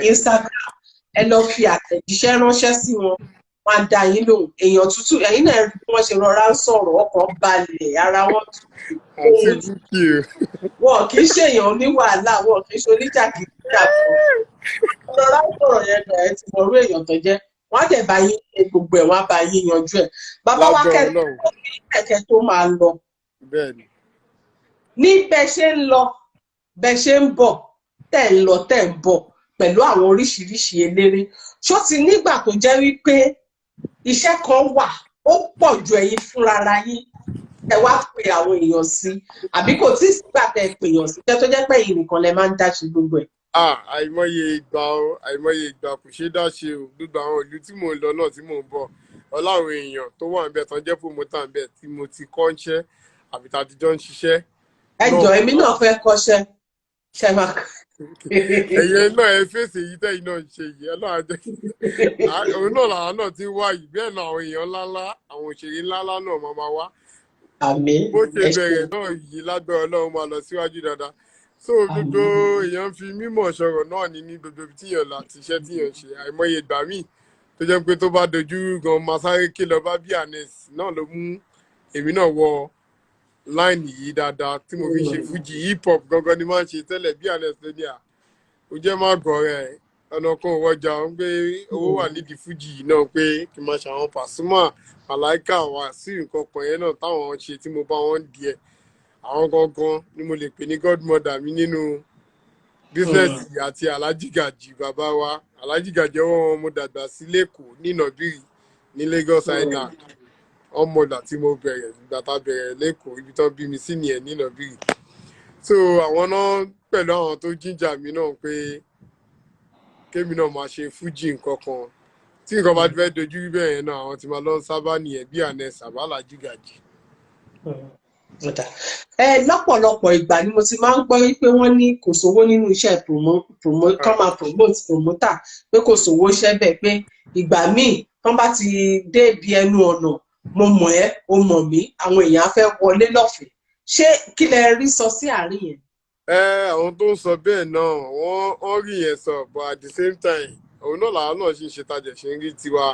Speaker 1: Instagram ẹ lọ fi àtẹ̀jíṣẹ́ ránṣẹ́ sí wọn wọ́n á dá yín lóhùn èèyàn tútù ẹ̀yin náà rí bí wọ́n ṣe rọra ń sọ̀rọ̀ ọkàn balẹ̀ ara wọn tútù wọn kì í ṣèyàn oníwàhálà wọn kì í ṣe oníjàgídíjàgan rọra ń sọ̀rọ̀ yẹn gan ẹ ti mọ orú èèyàn tó jẹ́ wọ́n á dẹ̀ bá yín ṣe gbogbo ẹ̀ wọ́n á bá yín yanjú ẹ̀ bàbá wa kẹ̀kẹ́ tó máa lọ ní bẹ́ẹ̀ ṣe ń lọ bẹ́ẹ̀ ṣe ń bọ̀ tẹ̀ ń lọ tẹ̀ ń bọ̀ pẹ̀lú àwọn oríṣiríṣi eléré ṣó ti nígbà tó jẹ́ wípé iṣẹ́ kan wà ó pọ̀ ju ẹ̀yin fúnra yín ẹ wá pe àwọn èèyàn sí àbí kò tí ì sígbà tẹ pèèyàn sí tó jẹ́ pé ẹ̀yin nìkan lẹ máa ń dá ṣe gbogbo ẹ̀.
Speaker 6: àìmọye ìgbà kò ṣeé dá ṣe o gbogbo àwọn ìlú tí mò ń lọ náà tí mò ń bọ̀ ọláwọn èèyàn tó wà níbẹ̀ tán jẹ́ promoter níbẹ̀ tí mo ti kọ́ ń ṣẹ́ àbí tá a ti jọ ń ṣiṣẹ́.
Speaker 1: ẹ jọ èmi náà fẹ́ kọ́ṣẹ́ ṣẹ́mák.
Speaker 6: ẹ̀yẹ náà ẹ fèsì èyí tẹ́yìn náà ń ṣe yìí ẹ náà jẹ́ òun náà làwọn náà ti wá yìí bẹ́ẹ̀ náà àwọn èèyàn ńláńlá àwọn òṣèré ńláńlá náà máa wá.
Speaker 1: Àmín.
Speaker 6: bó ṣe bẹ̀rẹ̀ náà yìí lágbára Ọlọ́run máa lọ síwájú dáadáa so gbogbo èèyàn fi mímọ̀ sọ̀rọ̀ náà ní gbogbo tíyàn láti iṣẹ́ tíyàn ṣe àìmọye ìgbà míì tó jẹ́ pé tó bá dojú gan máa sáré ké lọ bá bí anes náà ló mú èmi náà wọ láìnì yìí dáadáa tí mo fi ṣe fújì hip hop gangan ni máa ń ṣe tẹ́lẹ̀ bí anes ló ní ó jẹ́ má gọ̀ rẹ̀ ọ̀nà kan wọjà ń gbé owó wà nídìí fújì yìí náà pé kí n máa ṣàwọn Pasuma Màláíkà wá sí nǹkan kan yẹn náà táwọn ṣe tí mo bá wọn di ẹ àwọn gangan ni mo lè pè ní godmother mi nínú bísínẹ́sì àti Alhaji Gaji bàbá wa Alhaji Gaji ọwọ́ wọn mo dàgbà sí lẹ́kọ̀ọ́ ní Nàbírì ní Lagos Island ọmọdà tí mo bẹ̀rẹ̀ ìgbà tá a bẹ̀rẹ̀ lẹ́kọ̀ọ́ ibi tó bí mi sí nìyẹn ní Nàbírì so àwọn náà pẹ̀lú àwọn tó jíjà mi náà pé kémi náà máa ṣe fújì nǹkan kan tí nǹkan bá fẹ́ dojú rí bẹ́ẹ̀ yẹn náà àwọn tí máa lọ sábà nìyẹn bí Anes Alhaji Gaji.
Speaker 1: Lọ́pọ̀lọpọ̀ ìgbà ni mo ti máa ń gbọ́ wípé wọ́n ní kò sówó nínú iṣẹ́ kán máa promote promoter pé kò sówó iṣẹ́ bẹ́ẹ̀ pé ìgbà míì tán bá ti dé ibi ẹnu ọ̀nà mo mọ̀ ẹ́ o mọ̀ mí àwọn èèyàn á fẹ́ wọlé lọ́fẹ̀ẹ́ ṣé kí lẹ rí sọ sí àárín yẹn?
Speaker 6: Àwọn tó ń sọ bẹ́ẹ̀ náà wọ́n rí yẹn sọ but at the same time òun náà làwọn náà ṣì ń ṣe tajẹ̀ ṣe ń rí tiwa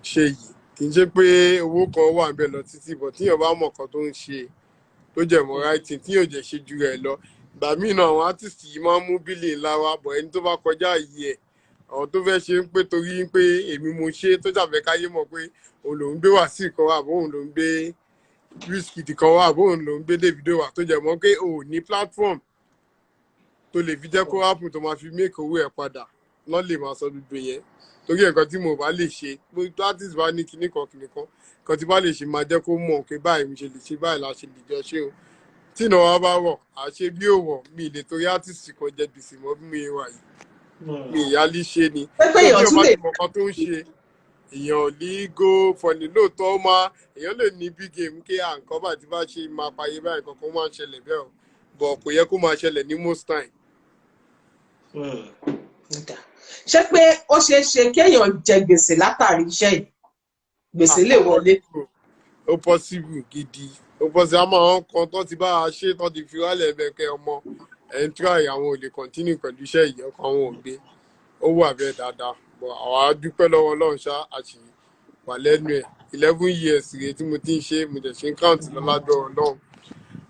Speaker 6: ṣe yìí kì í ṣe pé owó kan wà ń bẹ lọ títí bọ̀ tíyàn bá mọ̀ kan tó ń ṣe tó jẹ́ mọ́ writing tíyàn jẹ́ ṣe ju rẹ̀ lọ ìgbà míì náà àwọn artist yìí máa ń mú bílì ńlá wá bọ̀ ẹni tó bá kọjá yìí ẹ̀ àwọn tó fẹ́ ṣe ń pé torí pé èmi mo ṣe tó jàfẹ́ káyé mọ̀ pé òun lòún gbé Wasiu kan wá àbóhùn lòún gbé Wizkid kan wá àbóhùn lòún gbé Davido wá tó jẹ́ mọ́ pé òun ní platform tó lè fi jẹ́ kó happen tó máa fi make owó ẹ̀ padà lọ́ lè máa sọ gbogbo yẹn torí nǹkan tí mo bá lè ṣe gbogbo artist bá ní kinní kan kan tí bá lè ṣe máa jẹ́ kó mọ̀ pé báyìí mi ṣe lè ṣe báyìí la ṣe lè jọ ṣe o tí ìnáwó bá wọ̀ àṣe bí ò wọ̀ mi lè torí artist kan jẹ gbèsè mọ́ bí mi wà yìí mi ìyálí ṣe ni tó tí o bá ti mọ̀ kan tó ń ṣe èèyàn ní go fọ̀nì lóòótọ́ ó máa èèyàn lè ní big game kí nǹkan bá ti bá ṣe máa payé báyìí kankan máa ń ṣẹlẹ̀ bẹ́ẹ̀ o bọ̀ kò yẹ kó máa ṣẹlẹ̀ ní most time.
Speaker 1: Ṣé pé ó ṣeé ṣe kéèyàn jẹ gbèsè látàrí iṣẹ́ yìí gbèsè lè wọlé?
Speaker 6: Ó possible gidi ó possible àmọ́ àwọn kan tó ti bá a ṣe tó ti fi wálẹ̀ ẹ̀bẹ̀kẹ́ ọmọ ẹ̀ ń try àwọn ò lè continue pẹ̀lú iṣẹ́ yìí ọkàn àwọn ò gbé ó wà bẹ́ẹ̀ dáadáa bọ̀ àwa dúpẹ́ lọ́wọ́ Ọlọ́run ṣá àti wà lẹ́nu ẹ̀ 11 years rèé tí mo ti ń ṣe mo dẹ̀ ṣe ń count lọ́ládọ́ Ọlọ́run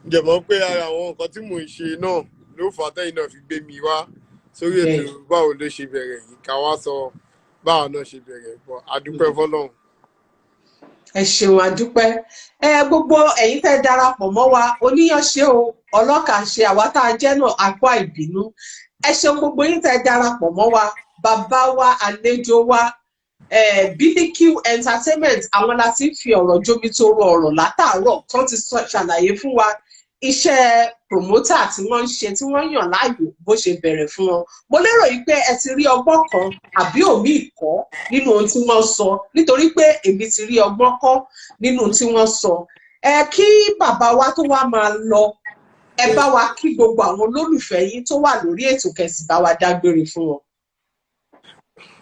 Speaker 6: ǹjẹ́ mọ̀ pé ara àwọn nǹkan tí mò ń ṣe náà ló fà á tẹ́yìn náà fi gbé mi wá sórí ètò báwo ló ṣe bẹ̀rẹ̀ yìí ká wá sọ báwo náà ṣe bẹ̀rẹ̀ bọ̀ àdúpẹ́ fọ́lọ́run.
Speaker 1: Ẹ ṣeun àdúpẹ́ gbogbo ẹ̀yin tẹ́ darapọ̀ mọ́ wa oníyanṣe o ọlọ́kà ṣe àwa tá a jẹ́ náà àgbà ìbínú ẹ ṣeun gbogbo yín tẹ́ darapọ̀ mọ́ wa bàbá wa àlejò wa Bilikiu Entertainment àwọn láti fi ọ̀rọ̀ jomitoro ọ̀rọ̀ látàárọ̀ tó ti ṣàlàyé fún wa iṣẹ́ promoter tí wọ́n ń ṣe tí wọ́n yàn láàyò bó ṣe bẹ̀rẹ̀ fún wọn. Mo lérò yìí pé ẹ ti rí ọgbọ́n kan àbí òmí ìkọ́ nínú ohun tí wọ́n sọ nítorí pé èmi ti rí ọgbọ́n kọ́ nínú ohun tí wọ́n sọ. Kí bàbá wa tó wá máa lọ ẹ bá wa kí gbogbo àwọn olólùfẹ́ yín tó wà lórí ètò kẹsì bá wa dágbére fún wọn.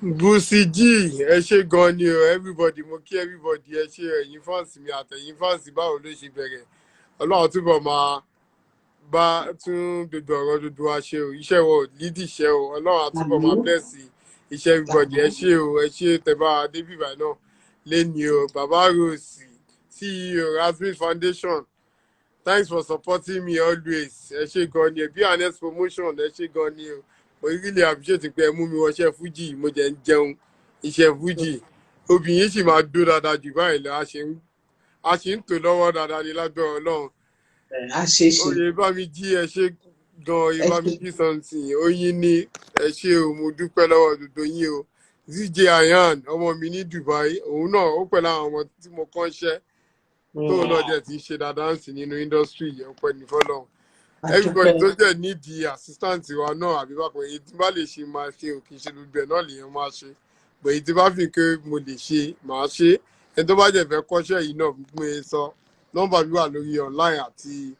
Speaker 6: Bùsì G ẹ ṣé gan ni o everybody mo kí everybody ẹ ṣé ẹ̀yin fans mi àtẹ̀yin fans báwo ló ṣe bẹ̀rẹ̀ Ọlọ́run túbọ̀ máa bá tún gbogbo ọ̀rọ̀ dúdú wa ṣe o iṣẹ́ wọ lídì iṣẹ́ o Ọlọ́run àtúbọ̀ máa bless iṣẹ́ everybody ẹ ṣé o ẹ ṣé tẹ̀bá adébíbà náà lẹ́ni o bàbá Rose CEO Rasmus Foundation thanks for supporting me always ẹ ṣé gan ni bí Anes promotion ẹ ṣé gan ni o mo really appreciate pé ẹ mú mi wọṣẹ́ fújì mo jẹ́ ń jẹun iṣẹ́ fújì obìnrin sì máa dó dáadáa jù báyìí lọ a ṣe ń tò lọ́wọ́ dáadáa ní lágbára Ọlọ́run. Oyè bá mi jí ẹ ṣé gan oyè bá mi jí something oyin ní ẹ ṣé o mo dúpẹ́ lọ́wọ́ gbogbo yín o ZJ Ayan ọmọ mi ní Dubai òun náà ó pẹ̀lú àwọn ọmọ tí mo kọ́ ṣẹ́ tóun náà dẹ̀ ti ṣe dáadáa sí nínú industry yẹn ọpẹ́ ní fọ́lọ́run everybody tó jẹ́ nídìí assistant wa náà àbí bá pẹ̀ èyí tí bá lè ṣe máa ṣe òkè ṣe gbogbo ẹ̀ náà lèèyàn máa ṣe bẹ̀yì tí bá fi pé mo lè ṣe màá ṣe ẹni tó bá jẹ́ fẹ́ kọ́ṣẹ́ yìí náà gbé e sọ nọ́mbà mi wà lórí online àti.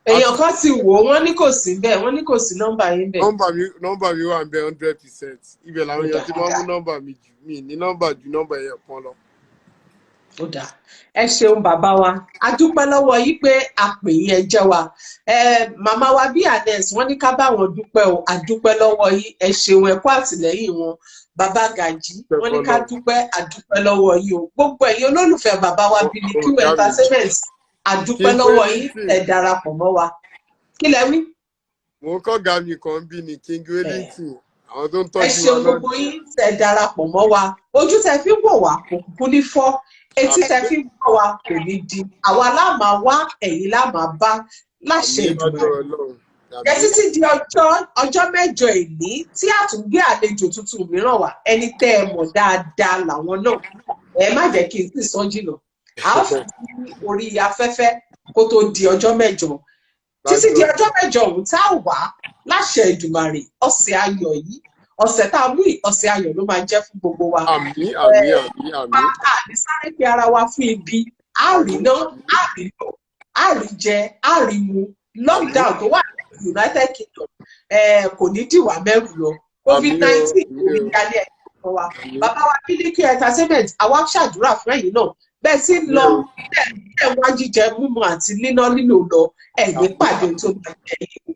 Speaker 1: èèyàn kan ti wò ó wọ́n ní kò sí bẹ́ẹ̀ wọ́n ní kò sí nọ́mbà yín bẹ́ẹ̀.
Speaker 6: nọ́mbà mi wà ń bẹ 100% ibẹ̀ làwọn èèyàn ti máa mú nọ́mbà mi jù mí ní nọ́mbà ju nọ́mbà ẹ̀yẹ kan lọ.
Speaker 1: ó dáa ẹ ṣeun bàbá wa a dúpẹ́ lọ́wọ́ yìí pé a pè yín ẹ jẹ́ wa màmá wa bí Anes wọ́n ní ká bá wọn dúpẹ́ o a dúpẹ́ lọ́wọ́ yìí ẹ ṣeun ẹ kú àtìlẹ́yìn wọn bàbá Gaji wọ́n ní ká dúpẹ́ a dúpẹ́ lọ́wọ́ yìí o gbogbo ẹ̀yin olólùfẹ́ bàbá wa Bilikiu Entertainment a dúpẹ́ lọ́wọ́ yìí ẹ darapọ̀ mọ́ wa kí lẹ wí.
Speaker 6: mo kọ́ ga mi kan bí ni King Wellington àwọn tó ń
Speaker 1: ẹ
Speaker 6: tọ́jú wa
Speaker 1: ṣeun
Speaker 6: náà
Speaker 1: gbogbo yín tẹ́ darapọ̀ mọ́ wa ojú tẹ́ fi ń wò wá kò kúkú ní fọ́ etí tẹ́ fi ń gbọ́ wa kò ní di àwa la máa wá ẹ̀yin la máa bá láṣẹ
Speaker 6: àmì
Speaker 1: Èdùmàrè.
Speaker 6: lọ́dọ̀ Ọlọ́run.
Speaker 1: Ẹ títí di ọjọ́ mẹ́jọ ìní tí a tún gbé àlejò tuntun mìíràn wá ẹni tẹ́ ẹ mọ̀ dáadáa làwọn náà ẹ má jẹ́ kí n sì sọ jìnnà a ó fi orí afẹ́fẹ́ kó tó di ọjọ́ mẹ́jọ títí di ọjọ́ mẹ́jọ ọ̀hún tá a wà láṣẹ Èdùmàrè ọ̀sẹ̀ ayọ̀ yìí ọ̀sẹ̀ tá a mú ọ̀sẹ̀ ayọ̀ ló máa jẹ́ fún gbogbo wa.
Speaker 6: àmì.
Speaker 1: àní sáré pé ara wa fún ibi a rí ná a rí lò a rí jẹ a rí mu lockdown tó wà ní United Kingdom kò ní dìwà mẹ́rù lọ COVID-19 kò ní yálé ẹ̀kọ́ fún wa bàbá wa Miliki Entertainment àwa ṣàdúrà fún ẹ̀yin náà bẹ́ẹ̀ tí ń lọ ẹ̀ wá jíjẹ mímu àti líná lílò lọ ẹ̀yin pàdé tó máa jẹ yìí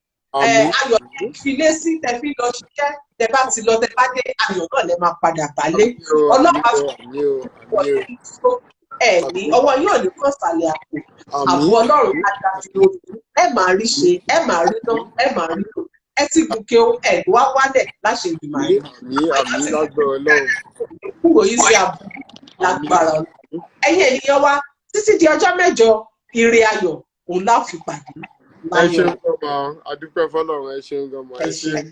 Speaker 1: ayọ̀ fi lé sí tẹ fi lọ ṣiṣẹ́ tẹ bá ti lọ tẹ bá dé ayọ̀ náà lẹ máa padà bálé ọlọ́pàá ní ọwọ́ yóò ní kọ́ sàlẹ̀ àpò àbò Ọlọ́run adájú lórí ẹ máa rí ṣe ẹ máa rí ná ẹ máa rí lò ẹ ti gòkè o ẹ wá wálẹ̀ láṣẹ Èdùmàrè
Speaker 6: àmì lágbára Ọlọ́run
Speaker 1: kúrò yìí sí àbò lágbára Ọlọ́run ẹ̀yin ènìyàn wa títí di ọjọ́ mẹ́jọ ire ayọ̀ òun láfi pàdé.
Speaker 6: ẹ ṣeun gan ma adúpẹ́ fọ́lọ́run ẹ ṣeun gan ma ẹ ṣeun.